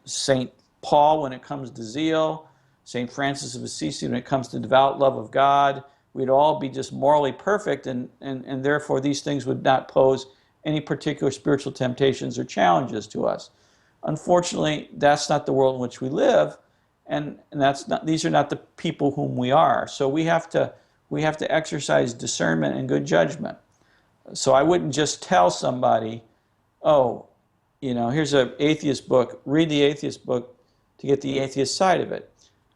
St. Paul when it comes to zeal, St. Francis of Assisi when it comes to devout love of God. We'd all be just morally perfect, and therefore these things would not pose any particular spiritual temptations or challenges to us. Unfortunately, that's not the world in which we live, and these are not the people whom we are. So we have to exercise discernment and good judgment. So I wouldn't just tell somebody, here's an atheist book, read the atheist book to get the atheist side of it.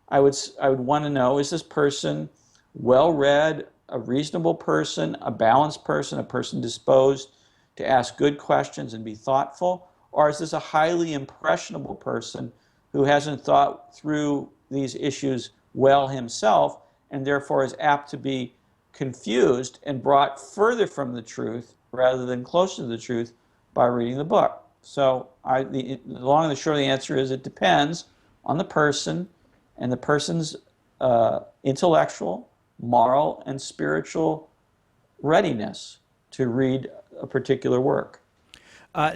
I would want to know, is this person well-read, a reasonable person, a balanced person, a person disposed to ask good questions and be thoughtful? Or is this a highly impressionable person who hasn't thought through these issues well himself and therefore is apt to be confused and brought further from the truth rather than closer to the truth by reading the book? So the long and the short of the answer is it depends on the person and the person's intellectual, moral, and spiritual readiness to read a particular work.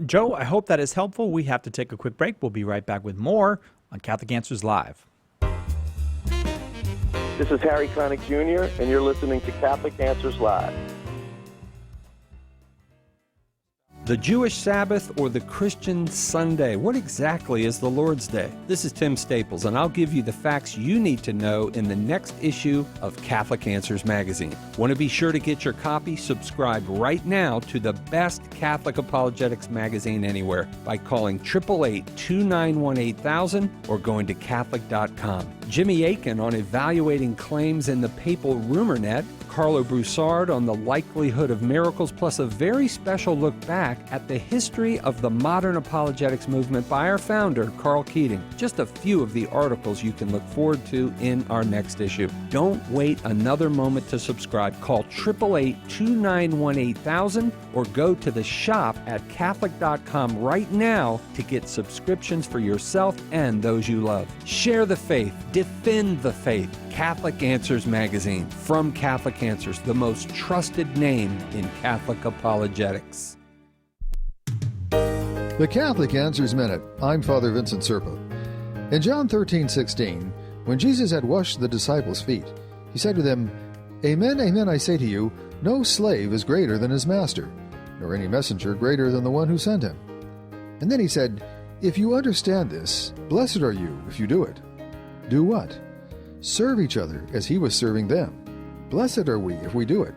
Joe, I hope that is helpful. We have to take a quick break. We'll be right back with more on Catholic Answers Live. This is Harry Connick Jr., and you're listening to Catholic Answers Live. The Jewish Sabbath or the Christian Sunday? What exactly is the Lord's Day? This is Tim Staples, and I'll give you the facts you need to know in the next issue of Catholic Answers magazine. Want to be sure to get your copy? Subscribe right now to the best Catholic apologetics magazine anywhere by calling 888-291-8000 or going to Catholic.com. Jimmy Akin on evaluating claims in the papal rumor net, Carlo Broussard on the likelihood of miracles, plus a very special look back at the history of the modern apologetics movement by our founder, Karl Keating. Just a few of the articles you can look forward to in our next issue. Don't wait another moment to subscribe. Call 888-291-8000 or go to the shop at Catholic.com right now to get subscriptions for yourself and those you love. Share the faith. Defend the faith. Catholic Answers magazine. From Catholic Answers, the most trusted name in Catholic apologetics. The Catholic Answers Minute. I'm Father Vincent Serpa. In John 13:16, when Jesus had washed the disciples' feet, he said to them, "Amen, amen, I say to you, no slave is greater than his master, nor any messenger greater than the one who sent him." And then he said, "If you understand this, blessed are you if you do it." Do what? Serve each other as he was serving them. Blessed are we if we do it.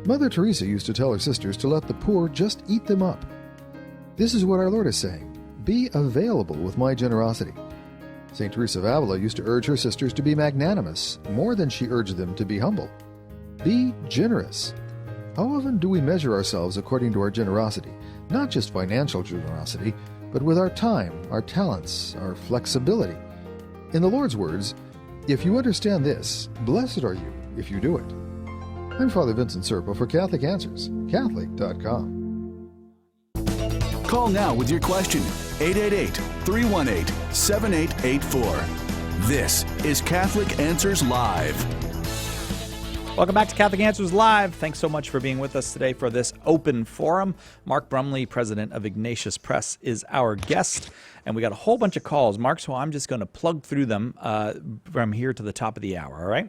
Mother Teresa used to tell her sisters to let the poor just eat them up. This is what our Lord is saying. Be available with my generosity. St. Teresa of Avila used to urge her sisters to be magnanimous, more than she urged them to be humble. Be generous. How often do we measure ourselves according to our generosity? Not just financial generosity, but with our time, our talents, our flexibility. In the Lord's words, if you understand this, blessed are you if you do it. I'm Father Vincent Serpa for Catholic Answers, Catholic.com. Call now with your question, 888-318-7884. This is Catholic Answers Live. Welcome back to Catholic Answers Live. Thanks so much for being with us today for this open forum. Mark Brumley, president of Ignatius Press, is our guest. And we got a whole bunch of calls, Mark, so I'm just going to plug through them from here to the top of the hour, all right?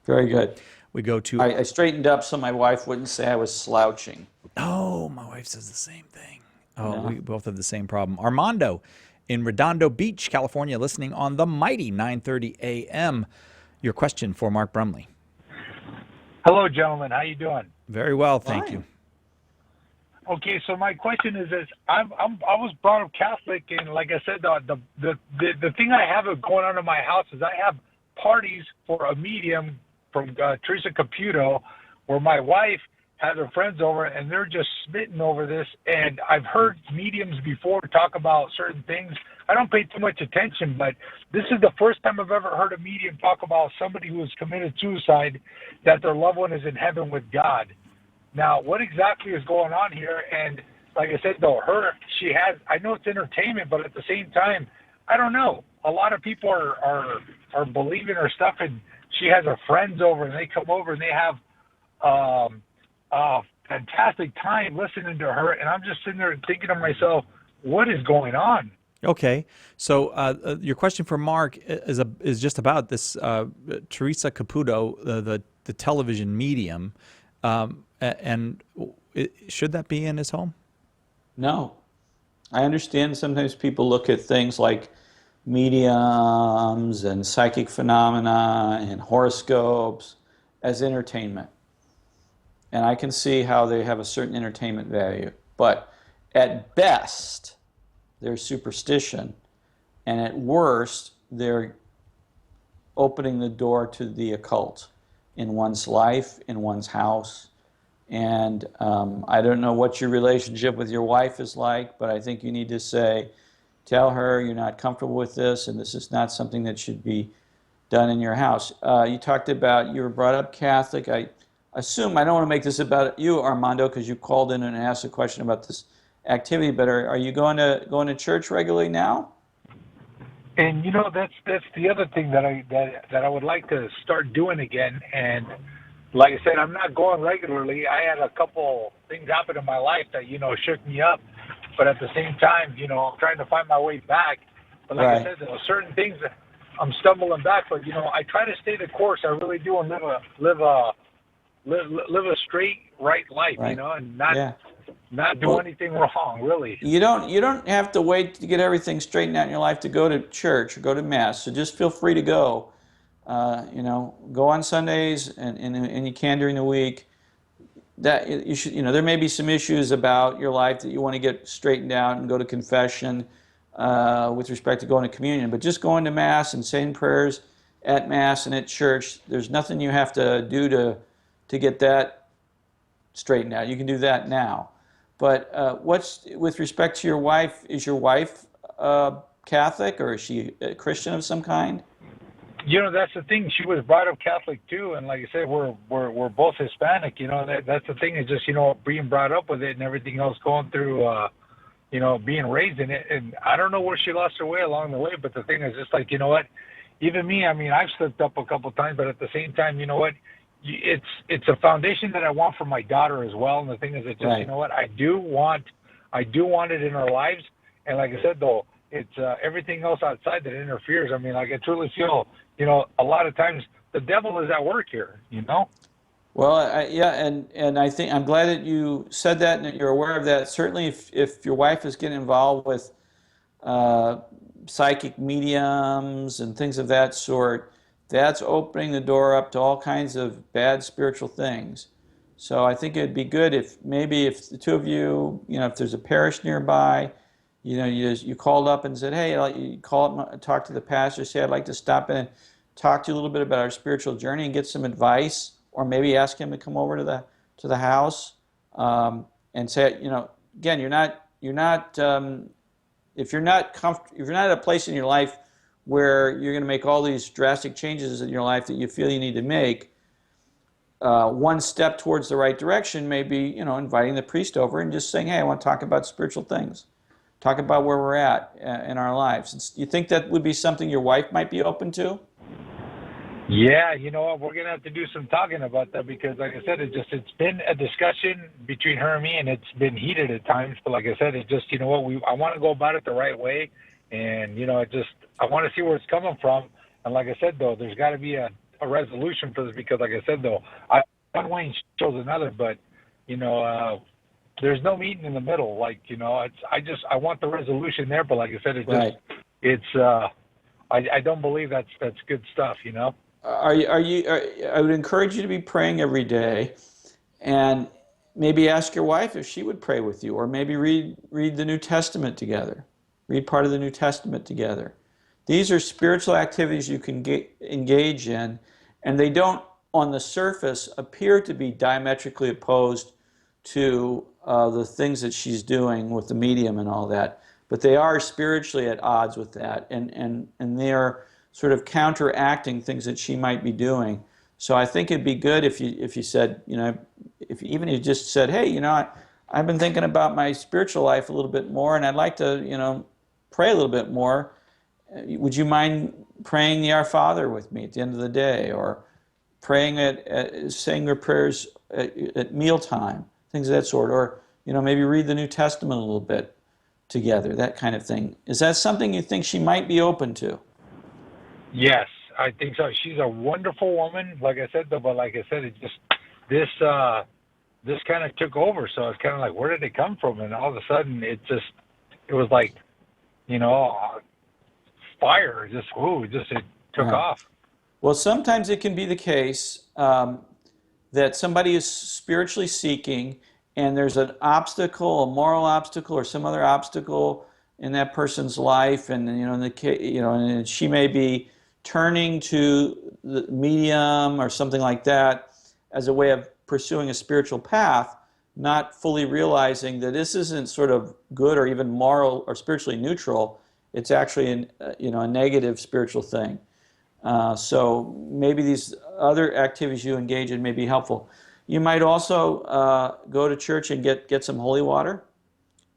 Very good. We go to... I straightened up so my wife wouldn't say I was slouching. Oh, my wife says the same thing. Oh, yeah. We both have the same problem. Armando in Redondo Beach, California, listening on the mighty 930 AM. Your question for Mark Brumley. Hello, gentlemen. How you doing? Very well, thank you. Okay, so my question is this: I was brought up Catholic, and like I said, the thing I have going on in my house is I have parties for a medium from Teresa Caputo, where my wife has her friends over, and they're just smitten over this. And I've heard mediums before talk about certain things. I don't pay too much attention, but this is the first time I've ever heard a medium talk about somebody who has committed suicide, that their loved one is in heaven with God. Now, what exactly is going on here? And like I said, though, she has, I know it's entertainment, but at the same time, I don't know. A lot of people are believing her stuff, and she has her friends over, and they come over, and they have a fantastic time listening to her. And I'm just sitting there thinking to myself, what is going on? Okay, so your question for Mark is just about this Teresa Caputo, the television medium, and should that be in his home? No. I understand sometimes people look at things like mediums and psychic phenomena and horoscopes as entertainment. And I can see how they have a certain entertainment value. But at best, they're superstition, and at worst, they're opening the door to the occult in one's life, in one's house. And I don't know what your relationship with your wife is like, but I think you need to tell her you're not comfortable with this, and this is not something that should be done in your house. You talked about you were brought up Catholic. I assume, I don't want to make this about you, Armando, because you called in and asked a question about this activity, but are you going to church regularly now? And that's the other thing that I would like to start doing again. And like I said, I'm not going regularly. I had a couple things happen in my life that shook me up, but at the same time, I'm trying to find my way back. But like I said, there are certain things that I'm stumbling back. But I try to stay the course. I really do, and live a straight, right life. Right. And not do anything wrong, really. You don't have to wait to get everything straightened out in your life to go to church or go to mass. So just feel free to go. Go on Sundays and you can during the week. That you should. There may be some issues about your life that you want to get straightened out and go to confession with respect to going to communion. But just going to mass and saying prayers at mass and at church, there's nothing you have to do to get that straightened out. You can do that now. But what's with respect to your wife? Is your wife Catholic, or is she a Christian of some kind? That's the thing. She was brought up Catholic too, and like I said, we're both Hispanic. That's the thing. Is just being brought up with it and everything else, going through being raised in it. And I don't know where she lost her way along the way. But the thing is, just like even me. I mean, I've slipped up a couple times, but at the same time, it's a foundation that I want for my daughter as well. And the thing is, it's just I do want it in our lives. And like I said, though, it's everything else outside that interferes. I mean, I truly feel, a lot of times the devil is at work here. Well, and I think I'm glad that you said that and that you're aware of that. Certainly, if your wife is getting involved with psychic mediums and things of that sort, that's opening the door up to all kinds of bad spiritual things. So I think it'd be good if the two of you, if there's a parish nearby, you called up and said, hey, you call up, talk to the pastor, say, I'd like to stop in and talk to you a little bit about our spiritual journey and get some advice, or maybe ask him to come over to the house and say, again, if you're not at a place in your life where you're going to make all these drastic changes in your life that you feel you need to make, one step towards the right direction may be, inviting the priest over and just saying, hey, I want to talk about spiritual things. Talk about where we're at in our lives. You think that would be something your wife might be open to? Yeah, you know what? We're gonna have to do some talking about that because, like I said, it's been a discussion between her and me, and it's been heated at times. But like I said, it just, you know what? I want to go about it the right way, and you know, I want to see where it's coming from. And like I said, though, there's got to be a resolution for this because, like I said, though, one way shows another, but you know, there's no meeting in the middle. Like, you know, I want the resolution there, but like I said, I don't believe that's good stuff, you know. I would encourage you to be praying every day, and maybe ask your wife if she would pray with you, or maybe read the New Testament together. Read part of the New Testament together. These are spiritual activities you can engage in, and they don't, on the surface, appear to be diametrically opposed to the things that she's doing with the medium and all that, but they are spiritually at odds with that, and they are sort of counteracting things that she might be doing. So I think it'd be good if you said, you know, if you just said, hey, you know, I've been thinking about my spiritual life a little bit more, and I'd like to, you know, pray a little bit more. Would you mind praying the Our Father with me at the end of the day, or praying saying your prayers at mealtime, things of that sort, or you know, maybe read the New Testament a little bit together, that kind of thing. Is that something you think she might be open to? Yes, I think so. She's a wonderful woman, like I said, though, but like I said, this kind of took over. So it's kind of like, where did it come from? And all of a sudden, it was like, you know, fire. It took off. Well, sometimes it can be the case that somebody is spiritually seeking, and there's an obstacle, a moral obstacle, or some other obstacle in that person's life, and you know, and she may be turning to the medium or something like that as a way of pursuing a spiritual path, not fully realizing that this isn't sort of good or even moral or spiritually neutral. It's actually a negative spiritual thing. So maybe these other activities you engage in may be helpful. You might also go to church and get some holy water.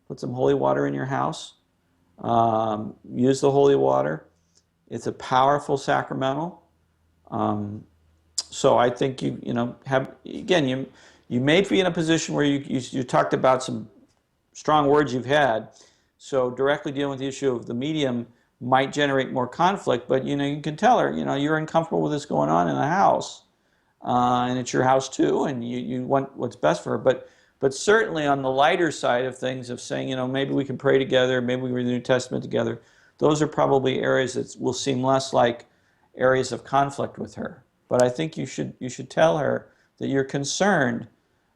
Put some holy water in your house. Use the holy water. It's a powerful sacramental. So I think you may be in a position where you talked about some strong words you've had. So directly dealing with the issue of the medium might generate more conflict, but you can tell her, you're uncomfortable with this going on in the house, and it's your house too, and you want what's best for her. But certainly on the lighter side of things, of saying, maybe we can pray together, maybe we read the New Testament together, those are probably areas that will seem less like areas of conflict with her. But I think you should tell her that you're concerned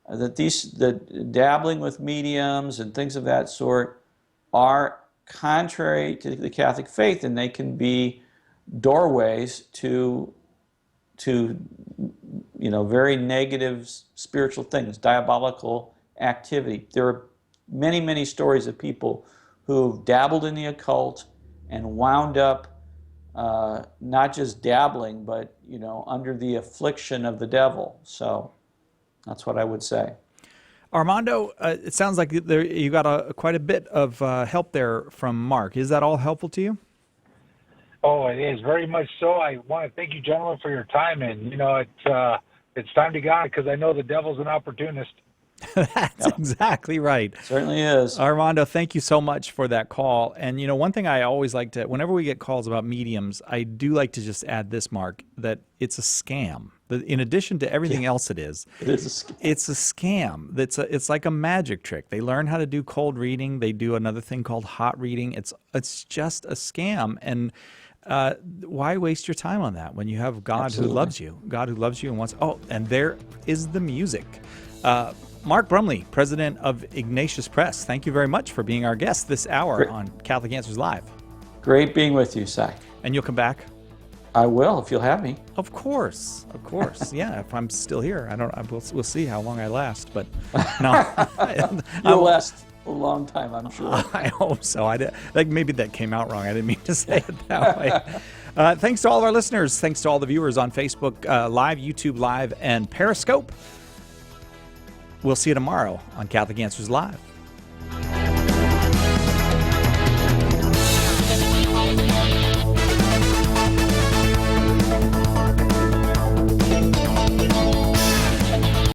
that dabbling with mediums and things of that sort are contrary to the Catholic faith, and they can be doorways to very negative spiritual things, diabolical activity. There are many, many stories of people who've dabbled in the occult and wound up not just dabbling, but under the affliction of the devil. So that's what I would say. Armando, it sounds like you got quite a bit of help there from Mark. Is that all helpful to you? Oh, it is very much so. I want to thank you, gentlemen, for your time, and it's time to go because I know the devil's an opportunist. That's exactly right. Certainly is. Armando, thank you so much for that call. And one thing I always like to, whenever we get calls about mediums, I do like to just add this, Mark, that it's a scam. In addition to everything else it is a scam. It's a scam. It's like a magic trick. They learn how to do cold reading. They do another thing called hot reading. It's just a scam. And why waste your time on that when you have God Absolutely. who loves you? God who loves you and wants. Oh, and there is the music. Mark Brumley, president of Ignatius Press, thank you very much for being our guest this hour on Catholic Answers Live. Great being with you, Cy. And you'll come back? I will, if you'll have me. Of course. Yeah, if I'm still here. We'll see how long I last, but no. You'll last a long time, I'm sure. I hope so. Maybe that came out wrong. I didn't mean to say it that way. Thanks to all of our listeners. Thanks to all the viewers on Facebook Live, YouTube Live, and Periscope. We'll see you tomorrow on Catholic Answers Live.